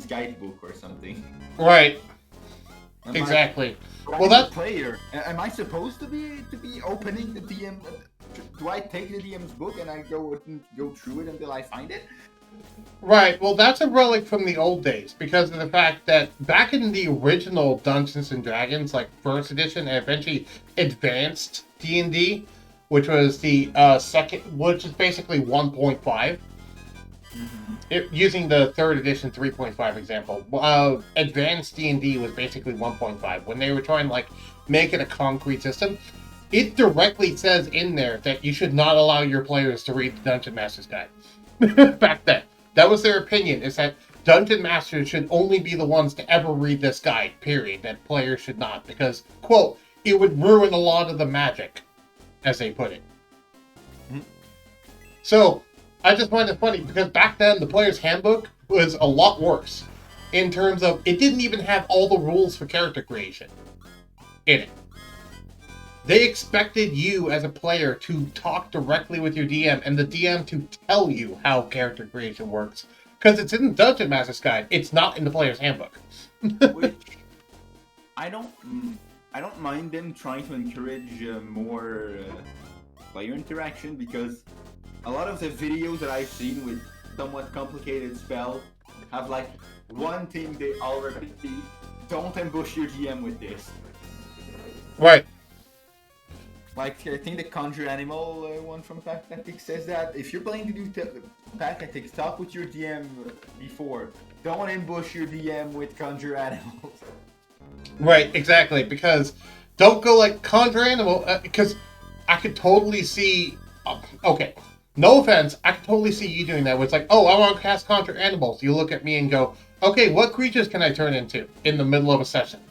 guidebook or something. Right. Exactly. Well, that player. Am I supposed to be opening the DM? Do I take the DM's book and I go through it until I find it? Right. Well, that's a relic from the old days because of the fact that back in the original Dungeons and Dragons, like first edition and eventually advanced D&D, which was the second, which is basically 1.5. Mm-hmm. Using the third edition 3.5 example, advanced D&D was basically 1.5. When they were trying to make it a concrete system, it directly says in there that you should not allow your players to read the Dungeon Master's Guide. Back then, that was their opinion, is that Dungeon Masters should only be the ones to ever read this guide, period, that players should not, because, quote, it would ruin a lot of the magic, as they put it. Mm-hmm. So, I just find it funny, because back then, the Player's Handbook was a lot worse, in terms of, it didn't even have all the rules for character creation in it. They expected you as a player to talk directly with your DM and the DM to tell you how character creation works. Because it's in the Dungeon Master's Guide. It's not in the Player's Handbook. Which I don't mind them trying to encourage more player interaction, because a lot of the videos that I've seen with somewhat complicated spells have one thing they already don't ambush your GM with this. Right. I think the Conjure Animal one from Pack Tactics says that if you're planning to do Pack Tactics, talk with your DM before. Don't ambush your DM with Conjure Animals. Right, exactly, because don't go Conjure Animal, because I could totally see, okay, no offense, I could totally see you doing that, where it's oh, I want to cast Conjure Animals. You look at me and go, okay, what creatures can I turn into in the middle of a session?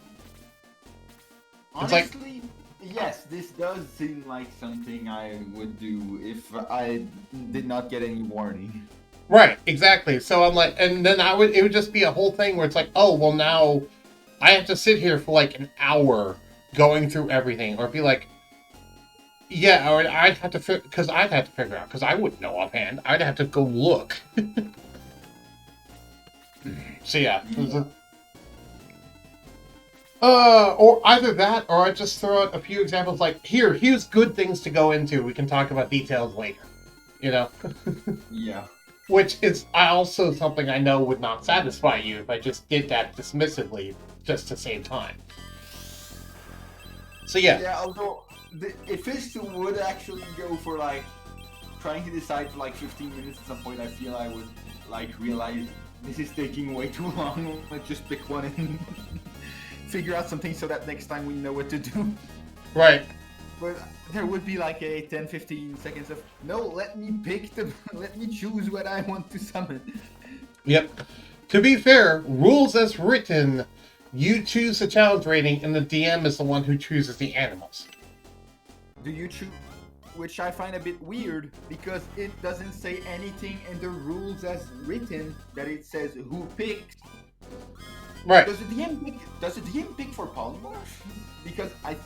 Honestly, yes, this does seem like something I would do if I did not get any warning. Right, exactly. So I'm and then it would just be a whole thing where it's oh, well now I have to sit here for an hour going through everything, or be yeah, or I'd have to because I'd have to figure out, because I wouldn't know offhand. I'd have to go look. So yeah. Or either that, or I just throw out a few examples here's good things to go into. We can talk about details later. Yeah. Which is also something I know would not satisfy you if I just did that dismissively just to save time. So yeah. Yeah, although if this would actually go for like trying to decide for like 15 minutes at some point, I feel I would like realize this is taking way too long. Let's just pick one and figure out something so that next time we know what to do. Right. But there would be like a 10-15 seconds of no, let me pick the let me choose what I want to summon. Yep. To be fair, rules as written, you choose the challenge rating and the DM is the one who chooses the animals. Do you choose? Which I find a bit weird because it doesn't say anything in the rules as written that it says who picks. Right. Does the DM pick for polymorph? Because I'm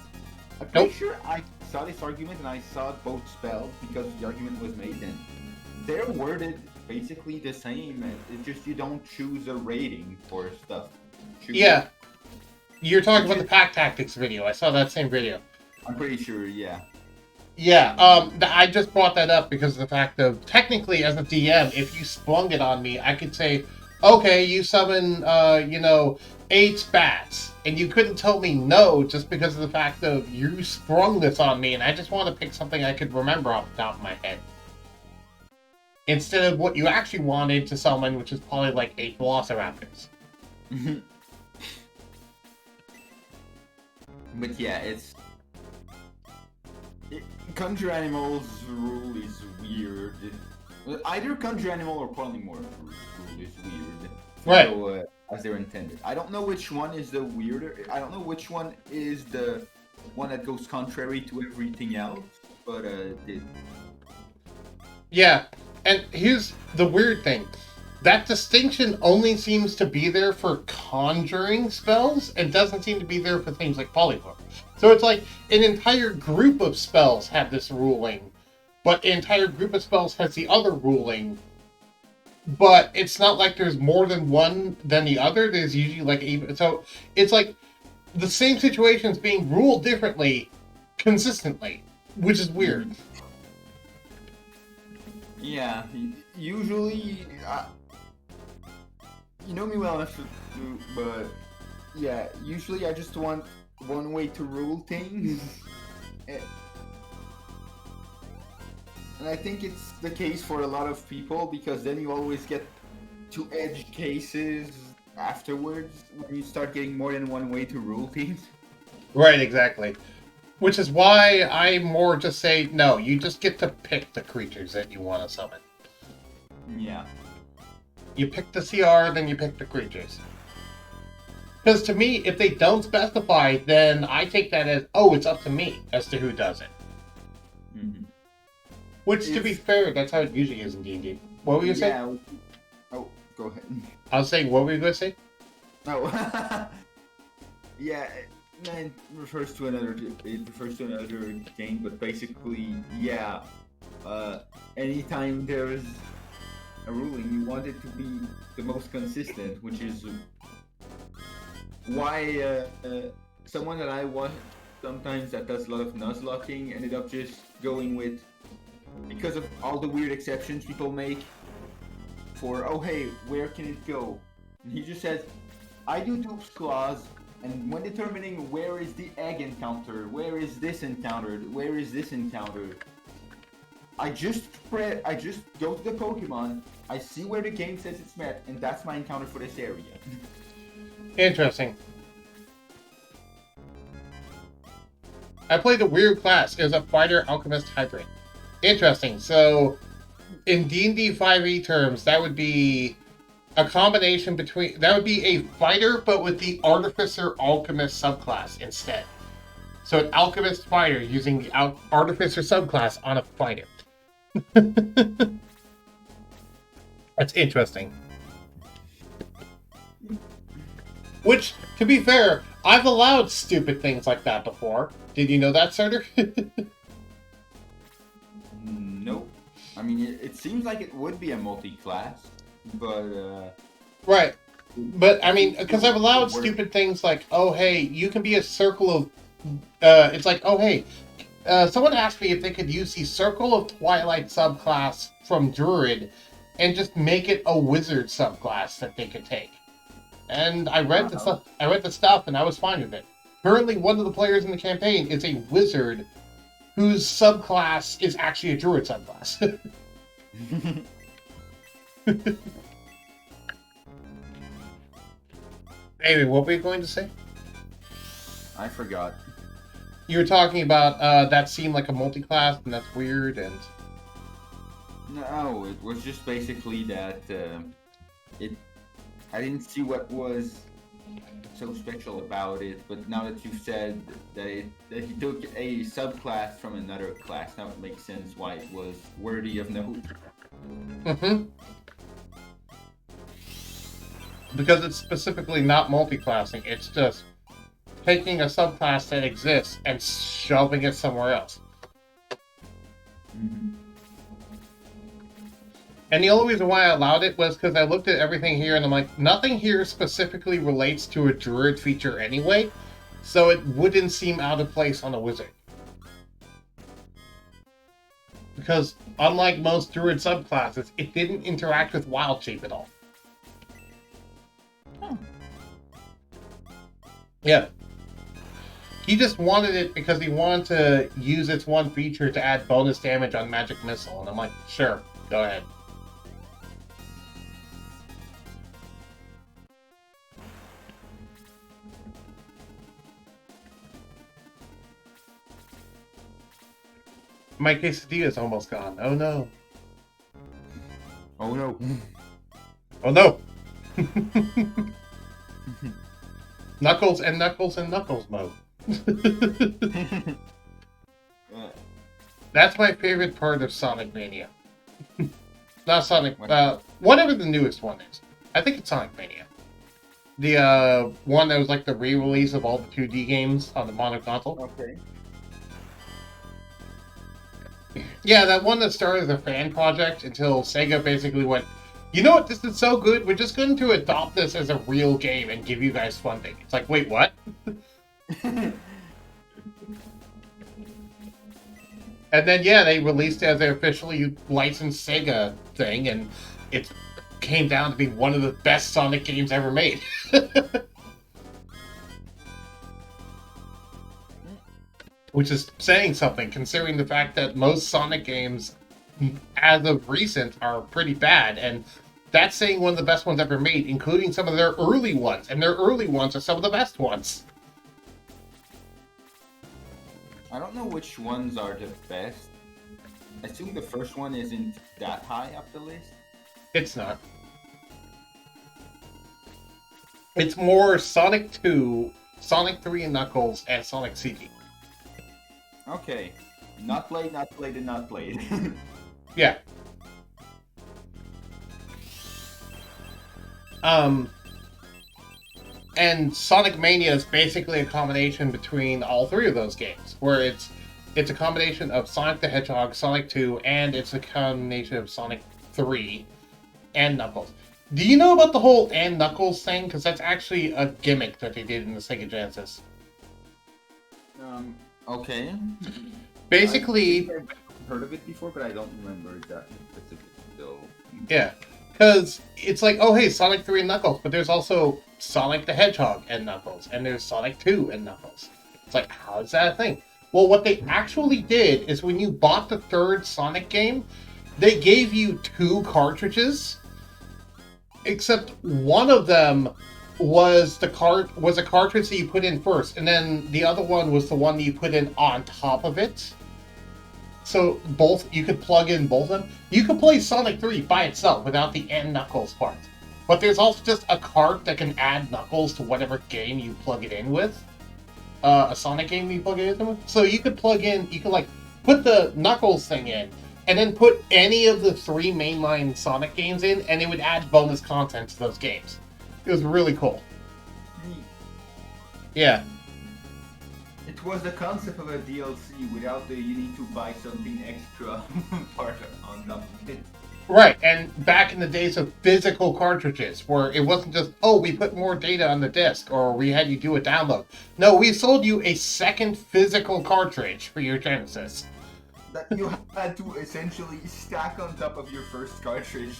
pretty Nope. sure I saw this argument and I saw it both spelled because the argument was made and they're worded basically the same. It's just you don't choose a rating for stuff. Yeah. You're talking about the pack tactics video. I saw that same video. I'm pretty sure, yeah. Yeah, I just brought that up because of the fact of, technically, as a DM, if you sprung it on me, I could say, okay, you summon, 8 bats, and you couldn't tell me no just because of the fact of, you sprung this on me, and I just want to pick something I could remember off the top of my head. Instead of what you actually wanted to summon, which is probably like 8 Velociraptors. But yeah, Conjure Animals rule is weird. Either Conjure Animal or Polymorph rule is weird. Right. So, as they're intended. I don't know which one is the weirder. I don't know which one is the one that goes contrary to everything else. But Yeah, and here's the weird thing. That distinction only seems to be there for conjuring spells, and doesn't seem to be there for things like polymorph. So it's like an entire group of spells have this ruling, but an entire group of spells has the other ruling. But it's not like there's more than one than the other. There's usually like even so. It's like the same situations being ruled differently, consistently, which is weird. yeah, usually. You know me well enough to, but yeah, usually I just want one way to rule things. And I think it's the case for a lot of people because then you always get to edge cases afterwards when you start getting more than one way to rule things. Right, exactly. Which is why I more just say, no, you just get to pick the creatures that you want to summon. Yeah. You pick the CR, then you pick the creatures. Because to me, if they don't specify, then I take that as, oh, it's up to me as to who does it. Mm-hmm. Which, to be fair, that's how it usually is in D&D. What were you saying? Oh, go ahead. I was saying, what were you going to say? Oh. Yeah, it refers to another game, but basically, yeah. Anytime there's a ruling, you want it to be the most consistent, which is why someone that I want sometimes that does a lot of nuzlocking ended up just going with, because of all the weird exceptions people make for, oh hey, where can it go? And he just says, I do Dupe's Clause, and when determining where is the egg encountered, where is this encountered, where is this encountered, I just go to the Pokemon, I see where the game says it's met, and that's my encounter for this area. Interesting. I played a weird class. It was a fighter alchemist hybrid. Interesting. So, in D&D 5e terms, that would be a combination between... That would be a fighter, but with the artificer alchemist subclass instead. So, an alchemist fighter using the artificer subclass on a fighter. That's interesting. Which, to be fair, I've allowed stupid things like that before. Did you know that, Sarter? Nope. I mean, it seems like it would be a multi-class, but Right. But, I mean, because I've allowed stupid things like, oh, hey, you can be a circle of... it's like, oh, hey, someone asked me if they could use the Circle of Twilight subclass from Druid and just make it a wizard subclass that they could take. And I read the stuff, and I was fine with it. Currently, one of the players in the campaign is a wizard whose subclass is actually a druid subclass. Anyway, what were you going to say? I forgot. You were talking about that seemed like a multi-class, and that's weird, and... No, it was just basically that I didn't see what was so special about it, but now that you've said that he took a subclass from another class, now it makes sense why it was worthy of note. Mm-hmm. Because it's specifically not multi-classing, it's just taking a subclass that exists and shoving it somewhere else. Mm-hmm. And the only reason why I allowed it was because I looked at everything here and I'm like, nothing here specifically relates to a druid feature anyway, so it wouldn't seem out of place on a wizard. Because unlike most druid subclasses, it didn't interact with wild shape at all. Oh. Yeah. He just wanted it because he wanted to use its one feature to add bonus damage on magic missile, and I'm like, sure, go ahead. My quesadilla is almost gone. Oh no. Oh no. Oh no. Knuckles and Knuckles and Knuckles mode. That's my favorite part of Sonic Mania. Not Sonic, whatever the newest one is. I think it's Sonic Mania. The one that was like the re-release of all the 2D games on the mono console. Okay. Yeah, that one that started as a fan project until Sega basically went, you know what, this is so good, we're just going to adopt this as a real game and give you guys funding. It's like, wait, what? And then, yeah, they released it as their officially licensed Sega thing, and it came down to be one of the best Sonic games ever made. Which is saying something, considering the fact that most Sonic games, as of recent, are pretty bad, and that's saying one of the best ones ever made, including some of their early ones, and their early ones are some of the best ones. I don't know which ones are the best. I assume the first one isn't that high up the list. It's not. It's more Sonic 2, Sonic 3 and Knuckles, and Sonic CD. Okay. Not played, not played, and not played. Yeah. And Sonic Mania is basically a combination between all three of those games, where it's a combination of Sonic the Hedgehog, Sonic 2, and it's a combination of Sonic 3 and Knuckles. Do you know about the whole and Knuckles thing? Because that's actually a gimmick that they did in the Sega Genesis. Okay. Basically, I've heard of it before, but I don't remember exactly specific. So. yeah. Because it's like, oh hey, Sonic 3 and Knuckles, but there's also Sonic the Hedgehog and Knuckles, and there's Sonic 2 and Knuckles. It's like, how is that a thing? Well, what they actually did is when you bought the third Sonic game, they gave you 2 cartridges, except one of them was a cartridge that you put in first, and then the other one was the one that you put in on top of it. So you could plug in both of them. You could play Sonic 3 by itself without the and Knuckles part. But there's also just a cart that can add Knuckles to whatever game you plug it in with. A Sonic game you plug it in with. So you could put the Knuckles thing in, and then put any of the 3 mainline Sonic games in, and it would add bonus content to those games. It was really cool. Yeah. It was the concept of a DLC without the you need to buy something extra part on top of it. Right, and back in the days of physical cartridges, where it wasn't just, oh, we put more data on the disc, or we had you do a download. No, we sold you a second physical cartridge for your Genesis. That you had to essentially stack on top of your first cartridge.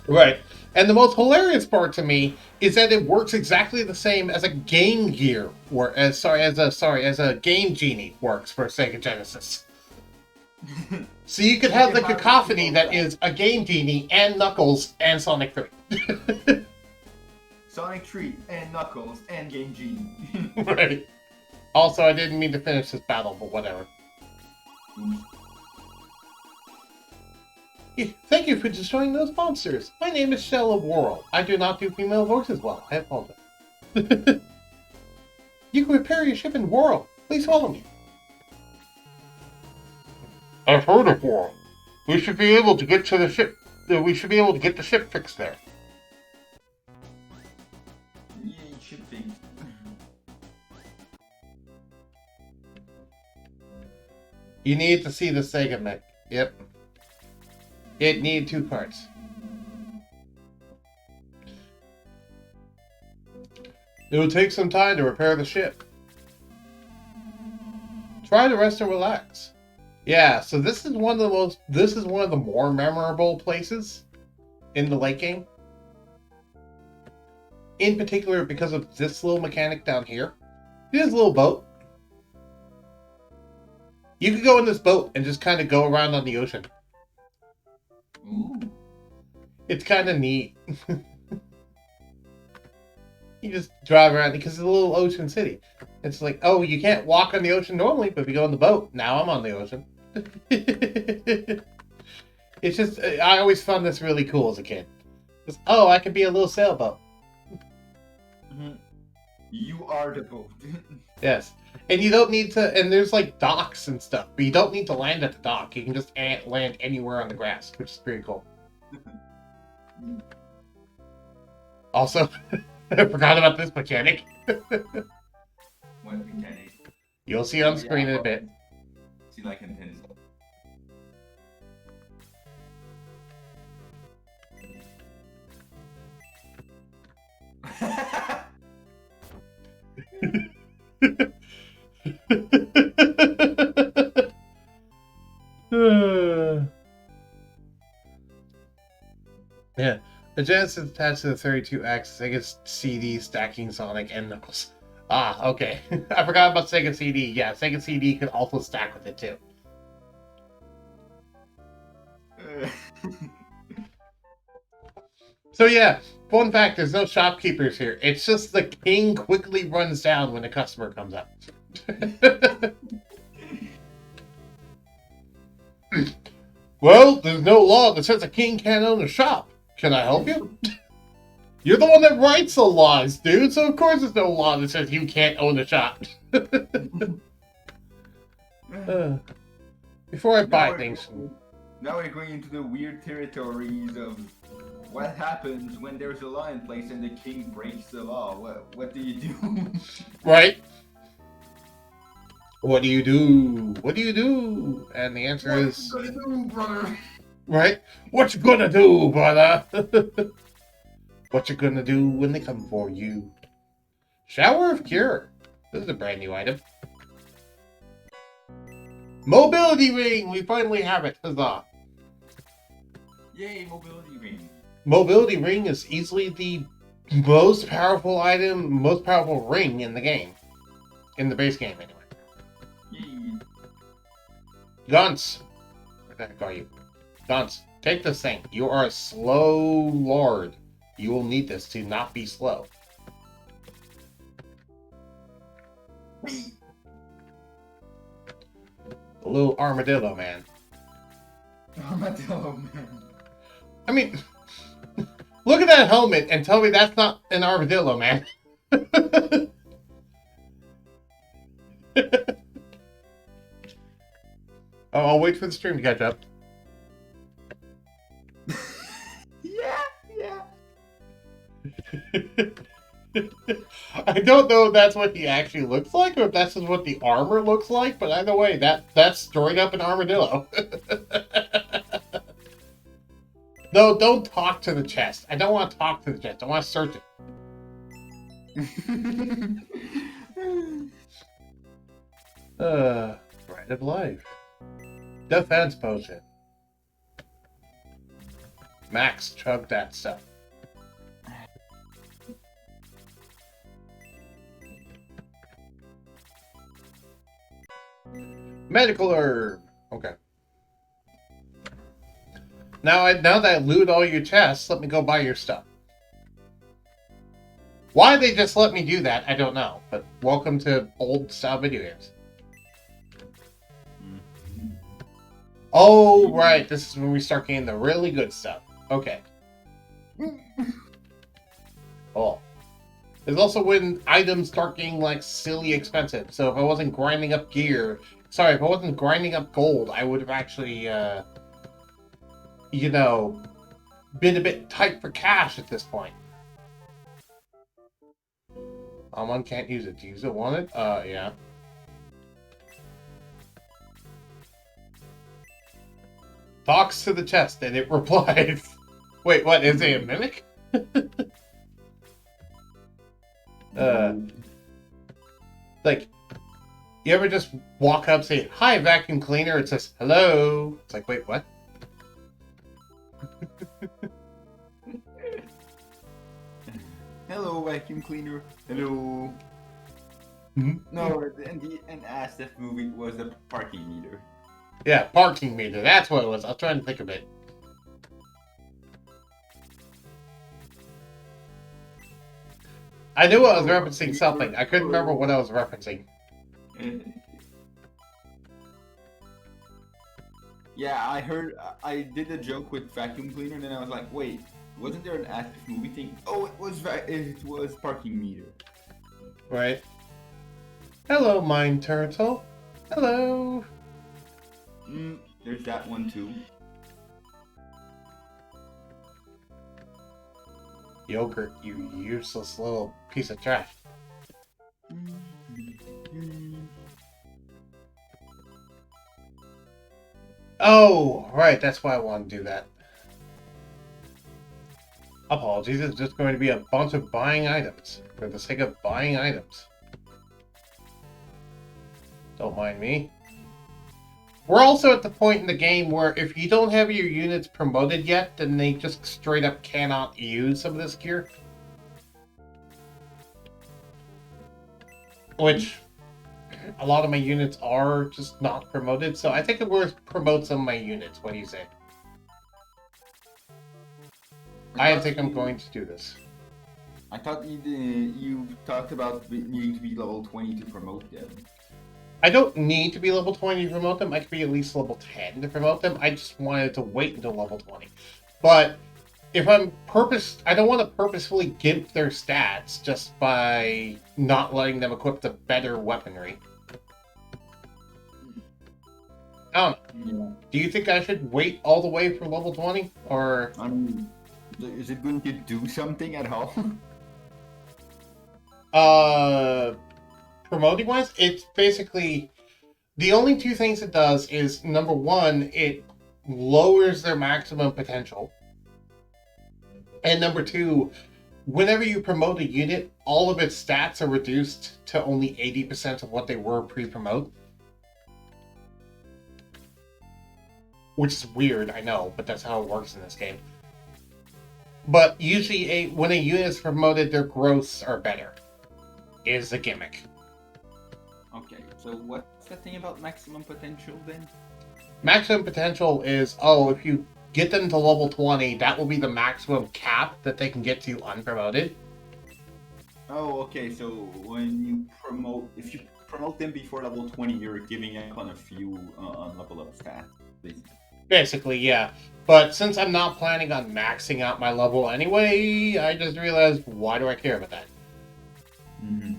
Right, and the most hilarious part to me is that it works exactly the same as a Game Gear, as a Game Genie works for Sega Genesis. So you could have the cacophony that is a Game Genie and Knuckles and Sonic 3. Sonic 3 and Knuckles and Game Genie. Right. Also, I didn't mean to finish this battle, but whatever. Thank you for destroying those monsters. My name is Shell of World. I do not do female voices well. I apologize. You can repair your ship in World. Please follow me. I've heard of World. We should be able to get to the ship. We should be able to get the ship fixed there. Yeah, you should think. You need to see the Sega mech. Yep. It needed 2 parts. It will take some time to repair the ship. Try to rest and relax. Yeah, so this is one of the more memorable places in the late game. In particular because of this little mechanic down here. This little boat. You could go in this boat and just kind of go around on the ocean. Ooh. It's kind of neat. You just drive around because it's a little ocean city. It's like, oh, you can't walk on the ocean normally, but if you go on the boat, now I'm on the ocean. It's just, I always found this really cool as a kid. Just, oh, I can be a little sailboat. Mm-hmm. You are the boat. Yes. And you don't need to, and there's like docks and stuff, but you don't need to land at the dock. You can just land anywhere on the grass, which is pretty cool. Also, I forgot about this mechanic. What mechanic? You'll see on screen in a bit. See, like in pins. Yeah, the Genesis is attached to the 32 axis. Sega CD stacking Sonic and Knuckles. Ah, okay. I forgot about Sega CD. Yeah, Sega CD could also stack with it too. So yeah, fun fact, there's no shopkeepers here. It's just the king quickly runs down when a customer comes up. Well, there's no law that says a king can't own a shop. Can I help you? You're the one that writes the laws, dude, so of course there's no law that says you can't own a shop. Before I buy things... Now we're going into the weird territories of what happens when there's a law in place and the king breaks the law. What do you do? Right? What do you do? What do you do? And the answer is... What you gonna do, brother? Right? What you gonna do, brother? What you gonna do when they come for you? Shower of Cure. This is a brand new item. Mobility Ring! We finally have it. Huzzah. Yay, mobility ring. Mobility Ring is easily the most powerful item, most powerful ring in the game. In the base game, anyway. Yay. Guns! Where the heck are you? Guns, take this thing. You are a slow lord. You will need this to not be slow. A little armadillo, man. Armadillo, man. I mean, look at that helmet and tell me that's not an armadillo, man. Oh, I'll wait for the stream to catch up. Yeah. I don't know if that's what he actually looks like or if that's just what the armor looks like, but either way, that's straight up an armadillo. No, don't talk to the chest. I don't want to talk to the chest. I want to search it. Bread of life. Defense potion. Max, chug that stuff. Medical herb. Okay. Now that I looted all your chests, let me go buy your stuff. Why they just let me do that, I don't know. But welcome to old style video games. Oh, right. This is when we start getting the really good stuff. Okay. Oh. It's also when items start getting, like, silly expensive. So if I wasn't grinding up gear... Sorry, if I wasn't grinding up gold, I would have actually, you know, been a bit tight for cash at this point. One can't use it. Do you use it? Want it? Yeah. Talks to the chest, and it replies. Wait, what? Is it a mimic? Like, you ever just walk up, say, "Hi, vacuum cleaner," it says, "Hello." It's like, wait, what? Hello, vacuum cleaner. Hello. No, and asked if movie was the parking meter. Yeah, parking meter. That's what it was. I was trying to think of it. I knew I was referencing something. I couldn't remember what I was referencing. Yeah, I heard. I did a joke with vacuum cleaner, and then I was like, wait, wasn't there an active movie thing? Oh, it was parking meter. Right. Hello, mine turtle. Hello. There's that one too. Yogurt, you useless little piece of trash. Oh, right, that's why I want to do that. Apologies, it's just going to be a bunch of buying items for the sake of buying items. Don't mind me. We're also at the point in the game where if you don't have your units promoted yet, then they just straight up cannot use some of this gear. Which, a lot of my units are just not promoted, so I think it's worth promote some of my units. What do you say? I think I'm going to do this. I thought you talked about needing to be level 20 to promote them. I don't need to be level 20 to promote them. I could be at least level 10 to promote them. I just wanted to wait until level 20. But if I don't want to purposefully gimp their stats just by not letting them equip the better weaponry. I don't know. Yeah. Do you think I should wait all the way for level 20? Or... is it going to do something at all? Promoting wise, it's basically the only two things it does is number one, it lowers their maximum potential, and number two, whenever you promote a unit, all of its stats are reduced to only 80% of what they were pre-promote. Which is weird, I know, but that's how it works in this game. But usually, when a unit is promoted, their growths are better. Is the gimmick. Okay, so what's the thing about maximum potential then? Maximum potential is, if you get them to level 20, that will be the maximum cap that they can get to unpromoted. Oh, okay, so when you if you promote them before level 20, you're giving up on a few level up stats, basically. Basically, yeah. But since I'm not planning on maxing out my level anyway, I just realized, why do I care about that? Mm-hmm.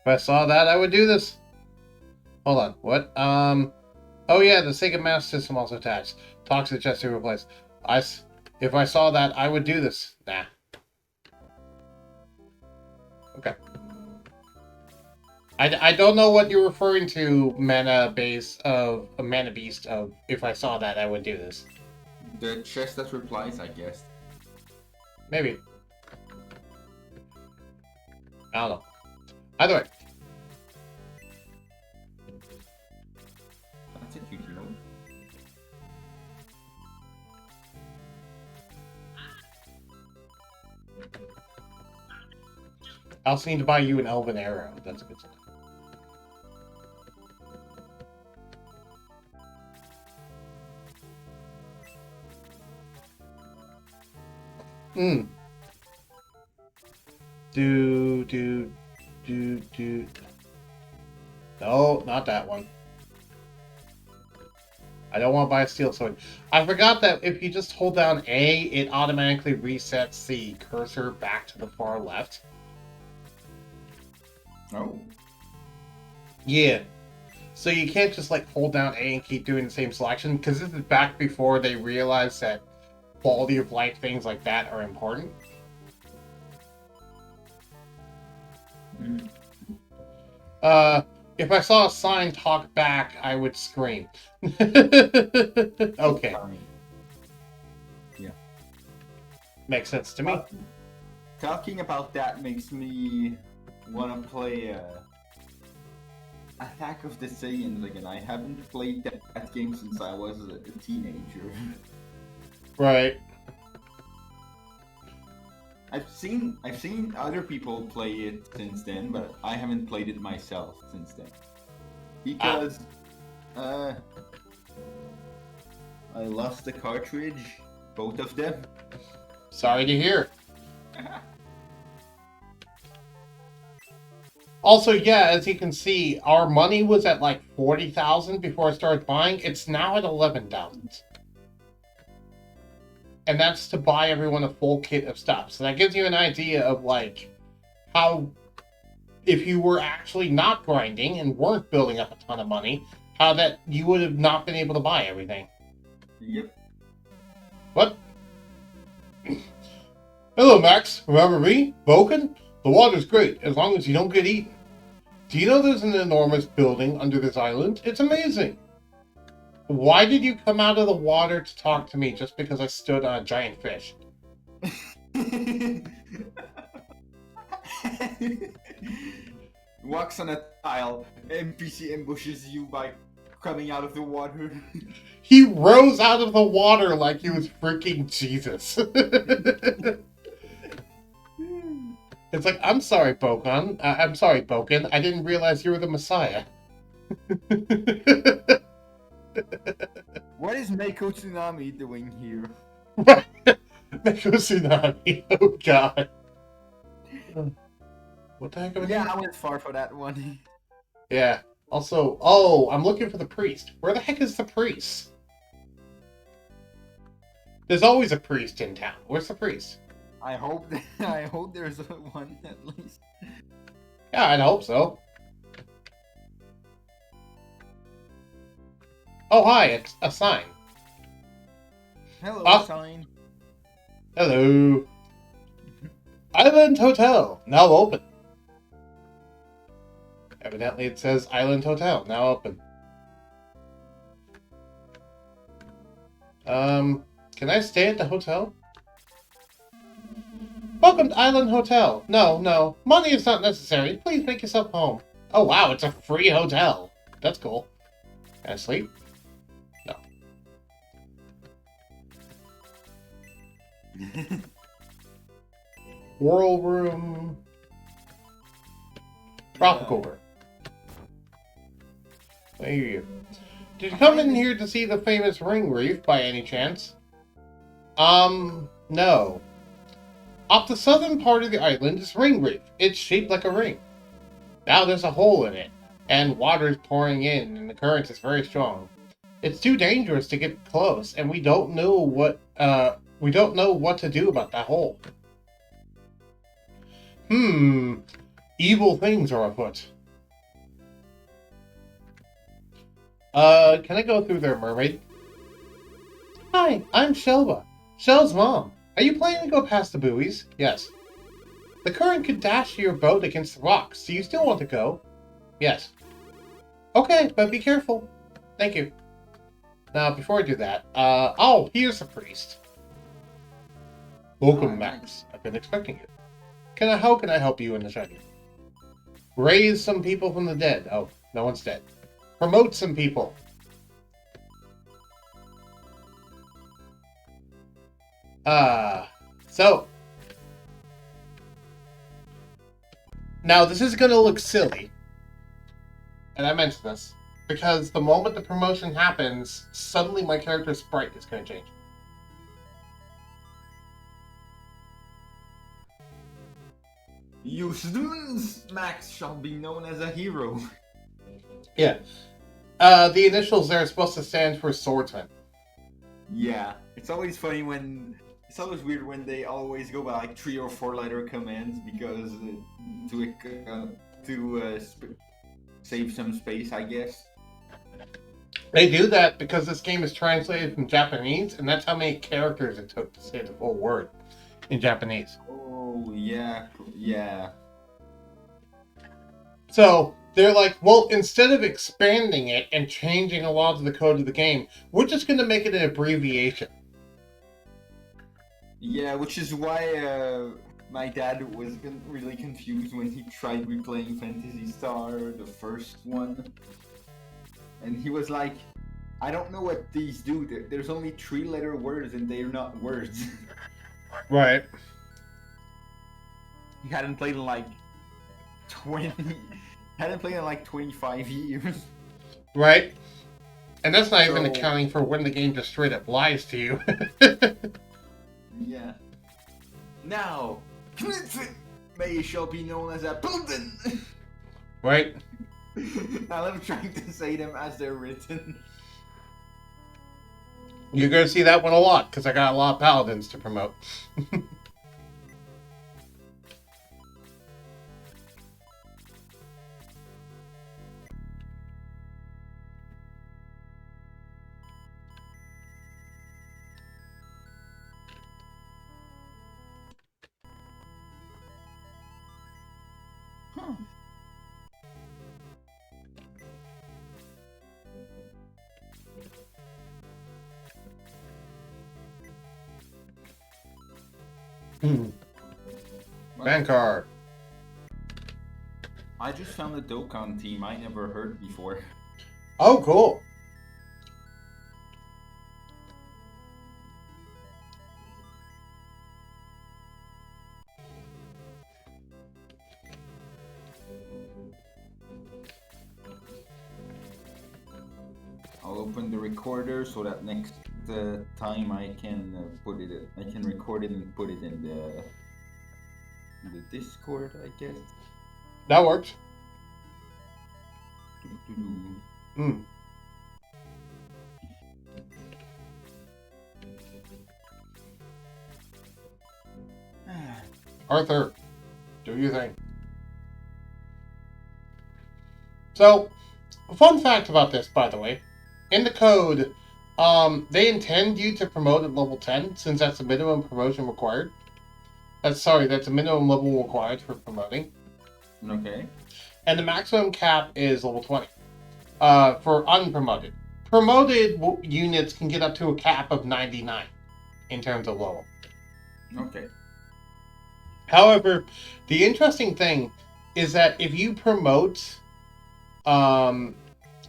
If I saw that, I would do this. Hold on, what? Oh yeah, the Sega Master System also attached. Talks to the chest to replace. If I saw that, I would do this. Nah. Okay. I don't know what you're referring to, Mana Beast of if I saw that, I would do this. The chest that replies, I guess. Maybe. I don't know. Either way. That's it, Yugioh. I also need to buy you an Elven Arrow. That's a good thing. Mm. Do. No, not that one. I don't want to buy a steel sword. I forgot that if you just hold down A, it automatically resets the cursor back to the far left. Oh. Yeah. So you can't just like hold down A and keep doing the same selection, because this is back before they realized that quality of life things like that are important. Mm. If I saw a sign talk back, I would scream. Okay. Yeah. Makes sense to me. Talking about that makes me want to play Attack of the Saiyans again. I haven't played that game since I was a teenager. Right. I've seen other people play it since then, but I haven't played it myself since then. Because I lost the cartridge, both of them. Sorry to hear. Also, yeah, as you can see, our money was at like 40,000 before I started buying. It's now at 11,000. And that's to buy everyone a full kit of stuff. So that gives you an idea of like how, if you were actually not grinding and weren't building up a ton of money, how that you would have not been able to buy everything. Yep. What? Hello, Max. Remember me? Vulcan? The water's great, as long as you don't get eaten. Do you know there's an enormous building under this island? It's amazing. Why did you come out of the water to talk to me just because I stood on a giant fish? Walks on a tile, NPC ambushes you by coming out of the water. He rose out of the water like he was freaking Jesus. It's like, I'm sorry, Bokan. I'm sorry, Bokan. I didn't realize you were the Messiah. What is Mako Tsunami doing here? Mako Tsunami. Oh, God. What the heck am I doing? I went far for that one. Yeah. Also, oh, I'm looking for the priest. Where the heck is the priest? There's always a priest in town. Where's the priest? I hope there's one at least. Yeah, I'd hope so. Oh, hi, it's a sign. Hello, sign. Hello. Island Hotel, now open. Evidently it says Island Hotel, now open. Can I stay at the hotel? Welcome to Island Hotel. No, money is not necessary. Please make yourself home. Oh wow, it's a free hotel. That's cool. Can I sleep? No. Whirl room. Tropical room. I hear you. Did you come in here to see the famous ring reef by any chance? No. Off the southern part of the island is Ring Reef. It's shaped like a ring. Now there's a hole in it, and water is pouring in, and the current is very strong. It's too dangerous to get close, and we don't know what to do about that hole. Evil things are afoot. Can I go through there, mermaid? Hi, I'm Shelva. Shell's mom. Are you planning to go past the buoys? Yes. The current could dash your boat against the rocks. Do you still want to go? Yes. Okay, but be careful. Thank you. Now, before I do that, oh, here's the priest. Welcome, Max. I've been expecting you. How can I help you in the shiny? Raise some people from the dead. Oh, no one's dead. Promote some people. So. Now, this is going to look silly. And I mentioned this. Because the moment the promotion happens, suddenly my character's sprite is going to change. You students, Max shall be known as a hero. Yeah. The initials there are supposed to stand for swordsman. Yeah, it's always funny when it's always weird when they always go by like 3 or 4 letter commands because save some space, I guess. They do that because this game is translated from Japanese, and that's how many characters it took to say the full word in Japanese. Oh yeah, yeah. So they're like, well, instead of expanding it and changing a lot of the code of the game, we're just going to make it an abbreviation. Yeah, which is why my dad was really confused when he tried replaying Phantasy Star, the first one. And he was like, I don't know what these do. There's only 3-letter words and they're not words. Right. He hadn't played in like 20... hadn't played in like 25 years. Right. And that's not even So- accounting for when the game just straight up lies to you. Yeah. Now, may it shall be known as a Pilden. Right? I'm trying to say them as they're written. You're going to see that one a lot, because I got a lot of paladins to promote. Huh. Bankar. I just found a Dokkan team I never heard before. Oh, cool. I'll open the recorder so that next time I can I can record it and put it in the Discord, I guess. That works. Mm. Arthur, do your thing. So, fun fact about this, by the way. In the code, they intend you to promote at level 10, since that's the minimum promotion required. That's a minimum level required for promoting. Okay. And the maximum cap is level 20 for unpromoted. Promoted units can get up to a cap of 99 in terms of level. Okay. However, the interesting thing is that if you promote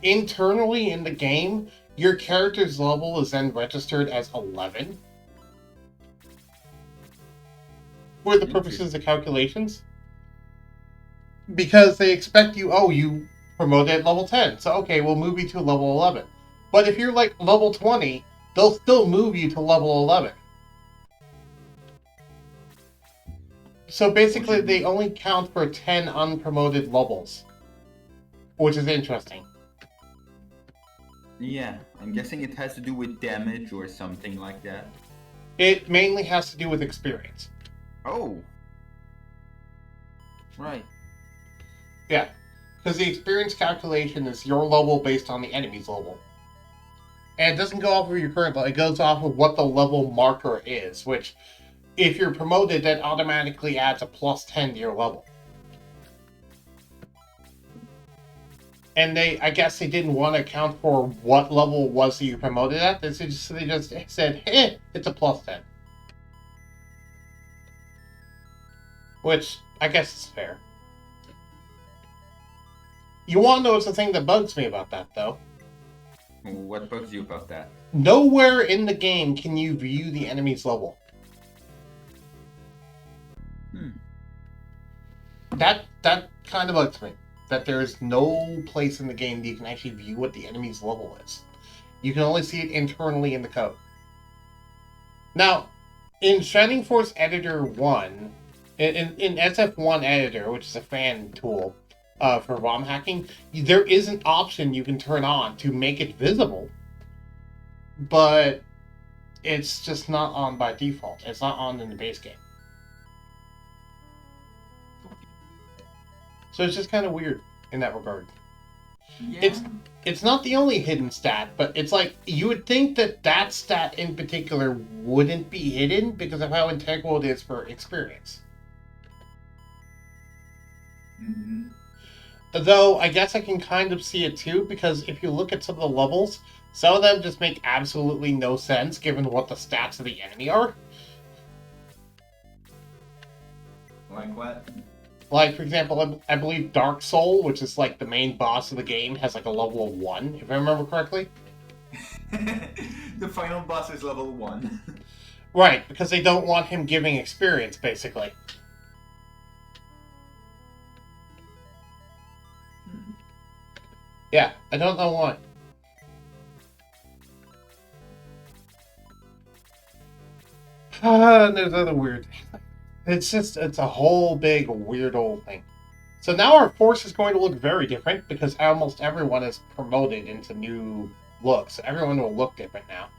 internally in the game, your character's level is then registered as 11 for the purposes of calculations. Because they expect you promoted at level 10, so okay, we'll move you to level 11. But if you're like level 20, they'll still move you to level 11. So basically, they only count for 10 unpromoted levels, which is interesting. Yeah, I'm guessing it has to do with damage or something like that. It mainly has to do with experience. Oh. Right. Yeah, because the experience calculation is your level based on the enemy's level. And it doesn't go off of your current level, it goes off of what the level marker is, which, if you're promoted, that automatically adds a plus 10 to your level. And I guess they didn't want to account for what level it was that you promoted at. They just said, it's a plus 10. Which, I guess is fair. You want to know what's the thing that bugs me about that, though? What bugs you about that? Nowhere in the game can you view the enemy's level. That kind of bugs me. That there is no place in the game that you can actually view what the enemy's level is. You can only see it internally in the code. Now, in Shining Force Editor 1, In SF1 Editor, which is a fan tool for ROM hacking, there is an option you can turn on to make it visible, but it's just not on by default. It's not on in the base game. So it's just kind of weird in that regard. Yeah. It's not the only hidden stat, but it's like you would think that stat in particular wouldn't be hidden because of how integral it is for experience. Mm-hmm. Though I guess I can kind of see it too, because if you look at some of the levels, some of them just make absolutely no sense given what the stats of the enemy are. Like what? Like, for example, I believe Dark Soul, which is like the main boss of the game, has like a level of 1, if I remember correctly. The final boss is level 1. Right, because they don't want him giving experience, basically. Yeah, I don't know why. And there's other weird things. It's a whole big weird old thing. So now our force is going to look very different because almost everyone is promoted into new looks. Everyone will look different now.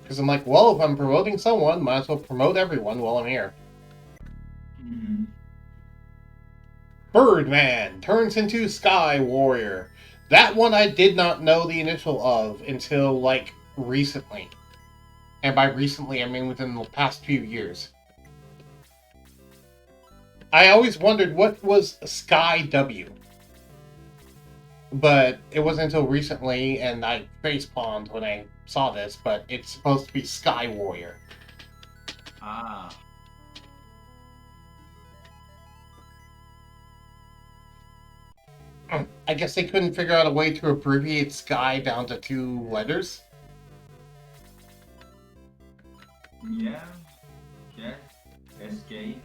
Because I'm like, well, if I'm promoting someone, might as well promote everyone while I'm here. Mm-hmm. Birdman turns into Sky Warrior. That one I did not know the initial of until, like, recently. And by recently, I mean within the past few years. I always wondered what was Sky W. But it wasn't until recently, and I facepalmed when I saw this, but it's supposed to be Sky Warrior. Ah. I guess they couldn't figure out a way to abbreviate Sky down to 2 letters. Yeah. Yeah. SK.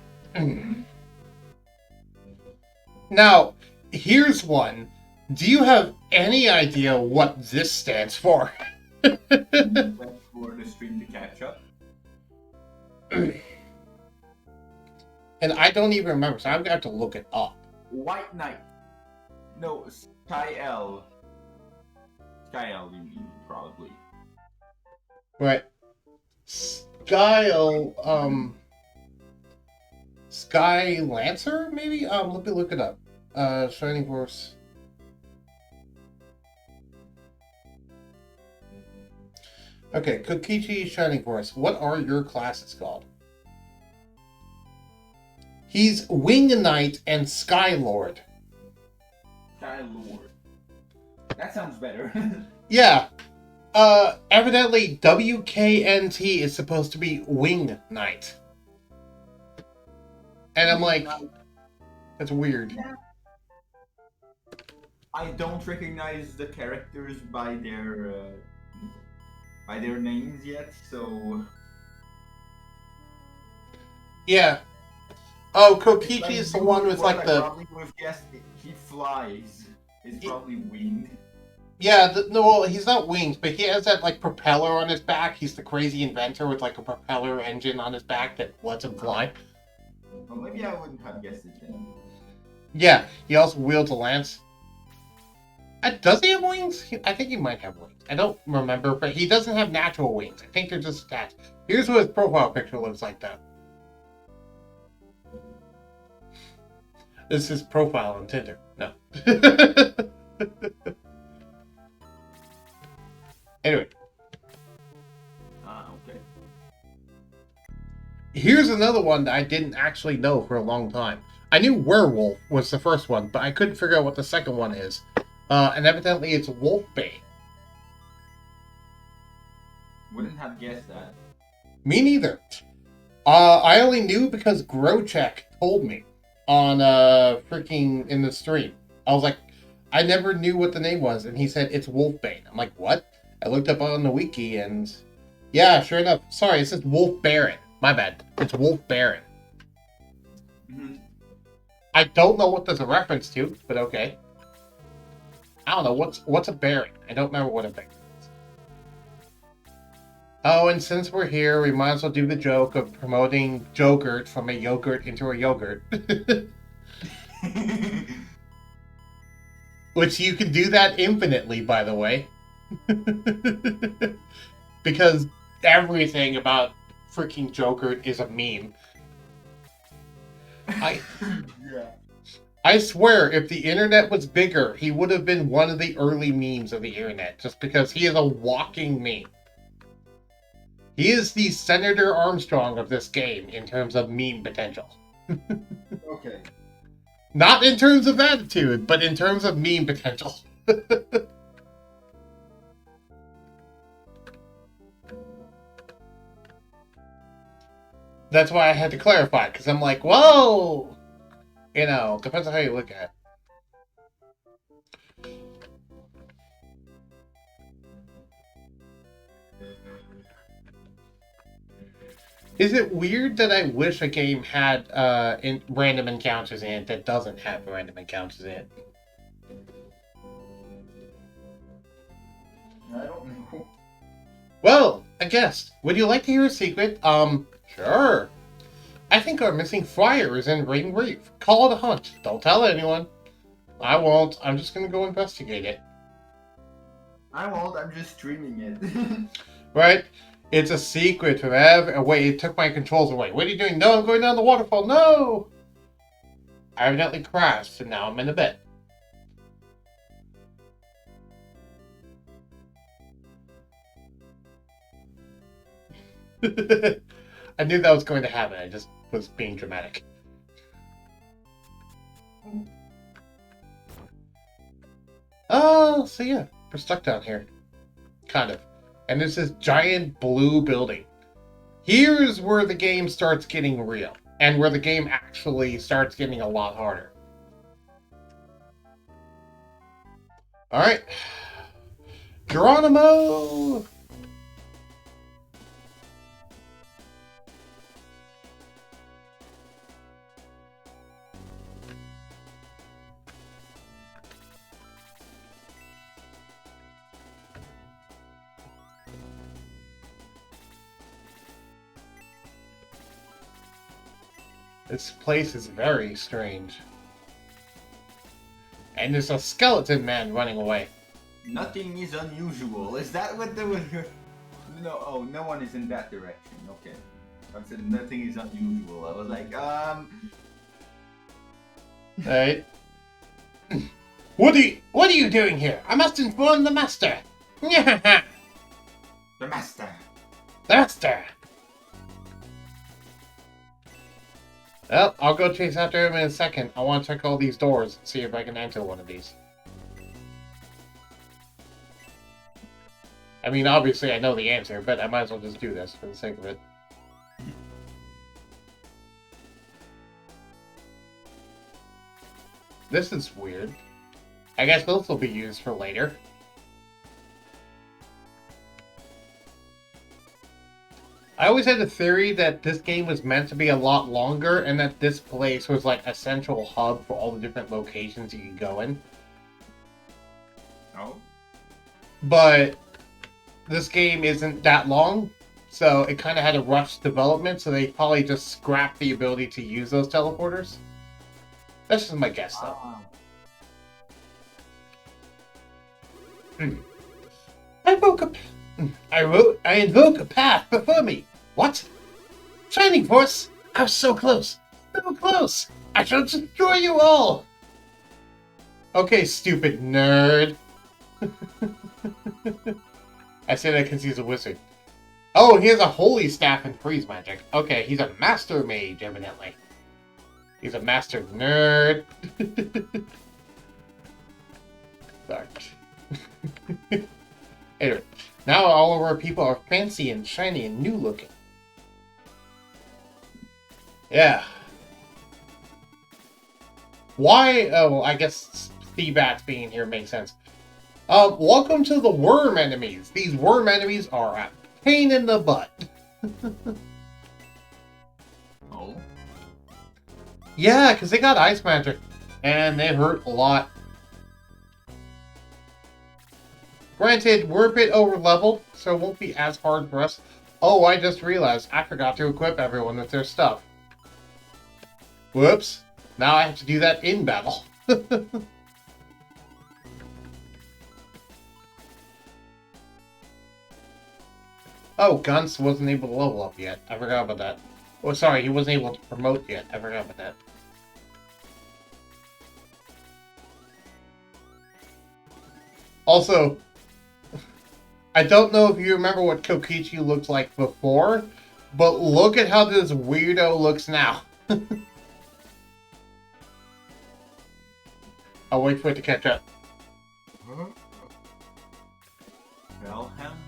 Now, here's one. Do you have any idea what this stands for? Wait for the stream to catch up. And I don't even remember, so I'm gonna have to look it up. White Knight. No, Sky L. Sky L, you mean, probably. Right. Sky Lancer, maybe? Let me look it up. Shining Force. Okay, Kokichi Shining Force. What are your classes called? He's Wing Knight and Sky Lord. Sky Lord. That sounds better. Yeah. Evidently WKNT is supposed to be Wing Knight. And I'm like, that's weird. I don't recognize the characters by their names yet, so Yeah. Oh, Kokichi is the one with like the... probably would have guessed he flies. It's probably winged. Yeah, no, well, he's not wings, but he has that like propeller on his back. He's the crazy inventor with like a propeller engine on his back that lets him fly. Well, maybe I wouldn't have guessed it then. Yeah, he also wields a lance. Does he have wings? I think he might have wings. I don't remember, but he doesn't have natural wings. I think they're just attached. Here's what his profile picture looks like, though. This is his profile on Tinder. No. Anyway. Okay. Here's another one that I didn't actually know for a long time. I knew Werewolf was the first one, but I couldn't figure out what the second one is. And evidently it's Wolfbane. Wouldn't have guessed that. Me neither. I only knew because Grocheck told me on freaking in the stream. I was like, I never knew what the name was, and he said it's Wolfbane. I'm like, what? I looked up on the wiki, and yeah, sure enough. Sorry, it says Wolf Baron. My bad. It's Wolf Baron. Mm-hmm. I don't know what there's a reference to, but okay. I don't know what's a Baron. I don't remember what a Baron Oh, and since we're here, we might as well do the joke of promoting Jogurt from a yogurt into a yogurt. Which you can do that infinitely, by the way. Because everything about freaking Jogurt is a meme. Yeah. I swear, if the internet was bigger, he would have been one of the early memes of the internet, just because he is a walking meme. He is the Senator Armstrong of this game in terms of meme potential. Okay. Not in terms of attitude, but in terms of meme potential. That's why I had to clarify, because I'm like, whoa! You know, depends on how you look at it. Is it weird that I wish a game had random encounters in it that doesn't have random encounters in it? I don't know. Well, I guess. Would you like to hear a secret? Sure. I think our missing flyer is in Ring Reef. Call it a hunch. Don't tell anyone. I won't. I'm just gonna go investigate it. I won't. I'm just streaming it. Right? It's a secret forever. Oh, wait, it took my controls away. What are you doing? No, I'm going down the waterfall. No! I evidently crashed, and now I'm in a bed. I knew that was going to happen. I just was being dramatic. Oh, so yeah, we're stuck down here. Kind of. And there's this giant blue building. Here's where the game starts getting real. And where the game actually starts getting a lot harder. Alright. Geronimo! This place is very strange. And there's a skeleton man running away. Nothing is unusual. Is that what the... No, oh, no one is in that direction. Okay. I said nothing is unusual. I was like, Alright. What are you doing here? I must inform the master. The master. The master. Well, I'll go chase after him in a second. I want to check all these doors and see if I can enter one of these. I mean, obviously I know the answer, but I might as well just do this for the sake of it. This is weird. I guess those will be used for later. I always had a theory that this game was meant to be a lot longer and that this place was like a central hub for all the different locations you could go in. Oh? But this game isn't that long, so it kind of had a rushed development, so they probably just scrapped the ability to use those teleporters. That's just my guess, though. I invoke a path before me. What? Shining Force? I was so close. So close. I shall destroy you all. Okay, stupid nerd. I say that because he's a wizard. Oh, he has a holy staff and freeze magic. Okay, he's a master mage, evidently. He's a master nerd. Sorry. Anyway, now all of our people are fancy and shiny and new looking. Yeah. Why? Oh, I guess Seabats being here makes sense. Welcome to the worm enemies. These worm enemies are a pain in the butt. Oh? Yeah, because they got ice magic, and they hurt a lot. Granted, we're a bit over leveled, so it won't be as hard for us. Oh, I just realized I forgot to equip everyone with their stuff. Whoops. Now I have to do that in battle. Oh, Gunst wasn't able to level up yet. I forgot about that. Oh, sorry, he wasn't able to promote yet. I forgot about that. Also, I don't know if you remember what Kokichi looked like before, but look at how this weirdo looks now. I'll wait for it to catch up. Hellhound?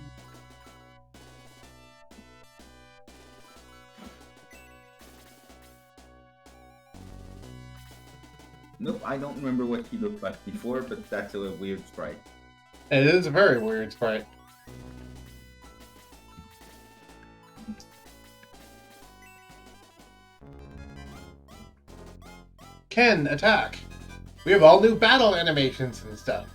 Nope, I don't remember what he looked like before, but that's a weird sprite. It is a very weird sprite. Ken, attack! We have all new battle animations and stuff.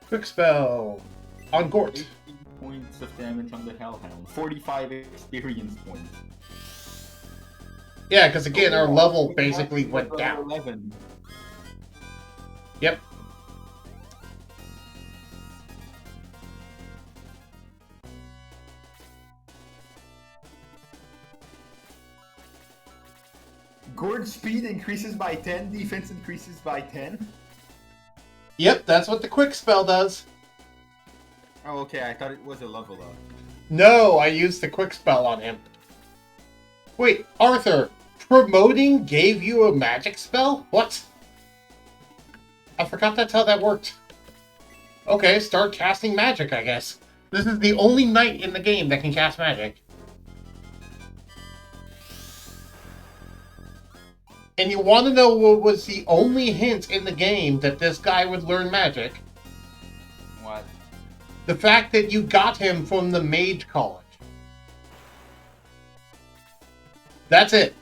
Quick spell on Gort. 18 points of damage on the Hellhound. 45 experience points. Yeah, because again, our Oh, level we basically have went level down. 11. Yep. Gord's speed increases by 10, defense increases by 10. Yep, that's what the quick spell does. Oh, okay, I thought it was a level up. No, I used the quick spell on him. Wait, Arthur, promoting gave you a magic spell? What? I forgot that's how that worked. Okay, start casting magic, I guess. This is the only knight in the game that can cast magic. And you want to know what was the only hint in the game that this guy would learn magic? What? The fact that you got him from the mage college. That's it.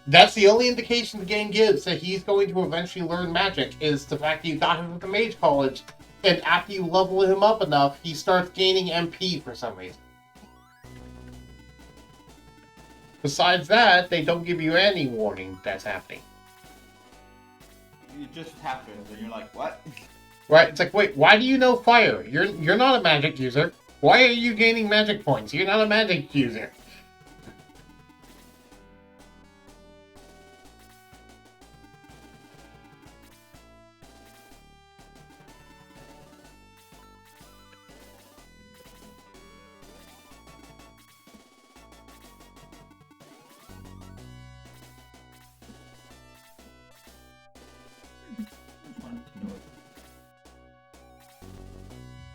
That's the only indication the game gives that he's going to eventually learn magic, is the fact that you got him from the mage college, and after you level him up enough, he starts gaining MP for some reason. Besides that, they don't give you any warning that's happening. It just happens, and you're like, what? Right? It's like, wait, why do you know fire? You're not a magic user. Why are you gaining magic points? You're not a magic user.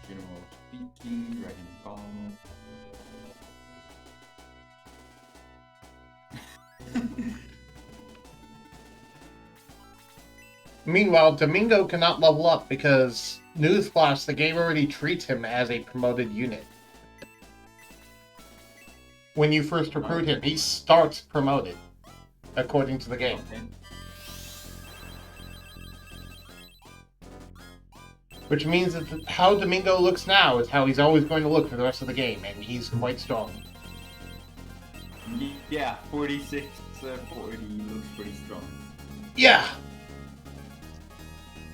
General speaking, Dragon Ball. Meanwhile, Domingo cannot level up because, newsflash, the game already treats him as a promoted unit. When you first recruit him, he starts promoted, according to the game. Okay. Which means that how Domingo looks now is how he's always going to look for the rest of the game, and he's quite strong. Yeah, 46, 40 looks pretty strong. Yeah!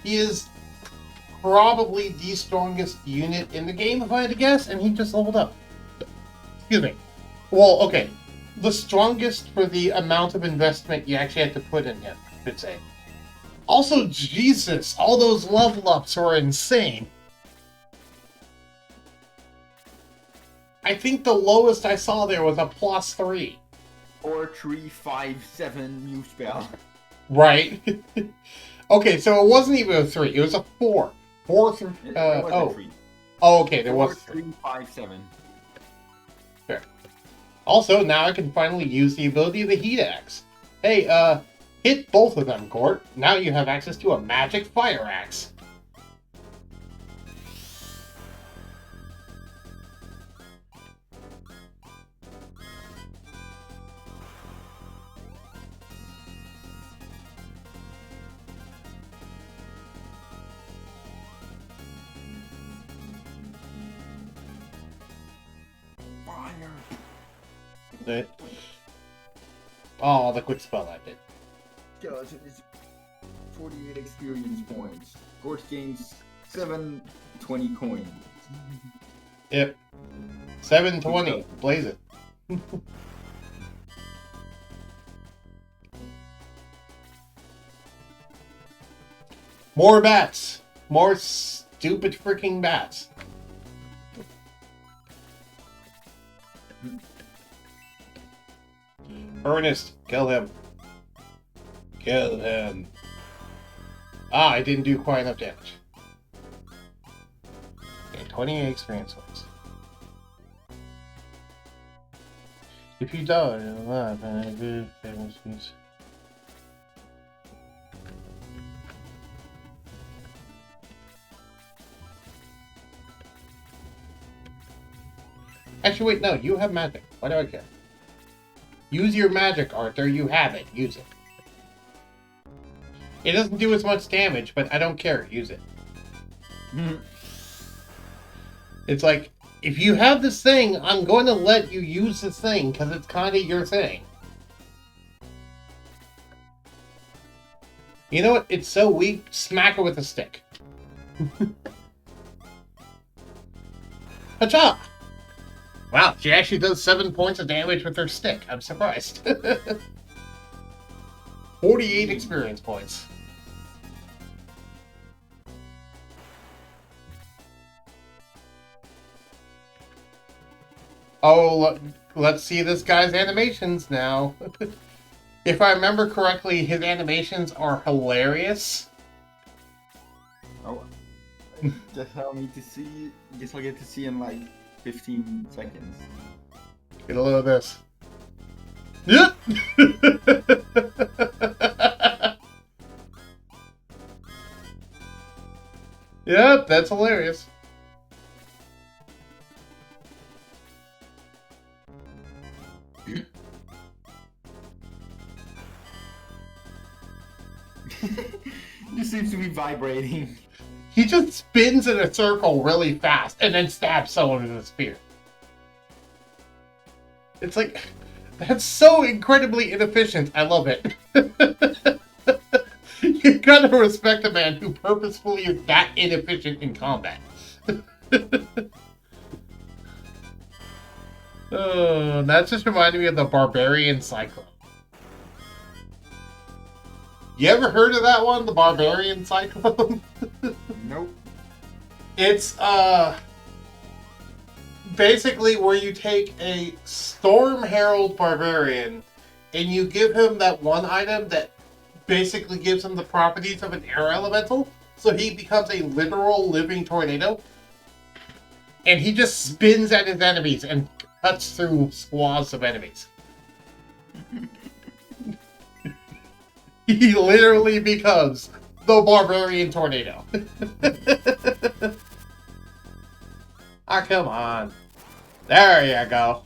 He is probably the strongest unit in the game, if I had to guess, and he just leveled up. Excuse me. Well, okay. The strongest for the amount of investment you actually had to put in him, I should say. Also, Jesus, all those level ups were insane. I think the lowest I saw there was a +3. Or 3, 5, 7 new spell. Right. Okay, so it wasn't even a 3, it was a 4. 4 through. There was a 3. Oh, okay, there 4, was 3, 5, 7. Fair. Also, now I can finally use the ability of the Heat Axe. Hey, hit both of them, Gort. Now you have access to a magic fire axe. Oh, the quick spell I did. Skeleton is 48 experience points. Court gains 720 coins. Yep. 720. Blaze it. More bats. More stupid freaking bats. Ernest, kill him. Kill him. Ah, I didn't do quite enough damage. Okay, 28 experience points. If you die alive and a good damage means. Actually, wait, no, you have magic. Why do I care? Use your magic, Arthur. You have it. Use it. It doesn't do as much damage, but I don't care. Use it. It's like, if you have this thing, I'm going to let you use this thing, because it's kind of your thing. You know what? It's so weak, smack it with a stick. Hacha! Wow, she actually does 7 points of damage with her stick. I'm surprised. 48 experience points. Oh, let's see this guy's animations now. If I remember correctly, his animations are hilarious. Oh, just allow me to see. Guess I'll get to see in like 15 seconds. Get a load of this. Yep. Yep, that's hilarious. Just seems to be vibrating. He just spins in a circle really fast and then stabs someone with a spear. It's like, that's so incredibly inefficient. I love it. You gotta respect a man who purposefully is that inefficient in combat. Oh, that just reminded me of the Barbarian Cyclone. You ever heard of that one, the Barbarian Cyclone? Nope. It's, basically where you take a Storm Herald Barbarian and you give him that one item that basically gives him the properties of an air elemental, so he becomes a literal living tornado. And he just spins at his enemies and cuts through swaths of enemies. He literally becomes the Barbarian Tornado. Ah, come on. There you go.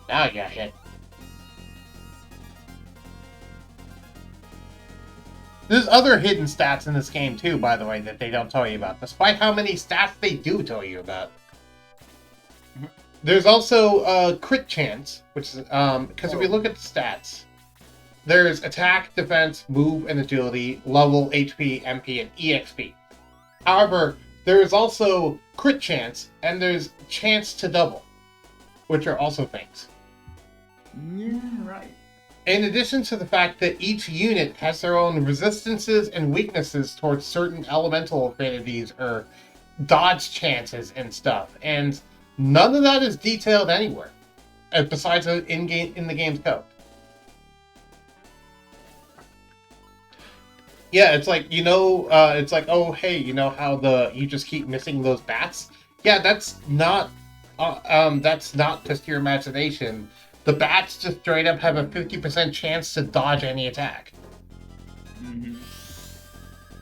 Now you hit. There's other hidden stats in this game too, by the way, that they don't tell you about, despite how many stats they do tell you about. There's also crit chance, which is because if you look at the stats, there's attack, defense, move, and agility, level, HP, MP, and EXP. However, there is also crit chance, and there's chance to double, which are also things. Yeah, right. In addition to the fact that each unit has their own resistances and weaknesses towards certain elemental affinities or dodge chances and stuff, and none of that is detailed anywhere, besides in the game's code. Yeah, it's like, it's like, oh, hey, you know how you just keep missing those bats? Yeah, that's not just your imagination. The bats just straight up have a 50% chance to dodge any attack. Mm-hmm.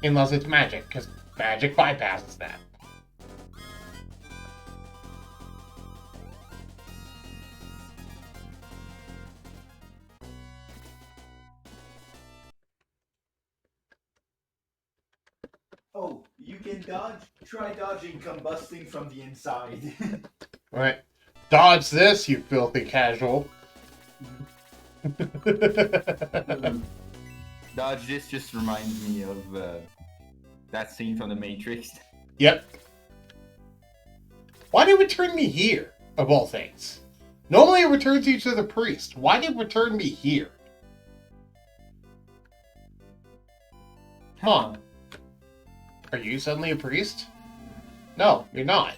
Unless it's magic, because magic bypasses that. Oh, you can dodge? Try dodging combusting from the inside. Right. Dodge this, you filthy casual. Dodge this just reminds me of that scene from The Matrix. Yep. Why did it return me here, of all things? Normally it returns you to the priest. Why did it return me here? Huh. Are you suddenly a priest? No, you're not.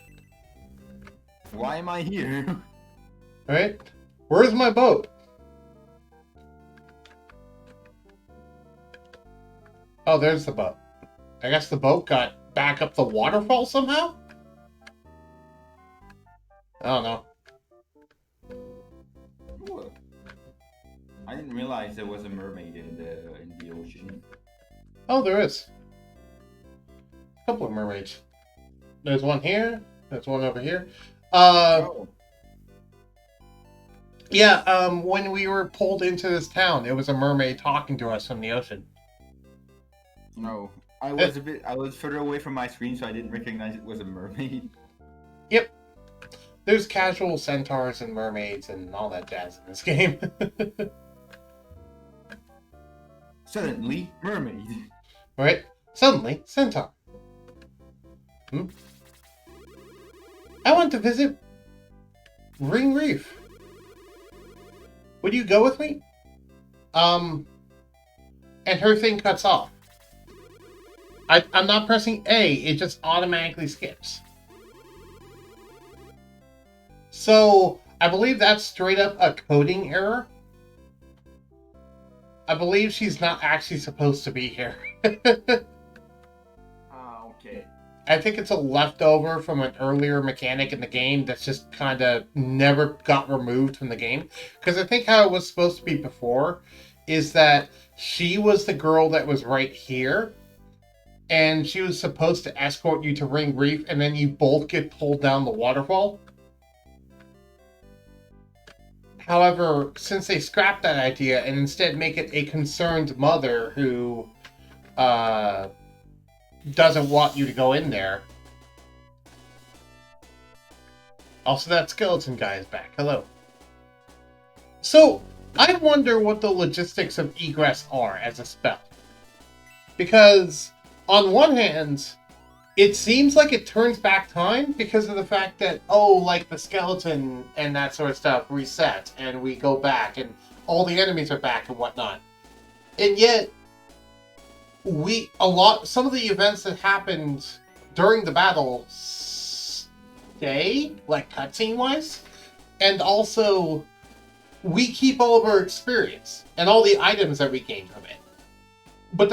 Why am I here? Alright? Where's my boat? Oh, there's the boat. I guess the boat got back up the waterfall somehow? I don't know. Ooh. I didn't realize there was a mermaid in the ocean. Oh, there is. A couple of mermaids. There's one here. There's one over here. Oh. Yeah, when we were pulled into this town, it was a mermaid talking to us from the ocean. No. I was further away from my screen, so I didn't recognize it was a mermaid. Yep. There's casual centaurs and mermaids and all that jazz in this game. Suddenly, mermaid. Right? Suddenly, centaur. I want to visit Ring Reef. Would you go with me? And her thing cuts off. I'm not pressing A, it just automatically skips. So, I believe that's straight up a coding error. I believe she's not actually supposed to be here. Okay. I think it's a leftover from an earlier mechanic in the game that's just kind of never got removed from the game. Because I think how it was supposed to be before is that she was the girl that was right here, and she was supposed to escort you to Ring Reef, and then you both get pulled down the waterfall. However, since they scrapped that idea and instead make it a concerned mother who doesn't want you to go in there. Also, that skeleton guy is back. Hello. So, I wonder what the logistics of egress are as a spell. Because, on one hand, it seems like it turns back time because of the fact that, oh, like the skeleton and that sort of stuff reset and we go back and all the enemies are back and whatnot. And yet, some of the events that happened during the battle stay, like cutscene wise, and also we keep all of our experience and all the items that we gain from it. But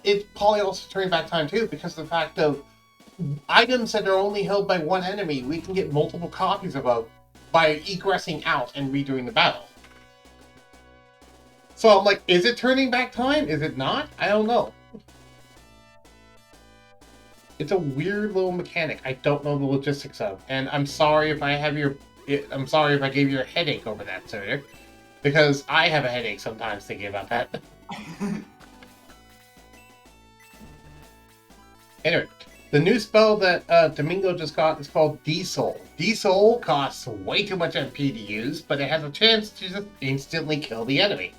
it probably also turning back time too, because of the fact of items that are only held by one enemy, we can get multiple copies of by egressing out and redoing the battle. So I'm like, is it turning back time? Is it not? I don't know. It's a weird little mechanic I don't know the logistics of, and I'm sorry if I gave you a headache over that, sir, because I have a headache sometimes thinking about that. Anyway, the new spell that Domingo just got is called D-Soul. D-Soul costs way too much MP to use, but it has a chance to just instantly kill the enemy.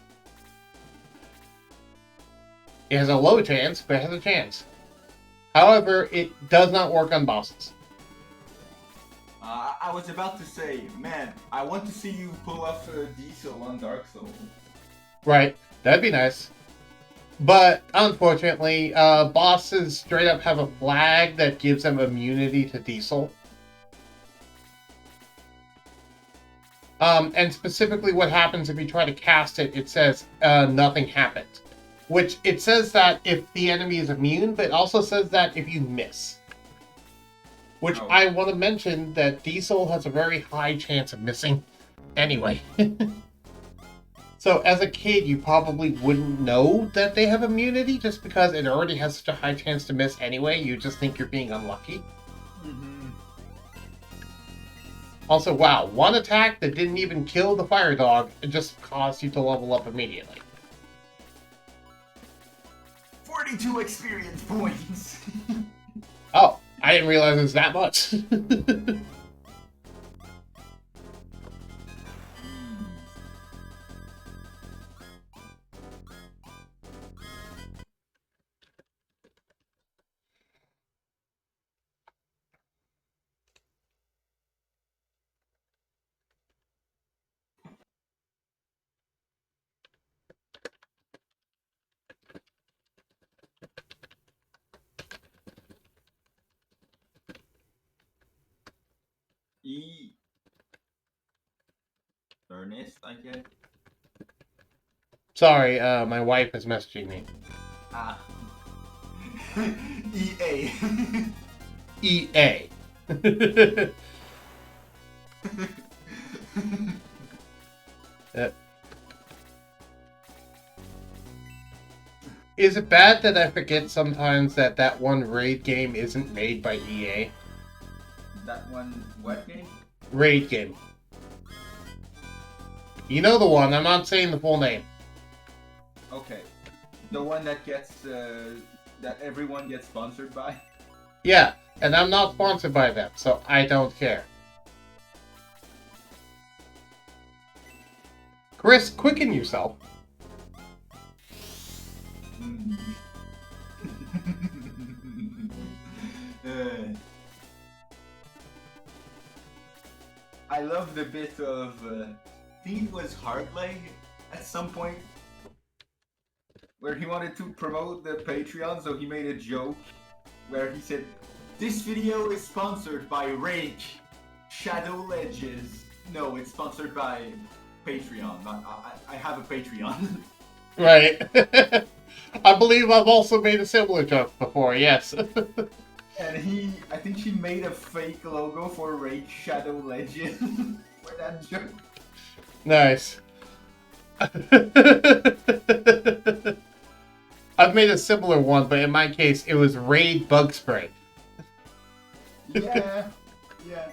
It has a low chance, but it has a chance. However, it does not work on bosses. I was about to say, man, I want to see you pull off Diesel on Dark Souls. Right, that'd be nice. But, unfortunately, bosses straight up have a flag that gives them immunity to Diesel. And specifically what happens if you try to cast it, it says nothing happened. Which, it says that if the enemy is immune, but it also says that if you miss. Which I want to mention that Diesel has a very high chance of missing anyway. So, as a kid, you probably wouldn't know that they have immunity just because it already has such a high chance to miss anyway. You just think you're being unlucky. Mm-hmm. Also, wow, one attack that didn't even kill the fire dog, it just caused you to level up immediately. 42 experience points! Oh, I didn't realize it was that much. E. Ernest, I guess. Sorry, my wife is messaging me. Ah. EA. EA. Uh, Is it bad that I forget sometimes that that one raid game isn't made by EA? That one, what game? Raid game. You know the one, I'm not saying the full name. Okay. The one that gets, that everyone gets sponsored by? Yeah, and I'm not sponsored by them, so I don't care. Chris, quicken yourself. I love the bit of, I think it was Hardleg at some point, where he wanted to promote the Patreon, so he made a joke where he said, "This video is sponsored by Rage, Shadow Legends." No, it's sponsored by Patreon. I have a Patreon. Right. I believe I've also made a similar joke before, yes. And I think she made a fake logo for Rage Shadow Legend for that joke. Nice. I've made a similar one, but in my case, it was Raid Bug Spray. Yeah, yeah.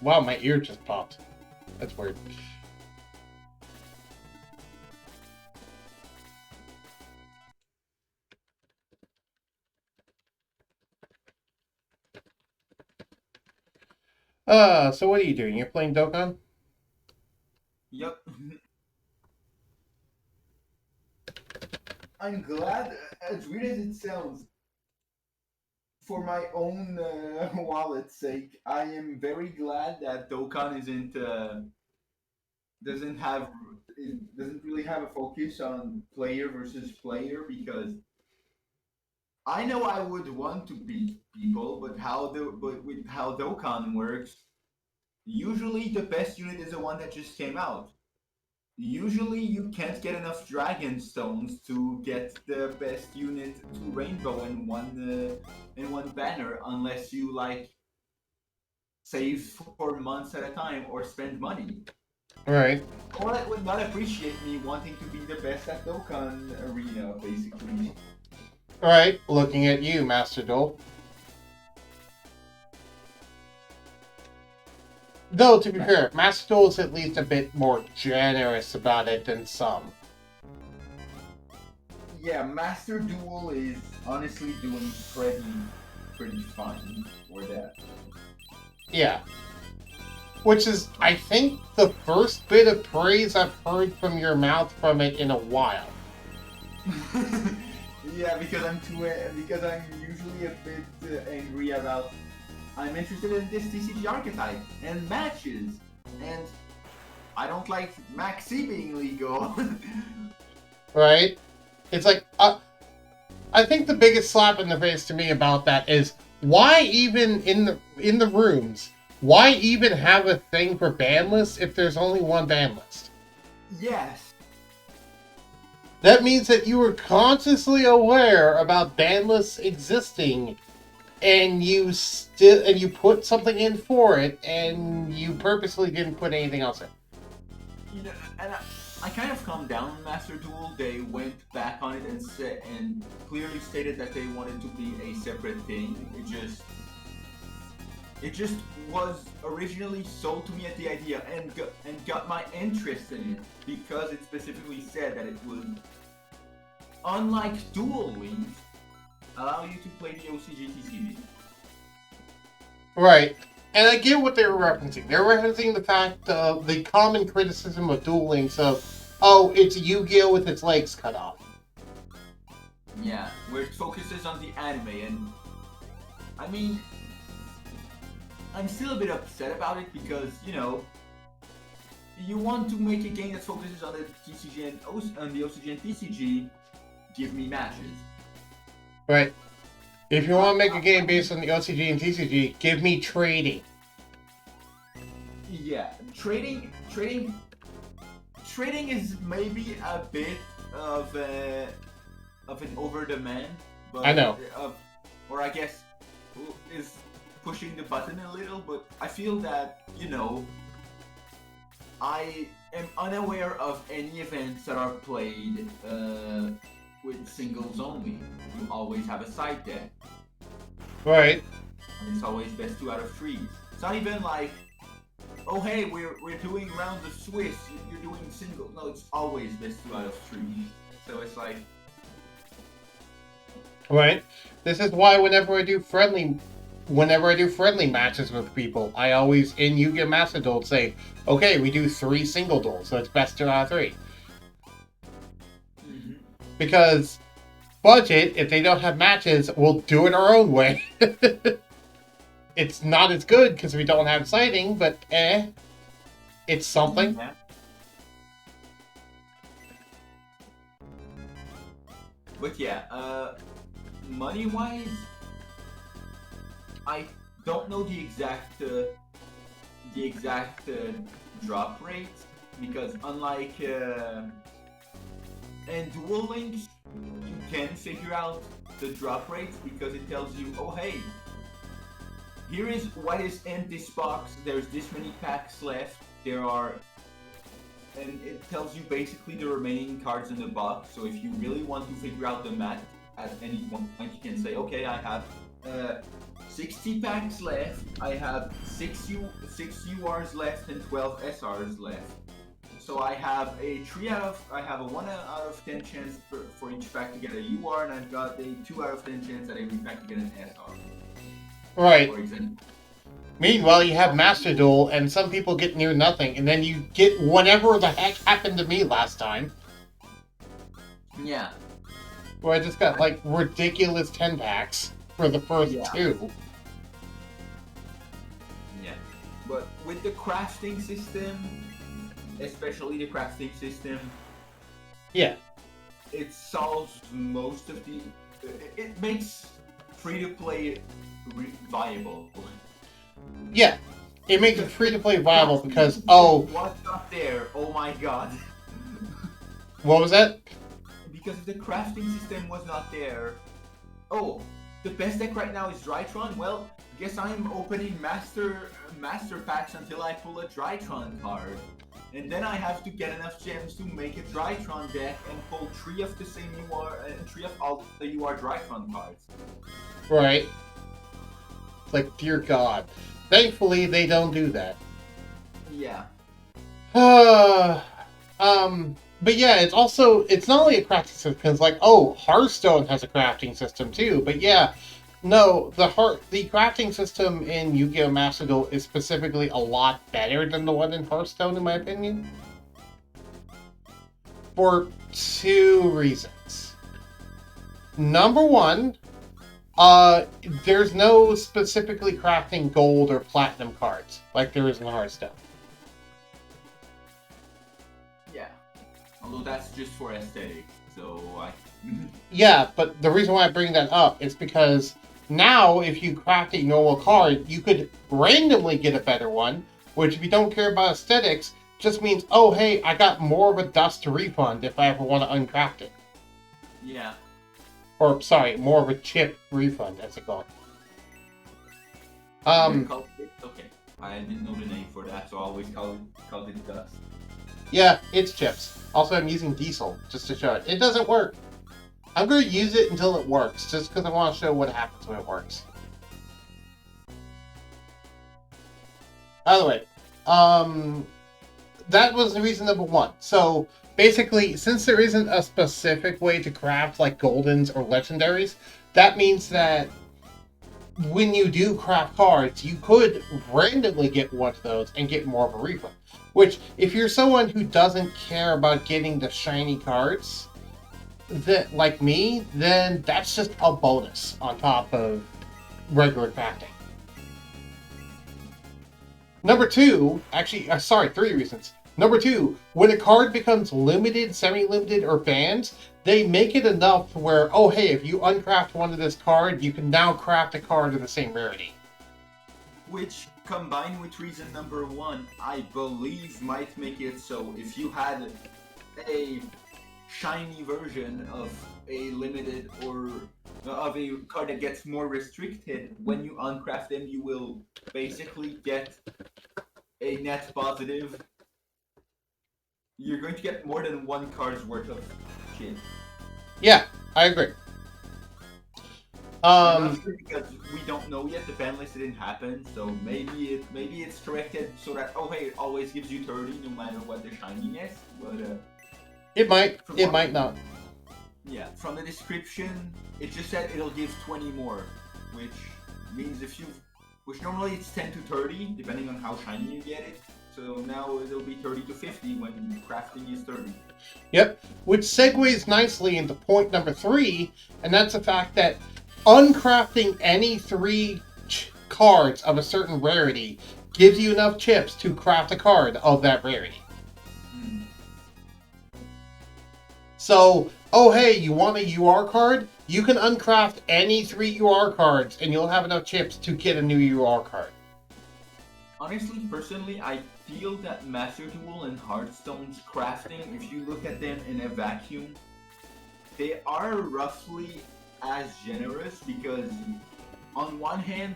Wow, my ear just popped. That's weird. So what are you doing? You're playing Dokkan? Yep. I'm glad, as weird as it sounds, for my own wallet's sake, I am very glad that Dokkan doesn't really have a focus on player versus player, because I know I would want to beat people, but with how Dokkan works, usually the best unit is the one that just came out. Usually you can't get enough dragon stones to get the best unit to rainbow in one banner, unless you like save for months at a time or spend money. Right. Or that would not appreciate me wanting to be the best at Dokkan Arena, basically. Right. Looking at you, Master Duel. Though, to be fair, Master Duel is at least a bit more generous about it than some. Yeah, Master Duel is honestly doing pretty fine for that. Yeah. Which is, I think, the first bit of praise I've heard from your mouth from it in a while. Yeah, because I'm usually a bit angry about. I'm interested in this TCG archetype and matches, and I don't like Maxi being legal. Right? It's like, I think the biggest slap in the face to me about that is why even in the rooms, why even have a thing for ban lists if there's only one ban list? Yes. That means that you were consciously aware about ban lists existing, and you put something in for it, and you purposely didn't put anything else in. You know, and I kind of calmed down on Master Duel. They went back on it and clearly stated that they wanted to be a separate thing. It just was originally sold to me at the idea and got my interest in it because it specifically said that it would, unlike Duel Links, allow you to play the OCGTCV. Right. And I get what they were referencing. They're referencing the fact of the common criticism of Duel Links of, oh, it's Yu-Gi-Oh! With its legs cut off. Yeah, where it focuses on the anime, and I mean, I'm still a bit upset about it because, you know, you want to make a game that focuses on the TCG and on the OCG and TCG, give me matches. Right. If you want to make a game based on the OCG and TCG, give me trading. Yeah, trading is maybe a bit of an over demand, but I know. Or I guess is pushing the button a little, but I feel that, I am unaware of any events that are played with singles only. You always have a side deck. Right. And it's always best 2 out of 3. It's not even like, oh hey, we're doing rounds of Swiss, you're doing singles. No, it's always best 2 out of 3. So it's like... Right. This is why whenever I do friendly matches with people, I always, in Yu-Gi-Oh! Master Duel, say, okay, we do 3 single duels, so it's best 2 out of 3. Mm-hmm. Because budget, if they don't have matches, we'll do it our own way. It's not as good because we don't have sighting, but it's something. Yeah. But yeah, money-wise, I don't know the exact drop rate, because unlike in Duel Links, you can figure out the drop rates because it tells you, oh hey, here is what is in this box, there's this many packs left, and it tells you basically the remaining cards in the box. So if you really want to figure out the math at any point, you can say, okay, I have 60 packs left, I have 6 URs left and 12 SRs left. So I have a 1 out of 10 chance for each pack to get a UR, and I've got a 2 out of 10 chance at every pack to get an SR. Right. For example. Meanwhile, you have Master Duel, and some people get near nothing, and then you get whatever the heck happened to me last time. Yeah. Where I just got, like, ridiculous 10 packs for the first 2. Yeah. But with the crafting system, especially the crafting system, yeah, it solves most of the... It makes free-to-play viable. Yeah, it makes it free-to-play viable because, oh... What's not there? Oh my god. What was that? Because if the crafting system was not there... Oh, the best deck right now is Drytron? Well, guess I'm opening master packs until I pull a Drytron card. And then I have to get enough gems to make a Drytron deck and pull 3 of the same UR and 3 of all the UR Drytron cards. Right. Like, dear God. Thankfully, they don't do that. Yeah. But yeah, it's not only a crafting system, it's like, oh, Hearthstone has a crafting system too, but yeah, no, the crafting system in Yu-Gi-Oh! Master Duel is specifically a lot better than the one in Hearthstone, in my opinion. For 2 reasons. Number 1, there's no specifically crafting gold or platinum cards, like there is in Hearthstone. Yeah. Although that's just for aesthetics, so Yeah, but the reason why I bring that up is because now, if you craft a normal card, you could randomly get a better one, which if you don't care about aesthetics, just means, oh hey, I got more of a dust refund if I ever want to uncraft it. Yeah. Or, sorry, more of a chip refund, as it's called. Okay. I didn't know the name for that, so I always called it dust. Yeah, it's chips. Also, I'm using diesel, just to show it. It doesn't work. I'm going to use it until it works, just because I want to show what happens when it works. By the way, that was the reason number 1. So, basically, since there isn't a specific way to craft, like, Goldens or Legendaries, that means that when you do craft cards, you could randomly get one of those and get more of a refund. Which, if you're someone who doesn't care about getting the shiny cards, like me, then that's just a bonus on top of regular crafting. Number 2, actually, 3 reasons. Number 2, when a card becomes limited, semi-limited, or banned, they make it enough where, oh hey, if you uncraft one of this card, you can now craft a card of the same rarity. Which, combined with reason number 1, I believe might make it so if you had a shiny version of a limited or of a card that gets more restricted, when you uncraft them, you will basically get a net positive. You're going to get more than one card's worth of shit. Yeah, I agree. I'm not sure because we don't know yet. The ban list didn't happen, so maybe it's corrected so that it always gives you 30 no matter what the shiny is. But it might not. Yeah, from the description, it just said it'll give 20 more, which means which normally it's 10 to 30 depending on how shiny you get it. So now it'll be 30 to 50 when crafting is 30. Yep, which segues nicely into point number 3, and that's the fact that uncrafting any 3 cards of a certain rarity gives you enough chips to craft a card of that rarity. So, oh hey, you want a UR card? You can uncraft any 3 UR cards and you'll have enough chips to get a new UR card. Honestly, personally, I feel that Master Duel and Hearthstone's crafting, if you look at them in a vacuum, they are roughly as generous because on one hand,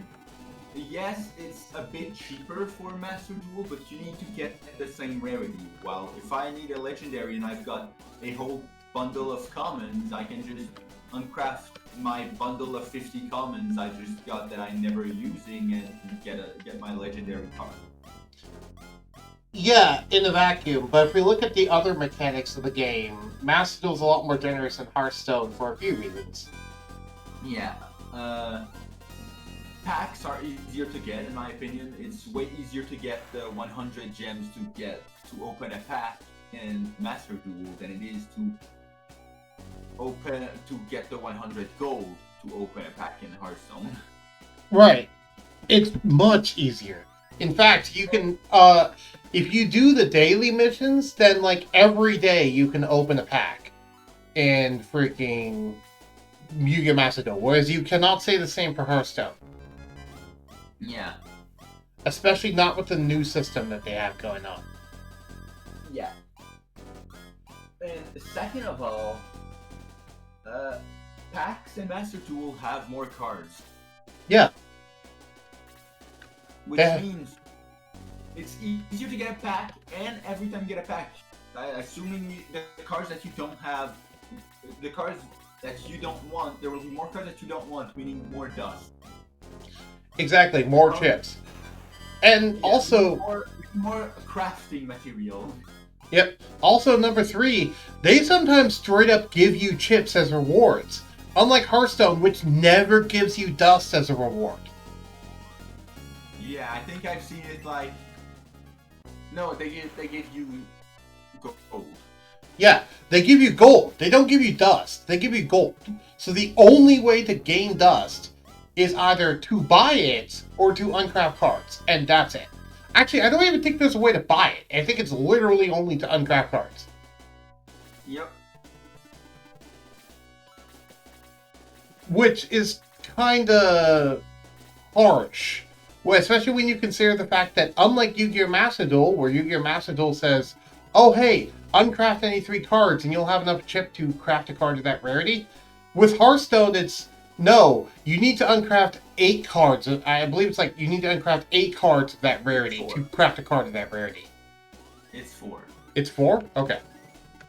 yes, it's a bit cheaper for Master Duel, but you need to get the same rarity. While if I need a legendary and I've got a whole bundle of commons, I can just uncraft my bundle of 50 commons I just got that I'm never using and get my legendary card. Yeah, in a vacuum, but if we look at the other mechanics of the game, Master Duel's a lot more generous than Hearthstone for a few reasons. Yeah, packs are easier to get in my opinion. It's way easier to get the 100 gems to open a pack in Master Duel than it is to get the 100 gold to open a pack in Hearthstone. Right. It's much easier. In fact, you can, if you do the daily missions, then, like, every day you can open a pack in freaking Yu-Gi-Oh! Master Duel, whereas you cannot say the same for Hearthstone. Yeah. Especially not with the new system that they have going on. Yeah. And second of all, packs and Master Duel have more cards. Yeah. Which means it's easier to get a pack, and every time you get a pack, assuming the cards that you don't have, the cards that you don't want, there will be more cards that you don't want, meaning more dust. Exactly, more chips. And yeah, also... More crafting material. Yep. Also, number 3, they sometimes straight up give you chips as rewards. Unlike Hearthstone, which never gives you dust as a reward. Yeah, I think I've seen it like... No, they give you gold. Yeah, they give you gold. They don't give you dust. They give you gold. So the only way to gain dust is either to buy it or to uncraft cards. And that's it. Actually, I don't even think there's a way to buy it. I think it's literally only to uncraft cards. Yep. Which is kinda harsh. Well, especially when you consider the fact that, unlike Yu-Gi-Oh! Master Duel, where Yu-Gi-Oh! Master Duel says, oh hey, uncraft any 3 cards and you'll have enough chip to craft a card of that rarity. With Hearthstone, it's, no, you need to uncraft 8 cards. I believe it's like, you need to uncraft 8 cards of that rarity to craft a card of that rarity. It's 4. It's 4? Okay.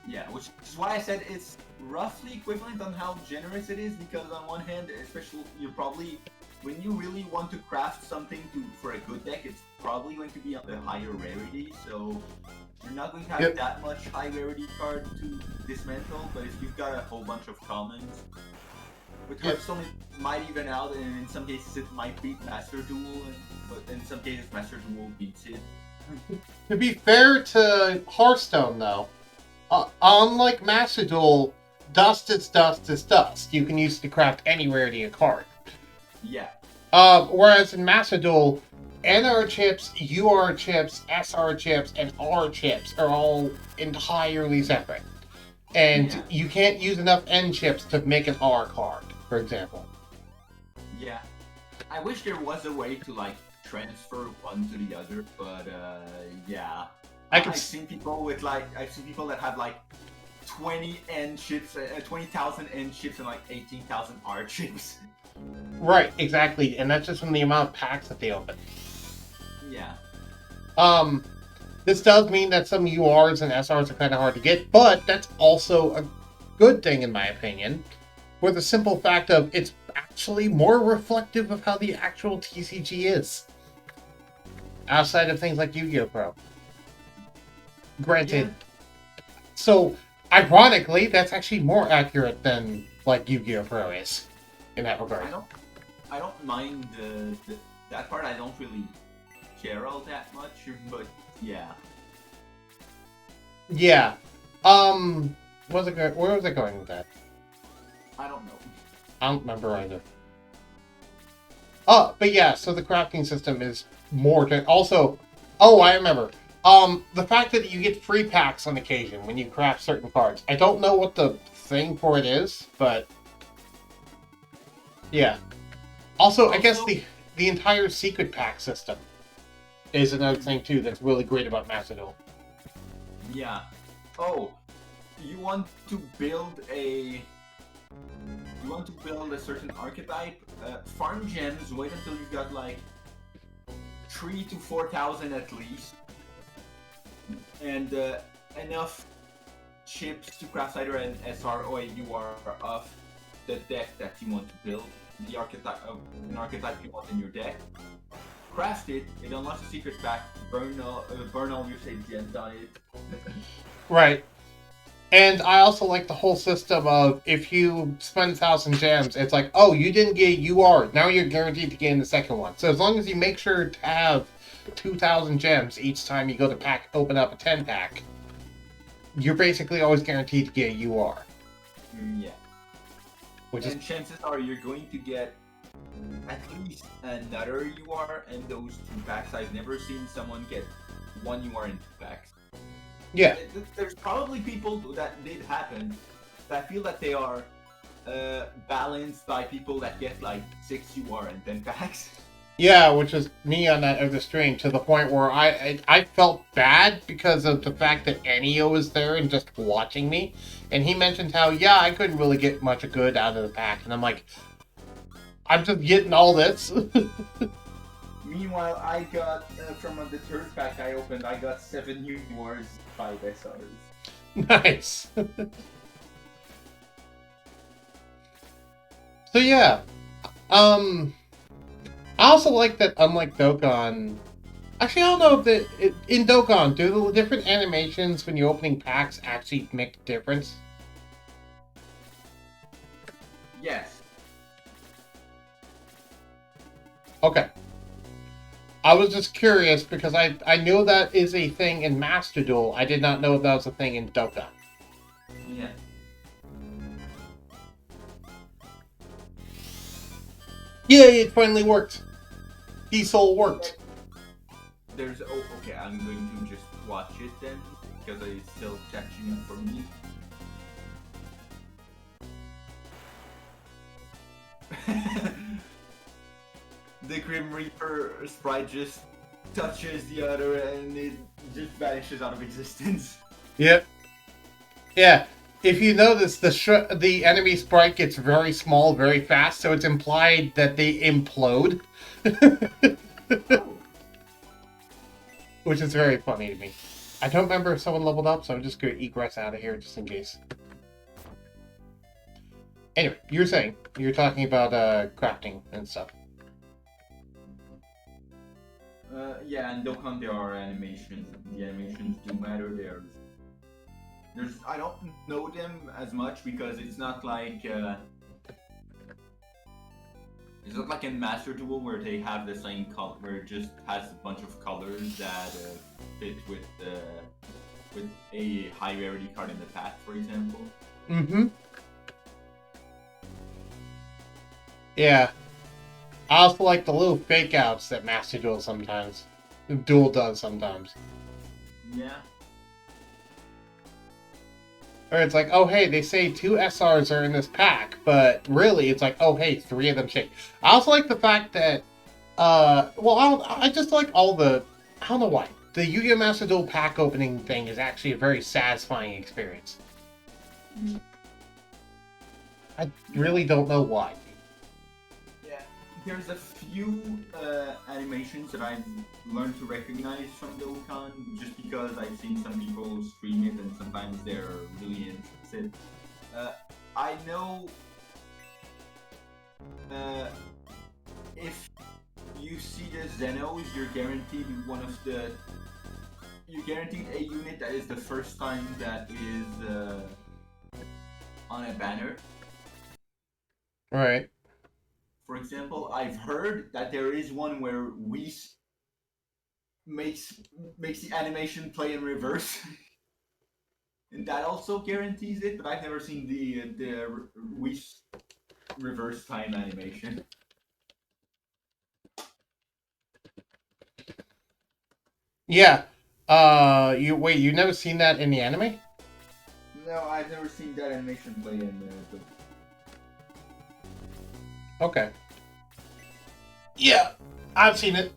Yeah, which is why I said it's roughly equivalent on how generous it is, because on one hand, especially, you're probably... When you really want to craft something for a good deck, it's probably going to be on the higher rarity, so you're not going to have that much high rarity card to dismantle, but if you've got a whole bunch of commons, with Hearthstone it might even out, and in some cases it might beat Master Duel, but in some cases Master Duel beats it. To be fair to Hearthstone, though, unlike Master Duel, dust is dust is dust. You can use it to craft any rarity a card. Yeah. Whereas in Master Duel, NR chips, UR chips, SR chips, and R chips are all entirely separate. And Yeah. you can't use enough N chips to make an R card, for example. Yeah. I wish there was a way to like transfer one to the other, but yeah. I could I've seen people with like I've seen people that have like 20 N chips, 20,000 N chips, and like 18,000 R chips. right, exactly, and that's just from the amount of packs that they open. Yeah. This does mean that some URs and SRs are kind of hard to get, but that's also a good thing in my opinion, for the simple fact of it's actually more reflective of how the actual TCG is. Outside of things like Yu-Gi-Oh! Pro. Granted, so ironically, that's actually more accurate than like Yu-Gi-Oh! Pro is in that regard. I don't mind that part. I don't really care all that much, but yeah. Yeah. Where was I going with that? I don't know. I don't remember either. Oh, but yeah, so the crafting system is more also, oh, I remember. The fact that you get free packs on occasion when you craft certain cards. I don't know what the thing for it is, but yeah. Also, I guess the entire secret pack system is another thing too that's really great about Master Duel. Yeah. Oh, you want to build a certain archetype? Farm gems. Wait until you got like 3,000 to 4,000 at least, and enough chips to craft either an SR or a UR of the deck that you want to build. The archetype, an archetype you want in your deck. Craft it. It unlocks a secret pack. Burn all your saved gems on it. Right. And I also like the whole system of if you spend 1,000 gems, it's like, oh, you didn't get UR. Now you're guaranteed to get in the second one. So as long as you make sure to have 2,000 gems each time you go to open up a 10 pack, you're basically always guaranteed to get a UR. Yeah. And chances are you're going to get at least another UR in those 2 packs. I've never seen someone get 1 UR in 2 packs. Yeah. There's probably people that did happen. I feel that they are balanced by people that get like 6 UR and 10 packs. Yeah, which is me on that other stream, to the point where I felt bad because of the fact that Ennio was there and just watching me. And he mentioned how, yeah, I couldn't really get much good out of the pack. And I'm like, I'm just getting all this. Meanwhile, I got, from the 3rd pack I opened, I got 7 URs, 5 SRs. Nice. So yeah. I also like that, unlike Dokkan... Actually, I don't know if in Dokkan, do the different animations when you're opening packs actually make a difference? Yes. Okay. I was just curious because I knew that is a thing in Master Duel. I did not know that was a thing in Dokkan. Yeah. Yay, it finally worked. D-Soul worked. Okay, I'm going to just watch it then, because it's still catching up for me. The Grim Reaper sprite just touches the other and it just vanishes out of existence. Yep. Yeah. If you notice, the enemy sprite gets very small very fast, so it's implied that they implode. Which is very funny to me. I don't remember if someone leveled up, so I'm just going to egress out of here just in case. Anyway, you were saying, you were talking about crafting and stuff. Yeah, and Dokkan there are animations. The animations do matter. There's I don't know them as much because it's not like in Master Duel where they have the same color, where it just has a bunch of colors that fit with a high rarity card in the pack, for example. Mm-hmm. Yeah. I also like the little fake outs that Master Duel sometimes. Duel does sometimes. Yeah. Or it's like, oh hey, they say 2 SRs are in this pack, but really it's like, oh hey, 3 of them shake. I also like the fact that, I just like all the, I don't know why. The Yu-Gi-Oh! Master Duel pack opening thing is actually a very satisfying experience. I really don't know why. Yeah. There's a few animations that I've learned to recognize from Dokkan just because I've seen some people stream it and sometimes they're really interested. I know if you see the Zenos, you're guaranteed a unit that is the first time that is on a banner. Right. For example, I've heard that there is one where Whis makes the animation play in reverse, and that also guarantees it. But I've never seen the Whis reverse time animation. Yeah. You never seen that in the anime? No, I've never seen that animation play in the. Okay. Yeah, I've seen it.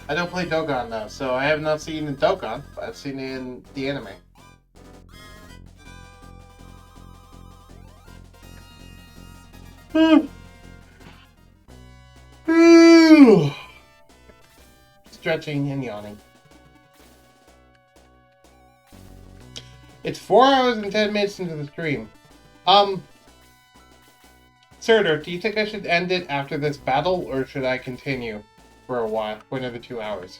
I don't play Dokkan though, so I have not seen the Dokkan, but I've seen it in the anime. Stretching and yawning. It's 4 hours and 10 minutes into the stream. Surtur, do you think I should end it after this battle, or should I continue for a while, for another 2 hours?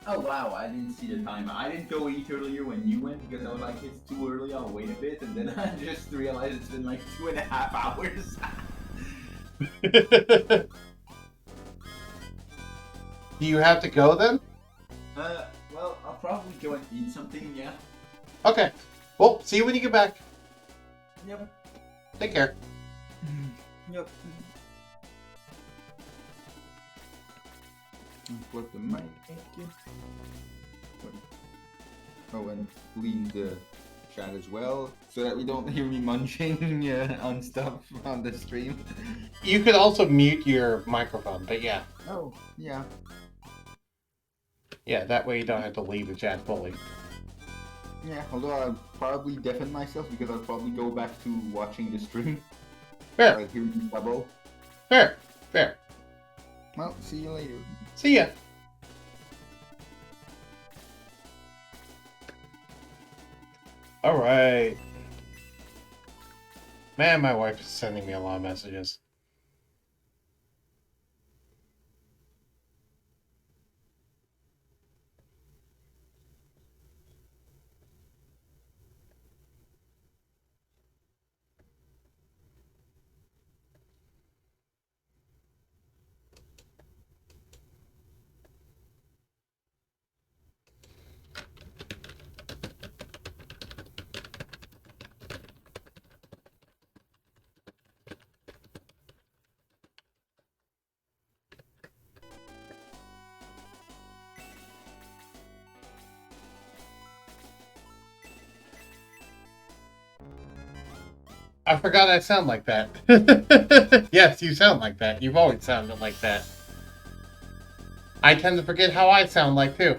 Oh wow, I didn't see the time. I didn't go eat earlier when you went because I was like, it's too early, I'll wait a bit, and then I just realized it's been like 2.5 hours. Do you have to go then? Well, I'll probably go and eat something, yeah. Okay. Well, see you when you get back. Yep. Take care. Yep. Flip the mic. Oh, and leave the chat as well, so that we don't hear me munching on stuff on the stream. You could also mute your microphone, but yeah. Oh, yeah. Yeah, that way you don't have to leave the chat fully. Yeah, although I'll probably deafen myself because I'll probably go back to watching the stream. Fair. I'll hear me double. Fair. Fair. Well, see you later. See ya. Alright. Man, my wife is sending me a lot of messages. I forgot I sound like that. Yes, you sound like that. You've always sounded like that. I tend to forget how I sound like, too.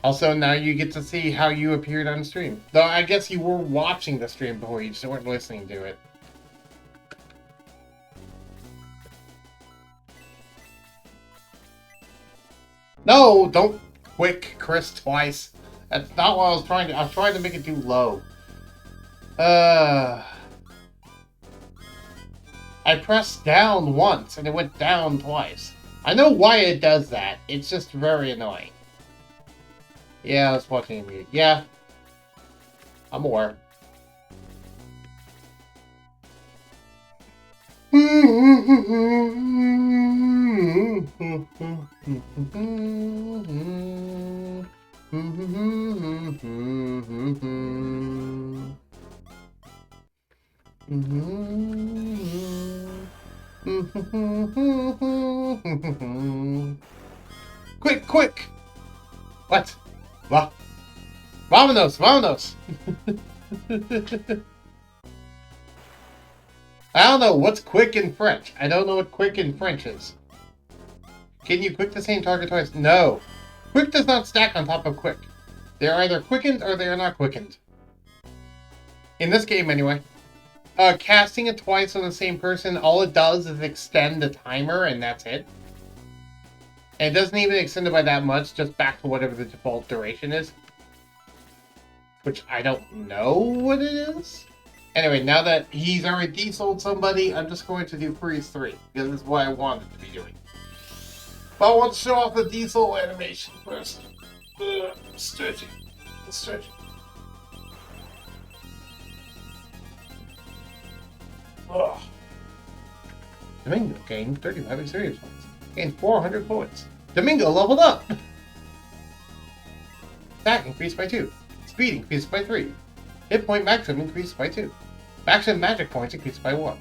Also, now you get to see how you appeared on stream. Though I guess you were watching the stream before, you just weren't listening to it. No, don't quick Chris twice. That's not what I was trying to... I was trying to make it too low. I pressed down once, and it went down twice. I know why it does that. It's just very annoying. Yeah, I was watching you. Yeah. I'm aware. Quick, quick! What? Va Vamonos, vamonos! I don't know what's quick in French. I don't know what quick in French is. Can you quick the same target twice? No. Quick does not stack on top of quick. They're either quickened or they are not quickened. In this game, anyway. Casting it twice on the same person, all it does is extend the timer, and that's it. And it doesn't even extend it by that much, just back to whatever the default duration is. Which I don't know what it is. Anyway, now that he's already de-sold somebody, I'm just going to do Freeze 3, because this is what I wanted to be doing. But I want to show off the de-sold animation first. Stretching. Stretching. Ugh. Domingo gained 35 experience points. Gained 400 points. Domingo leveled up! Attack increased by 2. Speed increased by 3. Hit point maximum increased by 2. Maximum magic points increased by 1.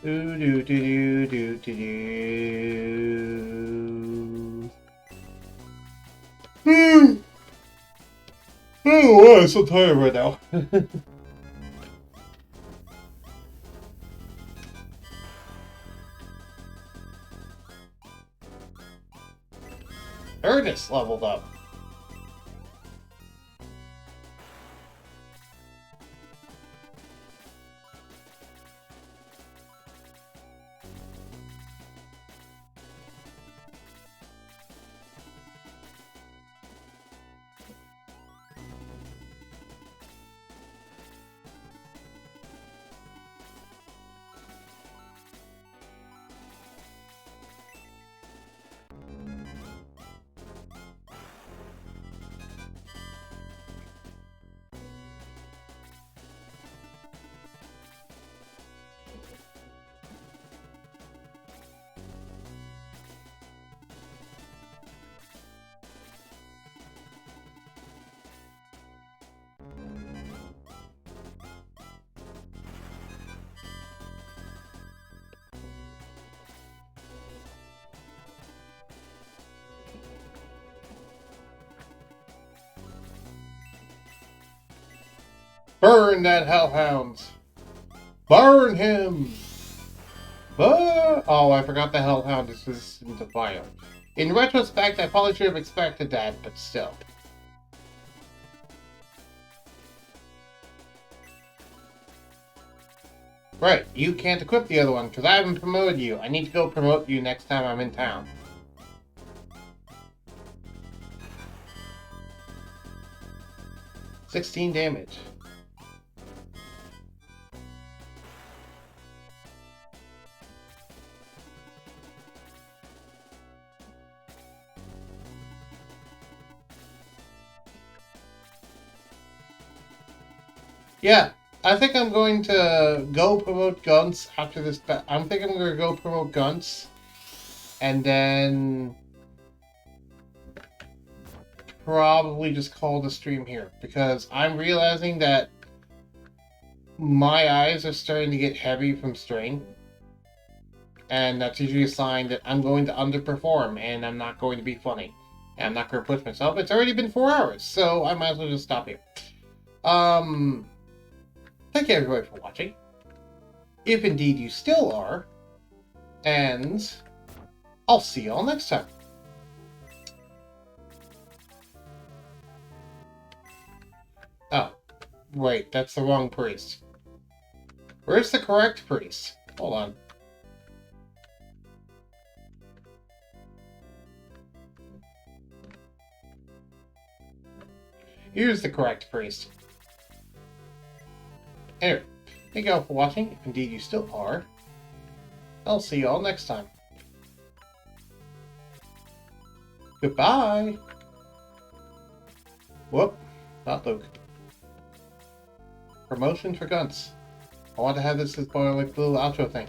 Do do do do do do. Oh, I'm so tired right now. Ernest leveled up. Burn that hellhound! Burn him! Oh, I forgot the hellhound is resistant to fire. In retrospect, I probably should have expected that, but still. Right, you can't equip the other one, because I haven't promoted you. I need to go promote you next time I'm in town. $16 damage. Yeah, I think I'm going to go promote Guns after this. I'm thinking I'm going to go promote Guns, and then probably just call the stream here, because I'm realizing that my eyes are starting to get heavy from strain, and that's usually a sign that I'm going to underperform, and I'm not going to be funny, and I'm not going to push myself. It's already been 4 hours, so I might as well just stop here. Thank you everybody for watching, if indeed you still are, and I'll see y'all next time. Oh, wait, that's the wrong priest. Where's the correct priest? Hold on. Here's the correct priest. Anyway, thank you all for watching, if indeed you still are. I'll see you all next time. Goodbye. Whoop. Not Luke. Promotion for Guns. I want to have this as more like a little outro thing.